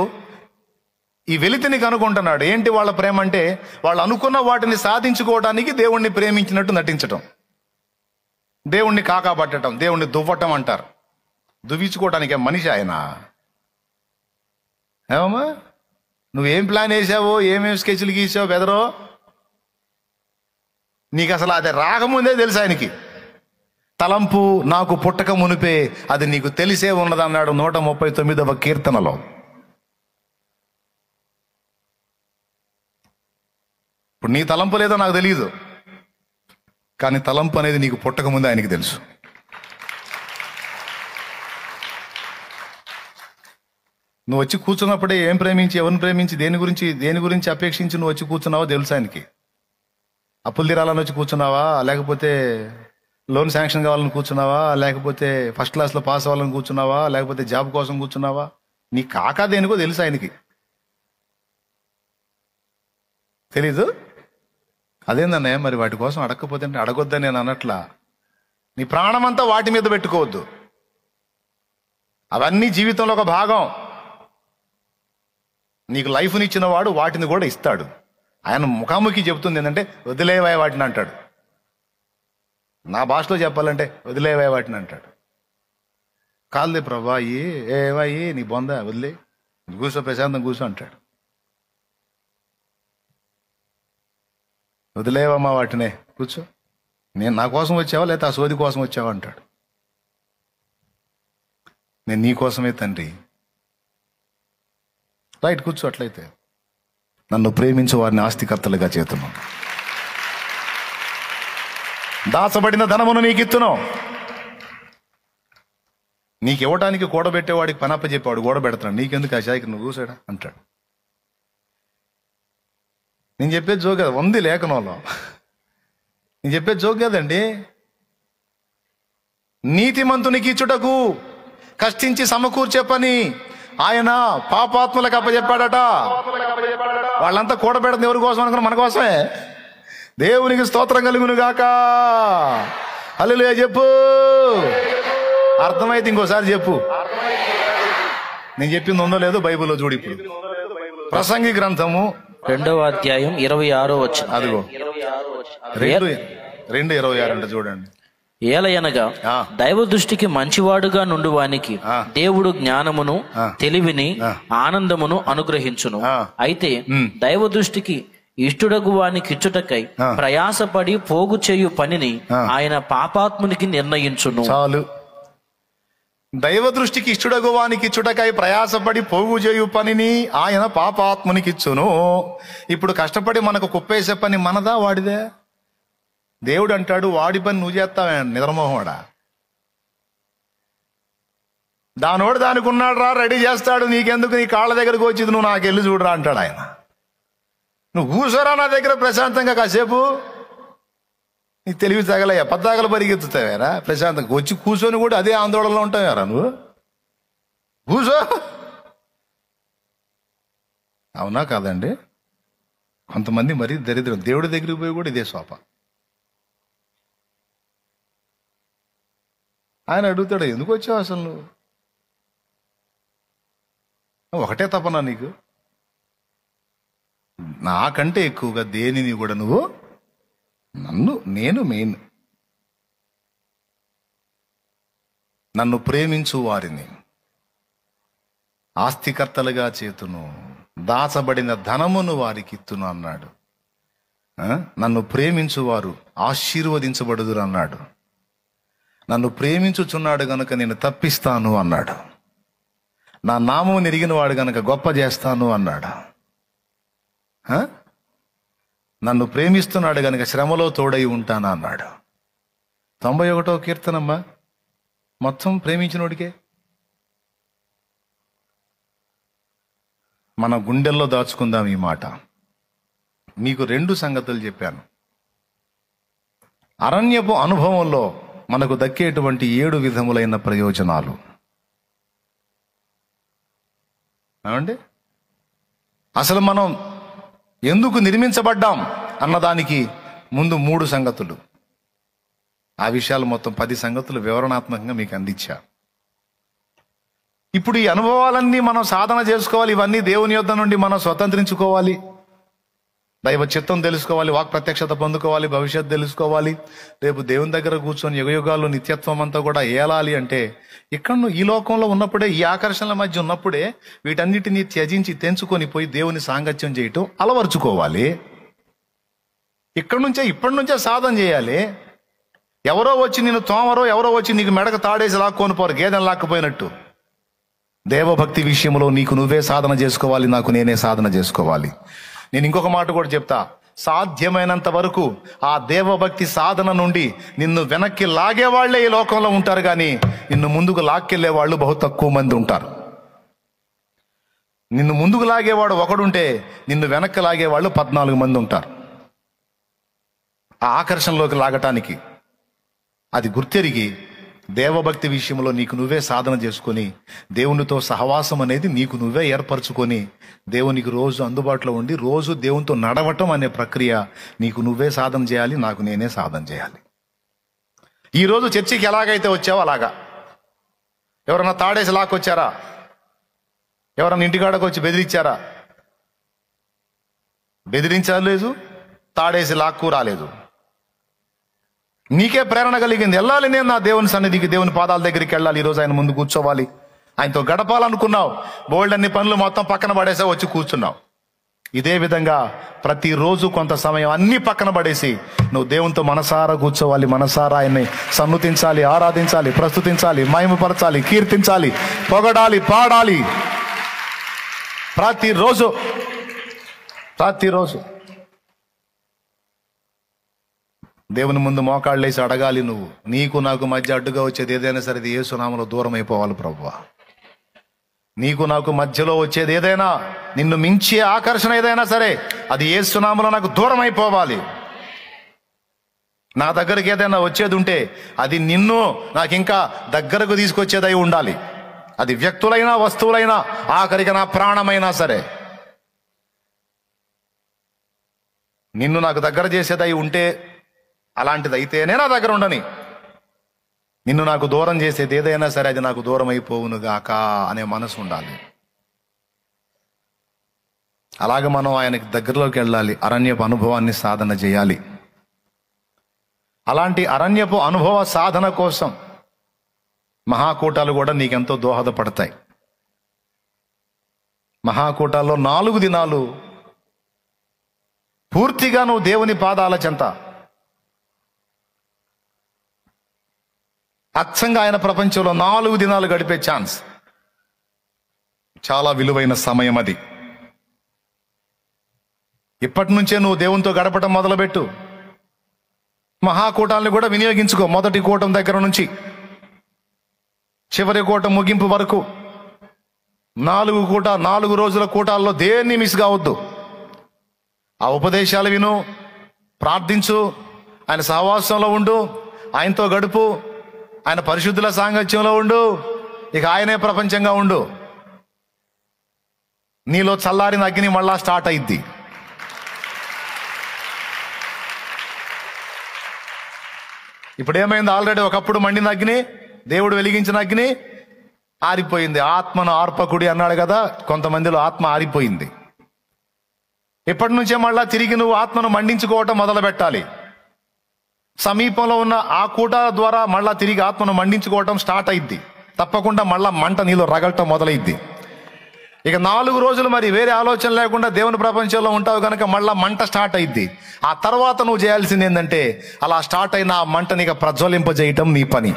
ఈ వెలితిని కనుగొంటున్నాడు. ఏంటి వాళ్ళ ప్రేమ అంటే, వాళ్ళు అనుకున్న వాటిని సాధించుకోవడానికి దేవుణ్ణి ప్రేమించినట్టు నటించటం, దేవుణ్ణి కాకాపట్టడం, దేవుణ్ణి దువ్వటం అంటారు. దువ్వించుకోవటానికే మనిషి ఆయన. ఏమమ్మా, నువ్వేం ప్లాన్ వేసావో, ఏమేమి స్కెచ్లు గీసావో బెదరో, నీకు అసలు అది రాకముందే తెలుసు ఆయనకి. తలంపు నాకు పుట్టక మునిపే అది నీకు తెలిసే ఉన్నదన్నాడు 139వ కీర్తనలో. ఇప్పుడు నీ తలంపు లేదో నాకు తెలియదు, కానీ తలంపు అనేది నీకు పుట్టకముందే ఆయనకి తెలుసు. నువ్వు వచ్చి కూర్చున్నప్పుడే ఏం ప్రేమించి, ఎవరిని ప్రేమించి, దేని గురించి అపేక్షించి నువ్వు వచ్చి కూర్చున్నావో తెలుసు ఆయనకి. అప్పులు తీరాలని వచ్చి కూర్చున్నావా, లేకపోతే లోన్ శాంక్షన్ కావాలని కూర్చున్నావా, లేకపోతే ఫస్ట్ క్లాస్లో పాస్ అవ్వాలని కూర్చున్నావా, లేకపోతే జాబ్ కోసం కూర్చున్నావా, నీ కాకా దేనికో తెలుసు ఆయనకి. తెలీదు? అదేందన్నయ్య మరి వాటి కోసం అడగకపోతే అంటే అడగొద్దని నేను అన్నట్లా. నీ ప్రాణమంతా వాటి మీద పెట్టుకోవద్దు, అవన్నీ జీవితంలో ఒక భాగం. నీకు లైఫ్ని ఇచ్చిన వాడు వాటిని కూడా ఇస్తాడు. ఆయన ముఖాముఖి చెబుతుంది ఏంటంటే వదిలేవాయి వాటిని అంటాడు. నా భాషలో చెప్పాలంటే వదిలేవాయి వాటిని అంటాడు. కాదులే ప్రభా ఏవాయి నీ బొంద వదిలే, కూర్చో ప్రశాంతం కూర్చో అంటాడు. వదిలేవమ్మా వాటినే, కూర్చో, నేను నా కోసం వచ్చావా లేకపోతే ఆ సోది కోసం వచ్చావా అంటాడు. నేను నీ కోసమే తండ్రి. రైట్, కూర్చో. అట్లయితే నన్ను ప్రేమించు వారిని ఆస్తికర్తలుగా చేతును, దాచబడిన ధనమును నీకు ఇత్తును. నీకు ఇవ్వడానికి కూడబెట్టేవాడికి పనప్ప చెప్పేవాడు కూడబెడతాడు, నీకెందుకు ఆ శాఖ, నువ్వు కూసాడా అంటాడు. నేను చెప్పేది జోక్ కదా, ఉంది లేఖనంలో. నేను చెప్పేది జోక్ కదండి. నీతిమంతునికి ఇచ్చుటకు కష్టించి సమకూర్చే పని ఆయన పాపాత్ములకు అప్పచెప్పాడట. వాళ్ళంతా కూడబెడతాం ఎవరి కోసం అనుకున్నా? మన కోసమే. దేవునికి స్తోత్రం కలుగును గాక. హల్లెలూయా చెప్పు. అర్థమైతే ఇంకోసారి చెప్పు. నేను చెప్పింది ఉందో లేదో బైబిల్లో చూడు. ఇప్పుడు ప్రసంగి గ్రంథము 2వ అధ్యాయం 26వ వచనం. అదిగో 2:26 అంట చూడండి. ఏలయనగా దైవ దృష్టికి మంచివాడుగా నుండువానికి దేవుడు జ్ఞానమును, తెలివిని, ఆనందమును అనుగ్రహించును. అయితే దైవ దృష్టికి ఇష్టడగు వానికి ఇచ్చుటకై ప్రయాసపడి పోగు చేయు పనిని ఆయన పాపాత్మునికి నిర్ణయించును. చాలు. దైవ దృష్టికి ఇష్టడగు వానికి ఇచ్చుటకై ప్రయాసపడి పోగు చేయు పనిని ఆయన పాపాత్మునికి ఇచ్చును. ఇప్పుడు కష్టపడి మనకు కుప్పేసే పని మనదా వాడిదే? దేవుడు అంటాడు వాడి పని నువ్వు చేస్తావే నిద్రమోహోడా. దానోడు దానికి ఉన్నాడు రా, రెడీ చేస్తాడు, నీకెందుకు, నీ కాళ్ళ దగ్గరకు వచ్చింది, నువ్వు నాకు వెళ్ళి చూడరా అంటాడు ఆయన. నువ్వు కూర్చోరా నా దగ్గర ప్రశాంతంగా కాసేపు, నీకు తెలివి తగలయ్యా, పద్దాకలు పరిగెత్తుతావేరా ప్రశాంతంగా. వచ్చి కూర్చొని కూడా అదే ఆందోళనలో ఉంటావేరా నువ్వు. కూర్చో. అవునా కాదండి? కొంతమంది మరీ దరిద్రం, దేవుడి దగ్గరికి పోయి కూడా ఇదే శోప. ఆయన అడుగుతాడు ఎందుకు వచ్చావు అసలు నువ్వు, ఒకటే తపన నీకు, నాకంటే ఎక్కువగా దేనిని కూడా నువ్వు నేను మెయిన్. నన్ను ప్రేమించు వారిని ఆస్తికర్తలుగా చేతును, దాచబడిన ధనమును వారికి ఇత్తును అన్నాడు. నన్ను ప్రేమించు వారు ఆశీర్వదించబడుదురు అన్నాడు. నన్ను ప్రేమించుచున్నాడు గనుక నేను తప్పిస్తాను అన్నాడు. నా నామం ఎరిగిన వాడు గనుక గొప్ప చేస్తాను అన్నాడు. నన్ను ప్రేమిస్తున్నాడు గనుక శ్రమలో తోడై ఉంటాను అన్నాడు. 91వ కీర్తనమ్మా, మొత్తం ప్రేమించినోడికే. మన గుండెల్లో దాచుకుందాం ఈ మాట. మీకు 2 సంగతులు చెప్పాను. అరణ్యపు అనుభవంలో మనకు దక్కేటువంటి 7 విధములైన ప్రయోజనాలు. ఏమండి, అసలు మనం ఎందుకు నిర్మించబడ్డాం అన్నదానికి ముందు 3 సంగతులు. ఆ విషయాలు మొత్తం 10 సంగతులు వివరణాత్మకంగా మీకు అందించా. ఇప్పుడు ఈ అనుభవాలన్నీ మనం సాధన చేసుకోవాలి. ఇవన్నీ దేవుని యొద్ద నుండి మనం స్వతంత్రించుకోవాలి. దైవ చిత్తం తెలుసుకోవాలి, వాక్ ప్రత్యక్షత పొందుకోవాలి, భవిష్యత్తు తెలుసుకోవాలి. రేపు దేవుని దగ్గర కూర్చొని యుగయుగాలు నిత్యత్వం అంతా కూడా ఏలాలి అంటే ఇక్కడ ఈ లోకంలో ఉన్నప్పుడే, ఈ ఆకర్షణల మధ్య ఉన్నప్పుడే వీటన్నిటినీ త్యజించి తెంచుకొని పోయి దేవుని సాంగత్యం చేయటం అలవర్చుకోవాలి. ఇప్పటి నుంచే సాధన చేయాలి. ఎవరో వచ్చి నేను తోమరో, ఎవరో వచ్చి నీకు మెడకు తాడేసి లాక్కొని పోరు, గేదెను లాక్కుపోయినట్టు. దేవభక్తి విషయంలో నీకు నువ్వే సాధన చేసుకోవాలి, నాకు నేనే సాధన చేసుకోవాలి. నేను ఇంకొక మాట కూడా చెప్తా. సాధ్యమైనంత వరకు ఆ దేవభక్తి సాధన నుండి నిన్ను వెనక్కి లాగేవాళ్లే ఈ లోకంలో ఉంటారు, కానీ నిన్ను ముందుకు లాక్కెళ్లే వాళ్ళు బహు తక్కువ మంది ఉంటారు. నిన్ను ముందుకు లాగేవాడు ఒకడుంటే నిన్ను వెనక్కి లాగేవాళ్ళు 14 మంది ఉంటారు. ఆ ఆకర్షణలోకి లాగటానికి అది గుర్తెరిగి దేవభక్తి విషయంలో నీకు నువ్వే సాధన చేసుకొని దేవునితో సహవాసం అనేది నీకు నువ్వే ఏర్పరచుకొని దేవునికి రోజు అందుబాటులో ఉండి రోజు దేవునితో నడవటం అనే ప్రక్రియ నీకు నువ్వే సాధన చేయాలి, నాకు నేనే సాధన చేయాలి. ఈరోజు చర్చికి ఎలాగైతే వచ్చావో అలాగా. ఎవరన్నా తాడేసి లాక్కొచ్చారా? ఎవరన్నా ఇంటికాడకు వచ్చి బెదిరించారా? బెదిరించలేదు, తాడేసి లాక్కు రాలేదు. నీకే ప్రేరణ కలిగింది, వెళ్ళాలి నేను నా దేవుని సన్నిధికి, దేవుని పాదాల దగ్గరికి వెళ్ళాలి, ఈరోజు ఆయన ముందు కూర్చోవాలి, ఆయనతో గడపాలనుకున్నావు. బోల్డ్ అన్ని పనులు మొత్తం పక్కన పడేసా వచ్చి కూర్చున్నావు. ఇదే విధంగా ప్రతిరోజు కొంత సమయం అన్ని పక్కన పడేసి నువ్వు దేవునితో మనసారా కూర్చోవాలి, మనసారా ఆయన్ని సన్నుతించాలి, ఆరాధించాలి, ప్రస్తుతించాలి, మహిమపరచాలి, కీర్తించాలి, పొగడాలి, పాడాలి. ప్రతిరోజు దేవుని ముందు మోకాళ్ళేసి అడగాలి. నువ్వు నీకు నాకు మధ్య అడ్డుగా వచ్చేది ఏదైనా సరే అది యేసు నామములో దూరం అయిపోవాలి ప్రభువా. నీకు నాకు మధ్యలో వచ్చేది ఏదైనా, నిన్ను మించే ఆకర్షణ ఏదైనా సరే అది యేసు నామములో నాకు దూరం అయిపోవాలి. నా దగ్గరికి ఏదైనా వచ్చేది ఉంటే అది నిన్ను నాకు ఇంకా దగ్గరకు తీసుకొచ్చేదై ఉండాలి. అది వ్యక్తులైనా వస్తువులైనా, ఆఖరికి నా ప్రాణమైనా సరే నిన్ను నాకు దగ్గర చేసేదై ఉంటే, అలాంటిది అయితేనే నా దగ్గర ఉండని. నిన్ను నాకు దూరం చేసేది ఏదైనా సరే అది నాకు దూరం అయిపోవును గాక అనే మనసు ఉండాలి. అలాగే మనం ఆయనకి దగ్గరలోకి వెళ్ళాలి, అరణ్యపు అనుభవాన్ని సాధన చేయాలి. అలాంటి అరణ్యపు అనుభవ సాధన కోసం మహాకూటాలు కూడా నీకెంతో దోహదపడతాయి. మహాకూటాల్లో 4 దినాలు పూర్తిగా నువ్వు దేవుని పాదాల చెంత అచ్చంగా ఆయన ప్రపంచంలో 4 దినాలు గడిపే ఛాన్స్ చాలా విలువైన సమయం అది. ఇప్పటి నుంచే నువ్వు దేవునితో గడపటం మొదలుపెట్టు. మహాకూటాలను కూడా వినియోగించుకో. మొదటి కూటం దగ్గర నుంచి చివరి కూటం ముగింపు వరకు 4 రోజుల కూటాల్లో దేన్ని మిస్ కావద్దు. ఆ ఉపదేశాలు విను, ప్రార్థించు, ఆయన సహవాసంలో ఉండు, ఆయనతో గడుపు, ఆయన పరిశుద్ధుల సాంగత్యంలో ఉండు. ఇక ఆయనే ప్రపంచంగా ఉండు. నీలో చల్లారిన అగ్ని మళ్ళా స్టార్ట్ అయింది. ఇప్పుడు ఏమైంది? ఆల్రెడీ ఒకప్పుడు మండిన అగ్ని, దేవుడు వెలిగించిన అగ్ని ఆరిపోయింది. ఆత్మను ఆర్పకుడి అన్నాడు కదా, కొంతమందిలో ఆత్మ ఆరిపోయింది. ఇప్పటి నుంచే మళ్ళా తిరిగి నువ్వు ఆత్మను మండించుకోవటం మొదలు పెట్టాలి. సమీపంలో ఉన్న ఆ కూటాల ద్వారా మళ్ళా తిరిగి ఆత్మను మండించుకోవటం స్టార్ట్ అయింది. తప్పకుండా మళ్ళా మంట నీలో రగలటం మొదలైద్ది. ఇక 4 రోజులు మరి వేరే ఆలోచన లేకుండా దేవుని ప్రపంచంలో ఉంటావు కనుక మళ్ళా మంట స్టార్ట్ అయింది. ఆ తర్వాత నువ్వు చేయాల్సింది ఏంటంటే, అలా స్టార్ట్ అయిన ఆ మంటని ఇక ప్రజ్వలింపజేయటం నీ పని.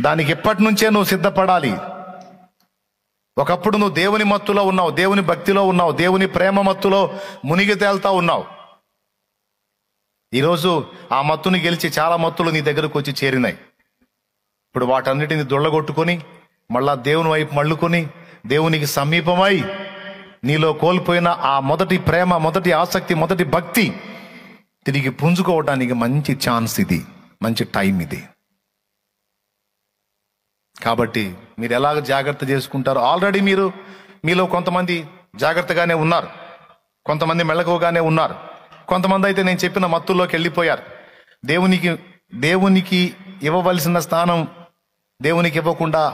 దానికి ఎప్పటి నుంచే నువ్వు సిద్ధపడాలి. ఒకప్పుడు నువ్వు దేవుని మత్తులో ఉన్నావు, దేవుని భక్తిలో ఉన్నావు, దేవుని ప్రేమ మత్తులో మునిగి తేల్తా ఉన్నావు. ఈరోజు ఆ మత్తుని గెలిచి చాలా మత్తులు నీ దగ్గరకు వచ్చి చేరినాయి. ఇప్పుడు వాటన్నిటిని దొళ్ళగొట్టుకొని మళ్ళా దేవుని వైపు మళ్ళుకొని దేవునికి సమీపమై నీలో కోల్పోయిన ఆ మొదటి ప్రేమ, మొదటి ఆసక్తి, మొదటి భక్తి తిరిగి పుంజుకోవడానికి మంచి ఛాన్స్ ఇది, మంచి టైం ఇది. కాబట్టి మీరు ఎలాగ జాగ్రత్త చేసుకుంటారో, ఆల్రెడీ మీలో కొంతమంది జాగ్రత్తగానే ఉన్నారు, కొంతమంది మెళకువగానే ఉన్నారు, కొంతమంది అయితే నేను చెప్పిన మత్తుల్లోకి వెళ్ళిపోయారు. దేవునికి ఇవ్వవలసిన స్థానం దేవునికి ఇవ్వకుండా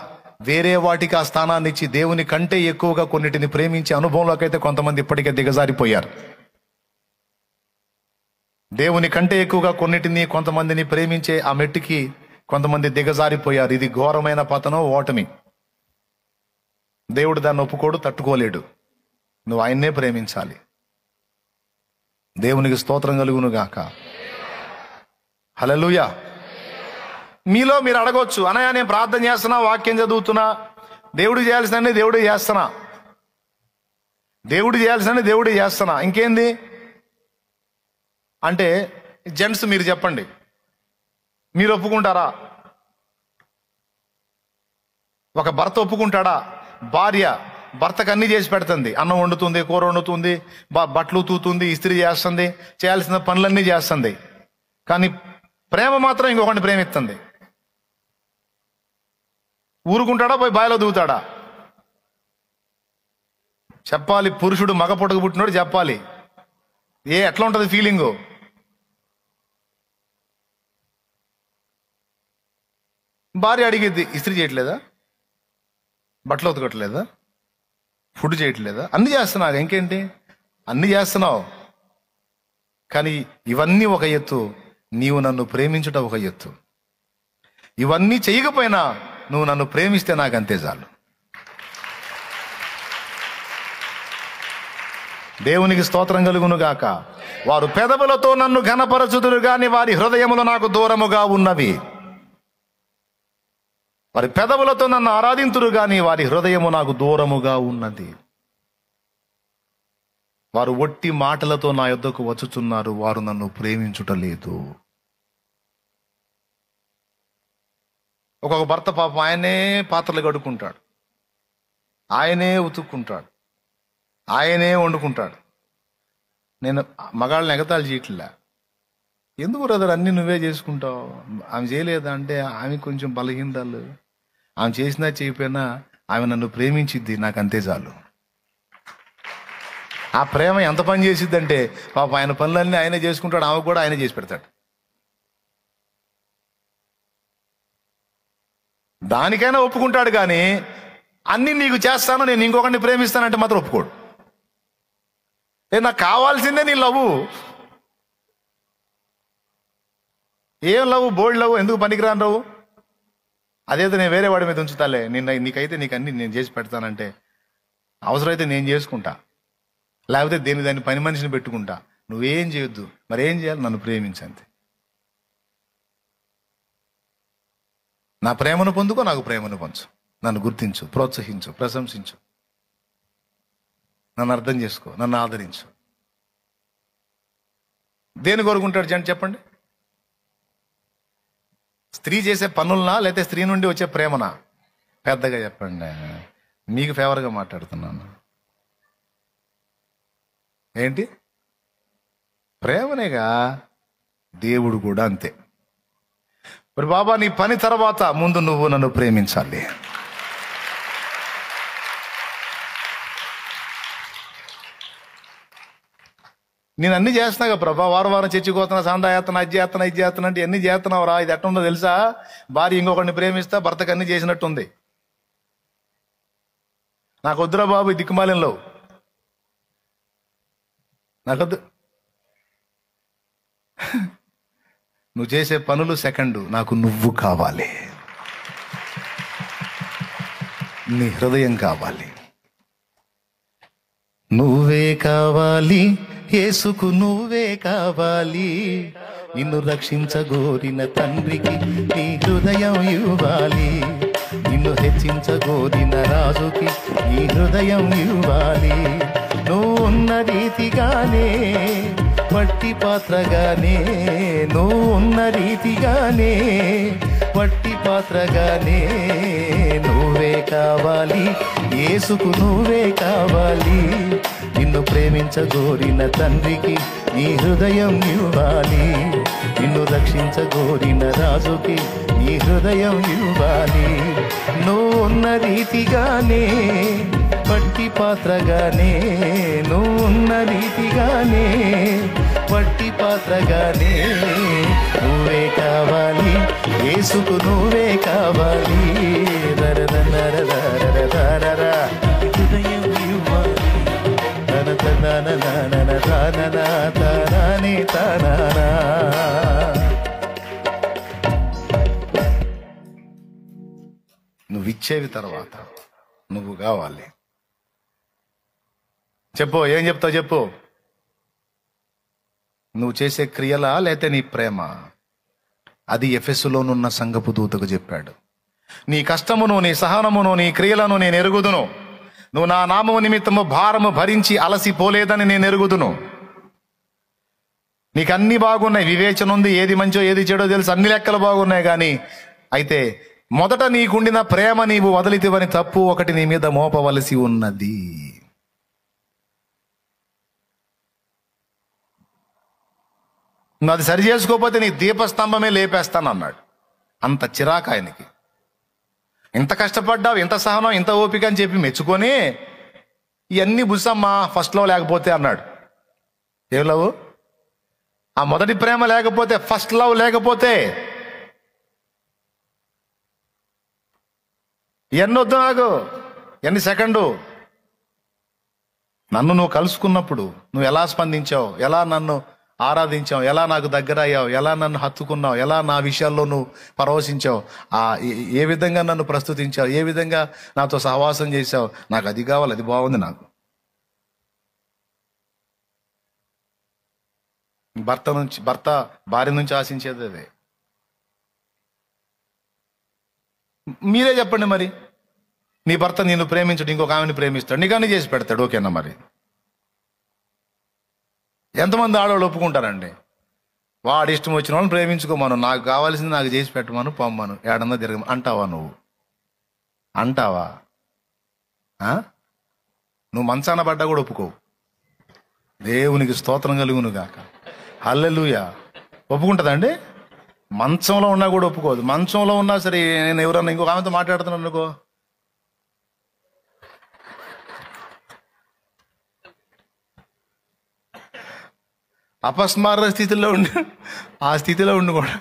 వేరే వాటికి ఆ స్థానాన్ని ఇచ్చి దేవుని కంటే ఎక్కువగా కొన్నిటిని ప్రేమించే అనుభవంలోకి అయితే కొంతమంది ఇప్పటికే దిగజారిపోయారు. దేవుని కంటే ఎక్కువగా కొన్నిటిని, కొంతమందిని ప్రేమించే ఆ మెట్టుకి కొంతమంది దిగజారిపోయారు. ఇది ఘోరమైన పతనం, ఓటమి. దేవుడు దాన్ని ఒప్పుకోడు, తట్టుకోలేడు. నువ్వు ఆయన్నే ప్రేమించాలి. దేవునికి స్తోత్రం కలుగును గాక. హల్లెలూయా. మీలో మీరు అడగొచ్చు, అన్నయ్య నేను ప్రార్థన చేస్తున్నా, వాక్యం చదువుతున్నా, దేవుడు చేయాల్సిన దేవుడు చేస్తున్నా, దేవుడు చేయాల్సిన దేవుడే చేస్తున్నా, ఇంకేంది అంటే జెంట్స్ మీరు చెప్పండి, మీరు ఒప్పుకుంటారా? ఒక భర్త ఒప్పుకుంటాడా? భార్య భర్తకు అన్ని చేసి పెడుతుంది, అన్నం వండుతుంది, కూర వండుతుంది, బట్టలు తూతుంది, ఇస్త్రీ చేస్తుంది, చేయాల్సిన పనులన్నీ చేస్తుంది. కానీ ప్రేమ మాత్రం ఇంకొకరిని ప్రేమిస్తుంది. ఊరుకుంటాడా? పోయి బావిలో దిగుతాడా? చెప్పాలి. పురుషుడు మగ పుట్టకు పుట్టినోడు చెప్పాలి. ఎట్లా ఉంటుంది ఫీలింగు? భార్య అడిగిద్ది, ఇస్త్రీ చేయట్లేదా? బట్టలు ఉతకట్లేదా? ఫుడ్ చేయట్లేదా? అన్ని చేస్తున్నావు, ఇంకేంటి అన్ని చేస్తున్నావు. కానీ ఇవన్నీ ఒక ఎత్తు, నీవు నన్ను ప్రేమించుట ఒక ఎత్తు. ఇవన్నీ చేయకపోయినా నువ్వు నన్ను ప్రేమిస్తే నాకు అంతే చాలు. దేవునికి స్తోత్రం కలుగును గాక. వారు పెదవులతో నన్ను ఘనపరచుదురు గాని వారి హృదయములు నాకు దూరముగా ఉన్నవి. వారి పెదవులతో నన్ను ఆరాధింతురు గాని వారి హృదయము నాకు దూరముగా ఉన్నది. వారు ఒట్టి మాటలతో నా యొద్దకు వచ్చుచున్నారు, వారు నన్ను ప్రేమించుటలేదు. ఒక్కొక్క భర్త పాపం ఆయనే పాత్రలు కడుక్కుంటాడు, ఆయనే ఉతుక్కుంటాడు, ఆయనే వండుకుంటాడు. నేను మగాళ్ళని ఎగతాళి చేయట్లే. ఎందుకు బ్రదర్ అన్నీ నువ్వే చేసుకుంటావు? ఆమె చేయలేదా అంటే ఆమె కొంచెం బలహీనతలు, ఆమె చేసినా చేయకపోయినా ఆమె నన్ను ప్రేమించిద్ది, నాకు అంతే చాలు. ఆ ప్రేమ ఎంత పని చేసిద్దంటే పాప ఆయన పనులన్నీ ఆయనే చేసుకుంటాడు, ఆమె కూడా ఆయనే చేసి పెడతాడు. దానికైనా ఒప్పుకుంటాడు, కానీ అన్నీ నీకు చేస్తాను, నేను ఇంకొకరిని ప్రేమిస్తానంటే మాత్రం ఒప్పుకోడు. నాకు కావాల్సిందే నీ లవ్. ఏం లవ్? బోల్డ్ లవ్, ఎందుకు పనికిరాను లవ్? అదేదో నేను వేరే వాడి మీద ఉంచుతాలే, నీకైతే నీకు అన్ని నేను చేసి పెడతానంటే అవసరమైతే నేను చేసుకుంటా, లేకపోతే దాన్ని పని మనిషిని పెట్టుకుంటా. నువ్వేం చేయొద్దు, మరేం చేయాలి? నన్ను ప్రేమించంతే. నా ప్రేమను పొందుకో, నాకు ప్రేమను పంచు, నన్ను గుర్తించు, ప్రోత్సహించు, ప్రశంసించు, నన్ను అర్థం చేసుకో, నన్ను ఆదరించు. దేని కోరుకుంటాడు జంట చెప్పండి? స్త్రీ చేసే పనులనా, లేకపోతే స్త్రీ నుండి వచ్చే ప్రేమనా? పెద్దగా చెప్పండి, మీకు ఫేవర్గా మాట్లాడుతున్నాను. ఏంటి? ప్రేమనేగా. దేవుడు కూడా అంతే. మరి బాబా, నీ పని తర్వాత ముందు నువ్వు నన్ను ప్రేమించాలి. నేను అన్ని చేస్తున్నాగా ప్రభా, వారం చర్చికి పోతున్నా, సందా చేస్తున్నా, అది చేస్తున్నా, ఇది చేస్తున్నా అంటే ఎన్ని చేస్తున్నావు రా? ఇది ఎట్లా ఉందో తెలుసా? భార్య ఇంకొకరిని ప్రేమిస్తా భర్తకు అన్ని చేసినట్టుంది. నాకు వద్దురా బాబు ఈ దిక్కుమాలంలో, నాకొద్దు. నువ్వు చేసే పనులు సెకండు, నాకు నువ్వు కావాలి, నీ హృదయం కావాలి. నువ్వే కావాలి యేసుకు, నువ్వే కావాలి. నిన్ను రక్షించగోరిన తండ్రికి నీ హృదయం ఇవ్వాలి. నిన్ను హెచ్చించగోరిన రాజుకి నీ హృదయం ఇవ్వాలి. నువ్వు ఉన్న రీతిగానే వట్టి పాత్రగానే, నువ్వు ఉన్న రీతిగానే వట్టి పాత్రగానే నువ్వే కావాలి యేసుకు, నువ్వే కావాలి. నిన్ను ప్రేమించగోరిన తండ్రికి నీ హృదయం ఇవ్వాలి. నిన్ను రక్షించగోరిన రాజుకి నీ హృదయం ఇవ్వాలి. నువ్వు ఉన్న రీతిగానే వట్టి పాత్రగానే, నువ్వు ఉన్న రీతిగానే వట్టి పాత్రగానే నువ్వే కావాలి యేసుకు, నువ్వే కావాలి. హృదయం ఇవ్వాలి. నువ్వు ఇచ్చేవి తర్వాత నువ్వు కావాలి. చెప్పు, ఏం చెప్తావు చెప్పు? నువ్వు చేసే క్రియలా లేతే నీ ప్రేమ? అది ఎఫెసులోనున్న సంఘపు దూతకు చెప్పాడు. నీ కష్టమును, నీ సహనమును, నీ క్రియలను నేను ఎరుగుదును. నువ్వు నా నామము నిమిత్తము భారము భరించి అలసిపోలేదని నేను ఎరుగుదును. నీకు అన్ని బాగున్నాయి, వివేచన ఉంది, ఏది మంచో ఏది చెడో తెలుసు, అన్ని లెక్కలు బాగున్నాయి. కానీ అయితే మొదట నీకుండిన ప్రేమ నీవు వదిలితివని తప్పు ఒకటి నీ మీద మోపవలసి ఉన్నది. నువ్వు అది సరి చేసుకోకపోతే నీ దీపస్తంభమే లేపేస్తాను అన్నాడు. అంత చిరాకు ఆయనకి. ఇంత కష్టపడ్డావు, ఇంత సహనం, ఇంత ఓపిక అని చెప్పి మెచ్చుకొని ఇవన్నీ బుస్సమ్మా ఫస్ట్ లవ్ లేకపోతే అన్నాడు. ఏ లవ్? ఆ మొదటి ప్రేమ లేకపోతే, ఫస్ట్ లవ్ లేకపోతే ఇవన్నీ వద్దు నాకు. ఎన్ని సెకండు నన్ను నువ్వు కలుసుకున్నప్పుడు నువ్వు ఎలా స్పందించావు, ఎలా నన్ను ఆరాధించావు, ఎలా నాకు దగ్గర అయ్యావు, ఎలా నన్ను హత్తుకున్నావు, ఎలా నా విషయాల్లో నువ్వు పరవశించావు, ఏ విధంగా నన్ను ప్రస్తుతించావు, ఏ విధంగా నాతో సహవాసం చేశావు, నాకు అది కావాలి, అది బాగుంది నాకు. భర్త భార్య నుంచి ఆశించేది అదే. మీరే చెప్పండి మరి, నీ భర్త నిన్ను ప్రేమించడు, ఇంకొక ఆమెను ప్రేమిస్తాడు, నీకు అన్ని చేసి పెడతాడు, ఓకేనా? మరి ఎంతమంది ఆడవాళ్ళు ఒప్పుకుంటారండి? వాడు ఇష్టం వచ్చిన వాళ్ళని ప్రేమించుకోమను, నాకు కావాల్సింది నాకు చేసి పెట్టమను, పొమ్మను, ఏడన్నా తిరగ అంటావా? నువ్వు అంటావా? నువ్వు మంచాన పడ్డా కూడా ఒప్పుకోవు. దేవునికి స్తోత్రం కలుగును గాక. హల్లెలూయా. ఒప్పుకుంటుందండి? మంచంలో ఉన్నా కూడా ఒప్పుకోదు. మంచంలో ఉన్నా సరే, నేను ఎవరన్నా ఇంకొక ఆమెతో మాట్లాడుతున్నాను అనుకో, అపస్మార స్థితిలో ఉండి, ఆ స్థితిలో ఉండి కూడా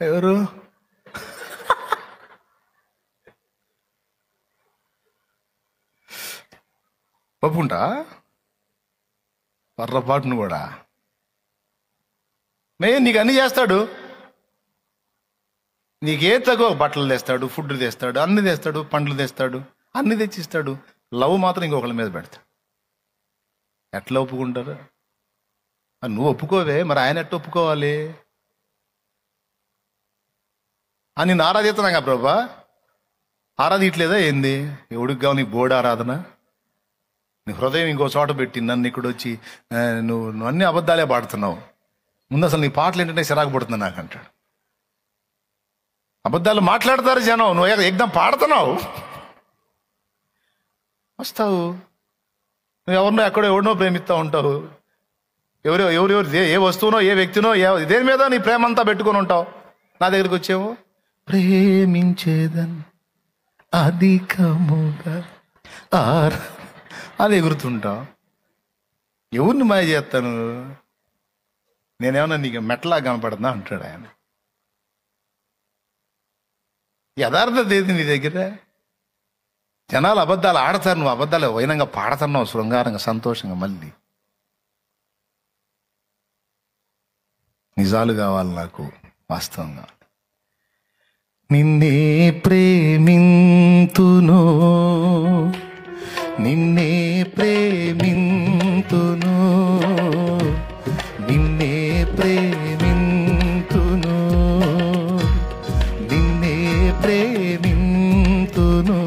ఎవరు ఒప్పుకుంటా? పొర్రపాటును కూడా నీకు అన్నీ చేస్తాడు, నీకే తక్కువ బట్టలు తెస్తాడు, ఫుడ్ తెస్తాడు, అన్ని తెస్తాడు, పండ్లు తెస్తాడు, అన్ని తెచ్చిస్తాడు. లవ్ మాత్రం ఇంకొకళ్ళ మీద పెడతాడు. ఎట్లా ఒప్పుకుంటారు? నువ్వు ఒప్పుకోవే, మరి ఆయన ఎట్లా ఒప్పుకోవాలి? అని నేను ఆరాధిస్తున్నాగా ప్రభా, ఆరాధిట్లేదా ఏంది? ఎవడికి కావు నీ బోర్డు ఆరాధన? నీ హృదయం ఇంకో చోట పెట్టి నన్ను ఇక్కడ వచ్చి నువ్వు అన్ని అబద్ధాలే పాడుతున్నావు. ముందు అసలు నీ పాటలు ఏంటంటే చిరాకు పడుతుంది నాకు అంటాడు. అబద్ధాలు మాట్లాడతారు జనం, నువ్వు ఎగ్దం పాడుతున్నావు. వస్తావు, నువ్వు ఎవరినో ఎవరినో ప్రేమిస్తూ ఉంటావు, ఎవరెవరు ఏ వస్తువునో ఏ వ్యక్తినో దేని మీద నీ ప్రేమ అంతా పెట్టుకొని ఉంటావు. నా దగ్గరికి వచ్చేవో ప్రేమించేదని అధికముగా అది ఎగురుతుంటావు. ఎవరిని మాయ చేస్తాను? నేనేమన్నా నీకు మెట్లా కనపడుతున్నా అంటాడు ఆయన. యథార్థత ఏది నీ దగ్గర? జనాలు అబద్ధాలు ఆడతారు, నువ్వు అబద్ధాలు వైనంగా పాడుతున్నావు, శృంగారంగా సంతోషంగా. మళ్ళీ నిజాలు కావాలి నాకు, వాస్తవంగా. నిన్నే ప్రేమింతును, నిన్నే ప్రేమింతును, నిన్నే ప్రేమింతును, నిన్నే ప్రేమింతును,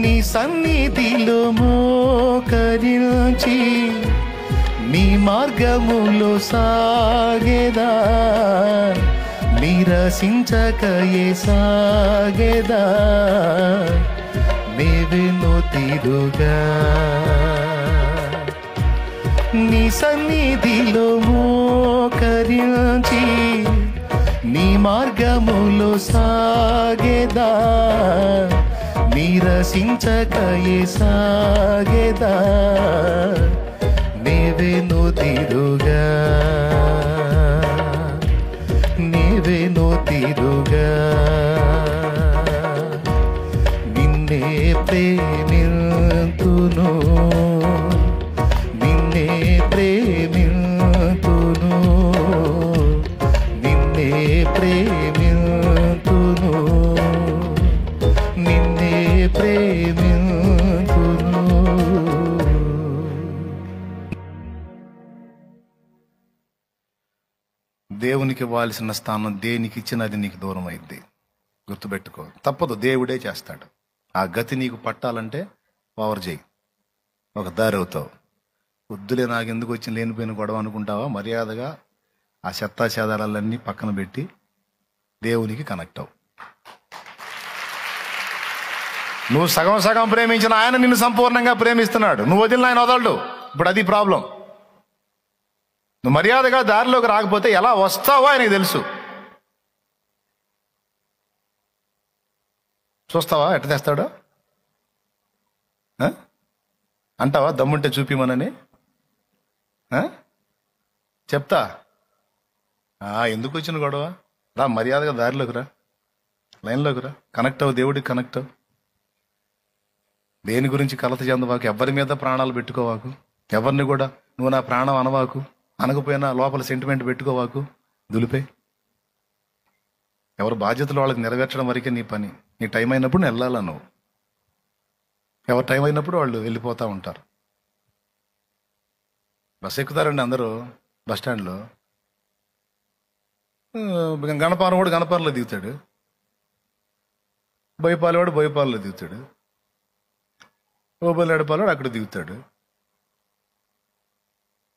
నీ సన్నిధిలో మోకరించి నీ మార్గములో సాగేదా, నిరసించకయే సాగేదా, నీవెన్నో తీరుగా నీ సన్నిధిలో మోకరించి నీ మార్గములో సాగేదా, నిరసించకయే సాగేదా, నీవెన్నో తీరుగా, నీవెన్నో తీరుగా. నిన్నే ప్రేమింతును, నిన్నే ప్రేమింతును, నిన్నే ప్రేమింతును, నిన్నే ప్రేమింతును. దేవునికి ఇవ్వాల్సిన స్థానం దేనికి ఇచ్చినది నీకు దూరం అయింది. గుర్తుపెట్టుకో, తప్పదు, దేవుడే చేస్తాడు. ఆ గతి నీకు పట్టాలంటే పవర్ చేయి, ఒక దారి అవుతావు. వద్దులే నాకెందుకు వచ్చిన లేనిపోయిన గొడవ అనుకుంటావా, మర్యాదగా ఆ చెత్తా చెదారాలన్నీ పక్కన పెట్టి దేవునికి కనెక్ట్ అవు. నువ్వు సగం సగం ప్రేమించిన ఆయన నిన్ను సంపూర్ణంగా ప్రేమిస్తున్నాడు. నువ్వు వదిలిన ఆయన వదలడు. ఇప్పుడు అది ప్రాబ్లం. నువ్వు మర్యాదగా దారిలోకి రాకపోతే ఎలా వస్తావో ఆయనకి తెలుసు. చూస్తావా ఎట్ట తెస్తాడో? అంటావా దమ్ముంటే చూపిమనని? చెప్తా. ఎందుకు వచ్చిన గొడవ? రా, మర్యాదగా దారిలోకి రా, లైన్లోకి రా, కనెక్ట్ అవ్వు, దేవుడికి కనెక్ట్ అవ్వు. దేని గురించి కలత చెందవాకు, ఎవరి మీద ప్రాణాలు పెట్టుకోవాకు, ఎవరిని కూడా నువ్వు నా ప్రాణం అనవాకు, అనకపోయినా లోపల సెంటిమెంట్ పెట్టుకోవాకు, దులిపే. ఎవరి బాధ్యతలు వాళ్ళకి నెరవేర్చడం వరకే నీ పని. నీ టైం అయినప్పుడు వెళ్ళాలా నువ్వు. ఎవరి టైం అయినప్పుడు వాళ్ళు వెళ్ళిపోతూ ఉంటారు. బస్ ఎక్కుతారండి అందరూ బస్ స్టాండ్లో. గణపారం వాడు గణపారంలో దిగుతాడు, బోయపాలవాడు బోయపాలలో దిగుతాడు, ఓబలేడపాలవాడు అక్కడ దిగుతాడు,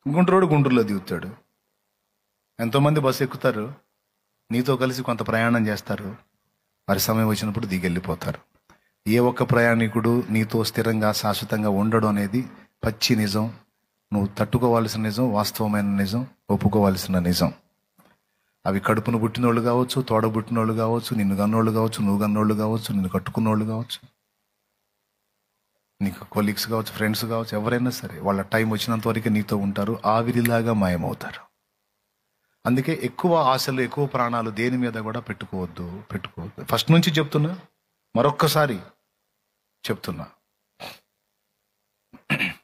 గుంటూరువాడు గుంటూరులో దిగుతాడు. ఎంతోమంది బస్సు ఎక్కుతారు, నీతో కలిసి కొంత ప్రయాణం చేస్తారు, వారి సమయం వచ్చినప్పుడు దిగి వెళ్ళిపోతారు. ఏ ఒక్క ప్రయాణికుడు నీతో స్థిరంగా శాశ్వతంగా ఉండడం అనేది పచ్చి నిజం. నువ్వు తట్టుకోవాల్సిన నిజం, వాస్తవమైన నిజం, ఒప్పుకోవాల్సిన నిజం. అవి కడుపును పుట్టినోళ్ళు కావచ్చు, తోడ పుట్టినోళ్ళు కావచ్చు, నిన్ను కన్నోళ్ళు కావచ్చు, నువ్వు కన్నోళ్ళు కావచ్చు, నిన్ను కట్టుకున్నోళ్ళు కావచ్చు, నీకు కొలీగ్స్ కావచ్చు, ఫ్రెండ్స్ కావచ్చు, ఎవరైనా సరే వాళ్ళ టైం వచ్చినంత వరకు నీతో ఉంటారు, ఆవిరిలాగా మాయమవుతారు. అందుకే ఎక్కువ ఆశలు, ఎక్కువ ప్రాణాలు దేని మీద కూడా పెట్టుకోవద్దు. ఫస్ట్ నుంచి చెప్తున్నా, మరొక్కసారి చెప్తున్నా.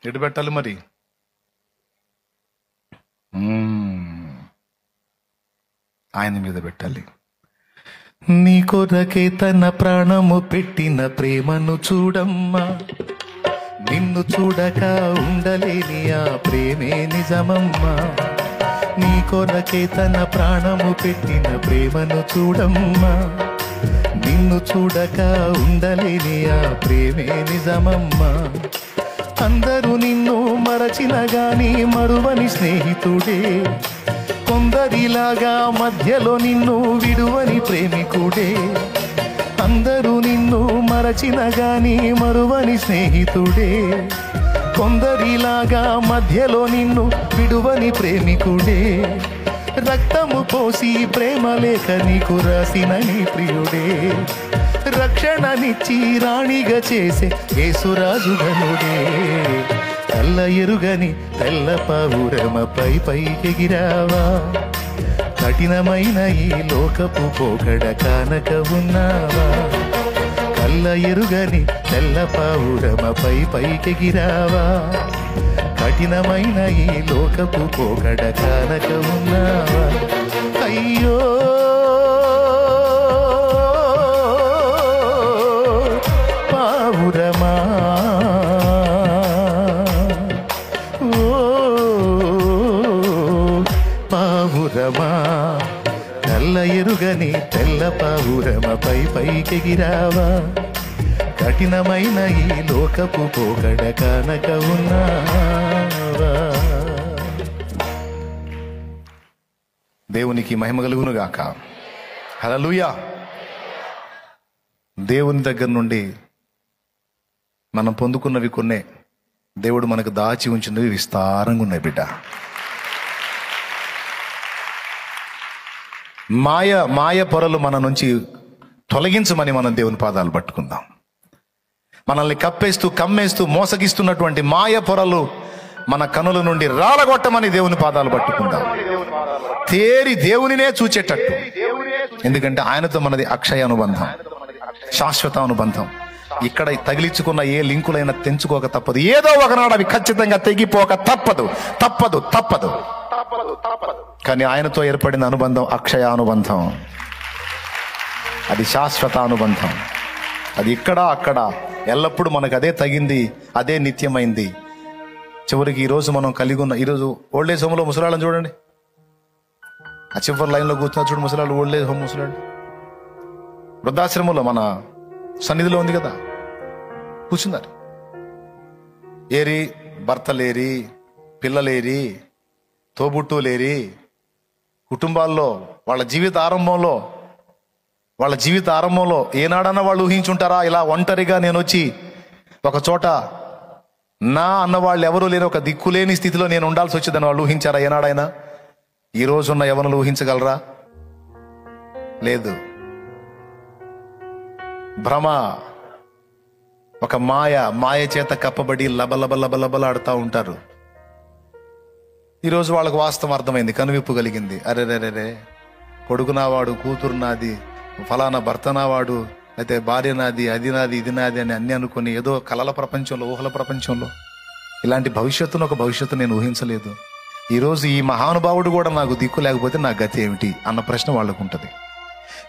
ఎటు పెట్టాలి మరి? ఆయన మీద పెట్టాలి. నీ కొరకే తన ప్రాణము పెట్టిన ప్రేమను చూడమ్మా, నిన్ను చూడక ఉండలేని ఆ ప్రేమే నిజమమ్మా. నీ కొరకే తన ప్రాణము పెట్టిన ప్రేమను చూడమ్మా, నిన్ను చూడక ఉండలేని ఆ ప్రేమే నిజమమ్మా. అందరూ నిన్ను మరచిన గాని మరువని స్నేహితుడే, కొందరిలాగా మధ్యలో నిన్ను విడువని ప్రేమికుడే. అందరూ నిన్ను మరచిన గాని మరువని స్నేహితుడే, కొందరిలాగా మధ్యలో నిన్ను విడువని ప్రేమికుడే. రక్తము పోసి ప్రేమ లేఖ నీకు రాసిన నీ ప్రియుడే, రక్షణనిచ్చి రాణిగా చేసే యేసురాజుగనుడే. తెల్ల ఎరుగని తెల్ల పావురమపై పైకెగిరావా, కఠినమైన ఈ లోకపు పోకడ కానక ఉన్నావా. కళ్ళ ఎరుగని తెల్ల పావురమపై పైకెగిరావా, కఠినమైన ఈ లోకపు పోకడ కానక ఉన్నావా. అయ్యో పావురమా, పావురమా, తెల్ల ఎరుగని తెల్ల పావురమపై పైకెగిరావా, కఠినమైన ఈ లోకపు పోకడ కానక ఉన్నావా. దేవునికి మహిమ కలుగును గాక. హల్లెలూయా. దేవుని దగ్గర నుండి మనం పొందుకున్నవి కొన్నే, దేవుడు మనకు దాచి ఉంచినవి విస్తారంగా ఉన్నాయి బిడ్డ. మాయ పొరలు మన నుంచి తొలగించమని మనం దేవుని పాదాలు పట్టుకుందాం. మనల్ని కమ్మేస్తూ మోసగిస్తున్నటువంటి మాయ పొరలు మన కనుల నుండి రాలగొట్టమని దేవుని పాదాలు పట్టుకుందాం. తేరి దేవునినే చూచేటట్టు. ఎందుకంటే ఆయనతో మనది అక్షయ అనుబంధం, శాశ్వత అనుబంధం. ఇక్కడ తగిలించుకున్న ఏ లింకులైనా తెంచుకోక తప్పదు. ఏదో ఒకనాడు అవి ఖచ్చితంగా తెగిపోక తప్పదు. కానీ ఆయనతో ఏర్పడిన అనుబంధం అక్షయ అనుబంధం. అది శాశ్వత అనుబంధం. అది ఇక్కడ అక్కడ ఎల్లప్పుడూ మనకు అదే తగింది, అదే నిత్యమైంది. చివరికి ఈరోజు మనం కలిగి ఉన్న, ఈరోజు ఓల్డేజ్ హోమ్లో ముసలాళ్ళని చూడండి, ఆ చివరి లైన్లో కూర్చున్నా చూడు ముసలాళ్ళు, ఓల్డేజ్ హోమ్ ముసలాళ్ళు. వృద్ధాశ్రమంలో మన సన్నిధిలో ఉంది కదా, కూర్చున్నారు. ఏరి భర్తలేరి, పిల్లలేరి, తోబుట్టులేరి, కుటుంబాల్లో వాళ్ళ జీవిత ఆరంభంలో ఏనాడన్నా వాళ్ళు ఊహించుంటారా ఇలా ఒంటరిగా నేను వచ్చి ఒక చోట నా అన్నవాళ్ళు ఎవరూ లేని ఒక దిక్కులేని స్థితిలో నేను ఉండాల్సి వచ్చిందని వాళ్ళు ఊహించారా ఏనాడైనా? ఈ రోజున్న యవనులు ఊహించగలరా? లేదు. భ్రమ, ఒక మాయ చేత కప్పబడి లబలబలాడుతూ ఉంటారు. ఈరోజు వాళ్ళకు వాస్తవం అర్థమైంది, కనువిప్పు కలిగింది. అరెరెరే, కొడుకు నావాడు, కూతురు నాది, ఫలానా భర్త నావాడు, అయితే భార్య నాది, అది నాది, ఇది నాది అని అన్ని అనుకుని ఏదో కలల ప్రపంచంలో, ఊహల ప్రపంచంలో ఇలాంటి ఒక భవిష్యత్తు నేను ఊహించలేదు. ఈరోజు ఈ మహానుభావుడు కూడా నాకు దిక్కు లేకపోతే నా గతి ఏమిటి అన్న ప్రశ్న వాళ్ళకు ఉంటుంది.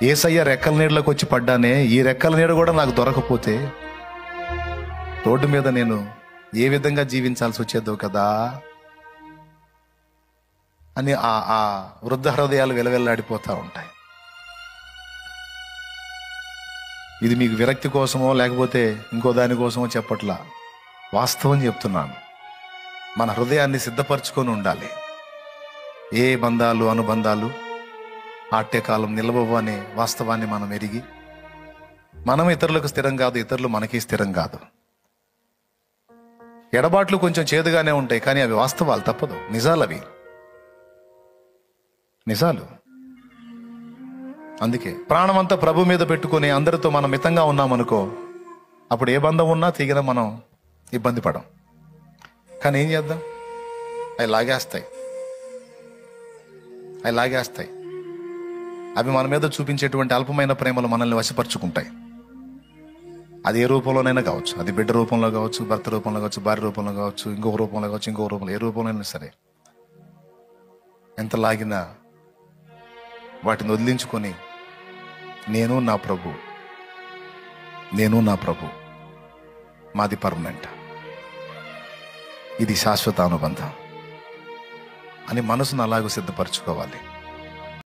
యేసయ్య రెక్కల నీడలోకి వచ్చి పడ్డానే, ఈ రెక్కల నీడ కూడా నాకు దొరకపోతే రోడ్డు మీద నేను ఏ విధంగా జీవించాల్సి వచ్చేదో కదా అని ఆ వృద్ధ హృదయాలు వెలవెల్లాడిపోతూ ఉంటాయి. ఇది మీకు విరక్తి కోసమో లేకపోతే ఇంకో దానికోసమో చెప్పట్లా, వాస్తవం చెప్తున్నాను. మన హృదయాన్ని సిద్ధపరచుకొని ఉండాలి. ఏ బంధాలు అనుబంధాలు ఆట్యకాలం నిలవవు అనే వాస్తవాన్ని మనం ఎరిగి, మనం ఇతరులకు స్థిరం కాదు, ఇతరులు మనకి స్థిరం కాదు. ఎడబాట్లు కొంచెం చేదుగానే ఉంటాయి, కానీ అవి వాస్తవాలు, తప్పదు, నిజాలు. అవి నిజాలు. అందుకే ప్రాణమంతా ప్రభు మీద పెట్టుకుని అందరితో మనం మితంగా ఉన్నామనుకో, అప్పుడు ఏ బంధం ఉన్నా తీగిన మనం ఇబ్బంది పడం. కానీ ఏం చేద్దాం, అవి లాగేస్తాయి. అవి మన మీద చూపించేటువంటి అల్పమైన ప్రేమలు మనల్ని వశపరుచుకుంటాయి. అది ఏ రూపంలోనైనా కావచ్చు, అది బిడ్డ రూపంలో కావచ్చు, భర్త రూపంలో కావచ్చు, భార్య రూపంలో కావచ్చు, ఇంకొక రూపంలో కావచ్చు, ఇంకొక రూపంలో, ఏ రూపంలో సరే. ఎంత లాగినా వాటిని వదిలించుకొని నేను నా ప్రభు మాది పర్మనెంట్, ఇది శాశ్వత అనుబంధం అని మనసును అలాగూ సిద్ధపరచుకోవాలి.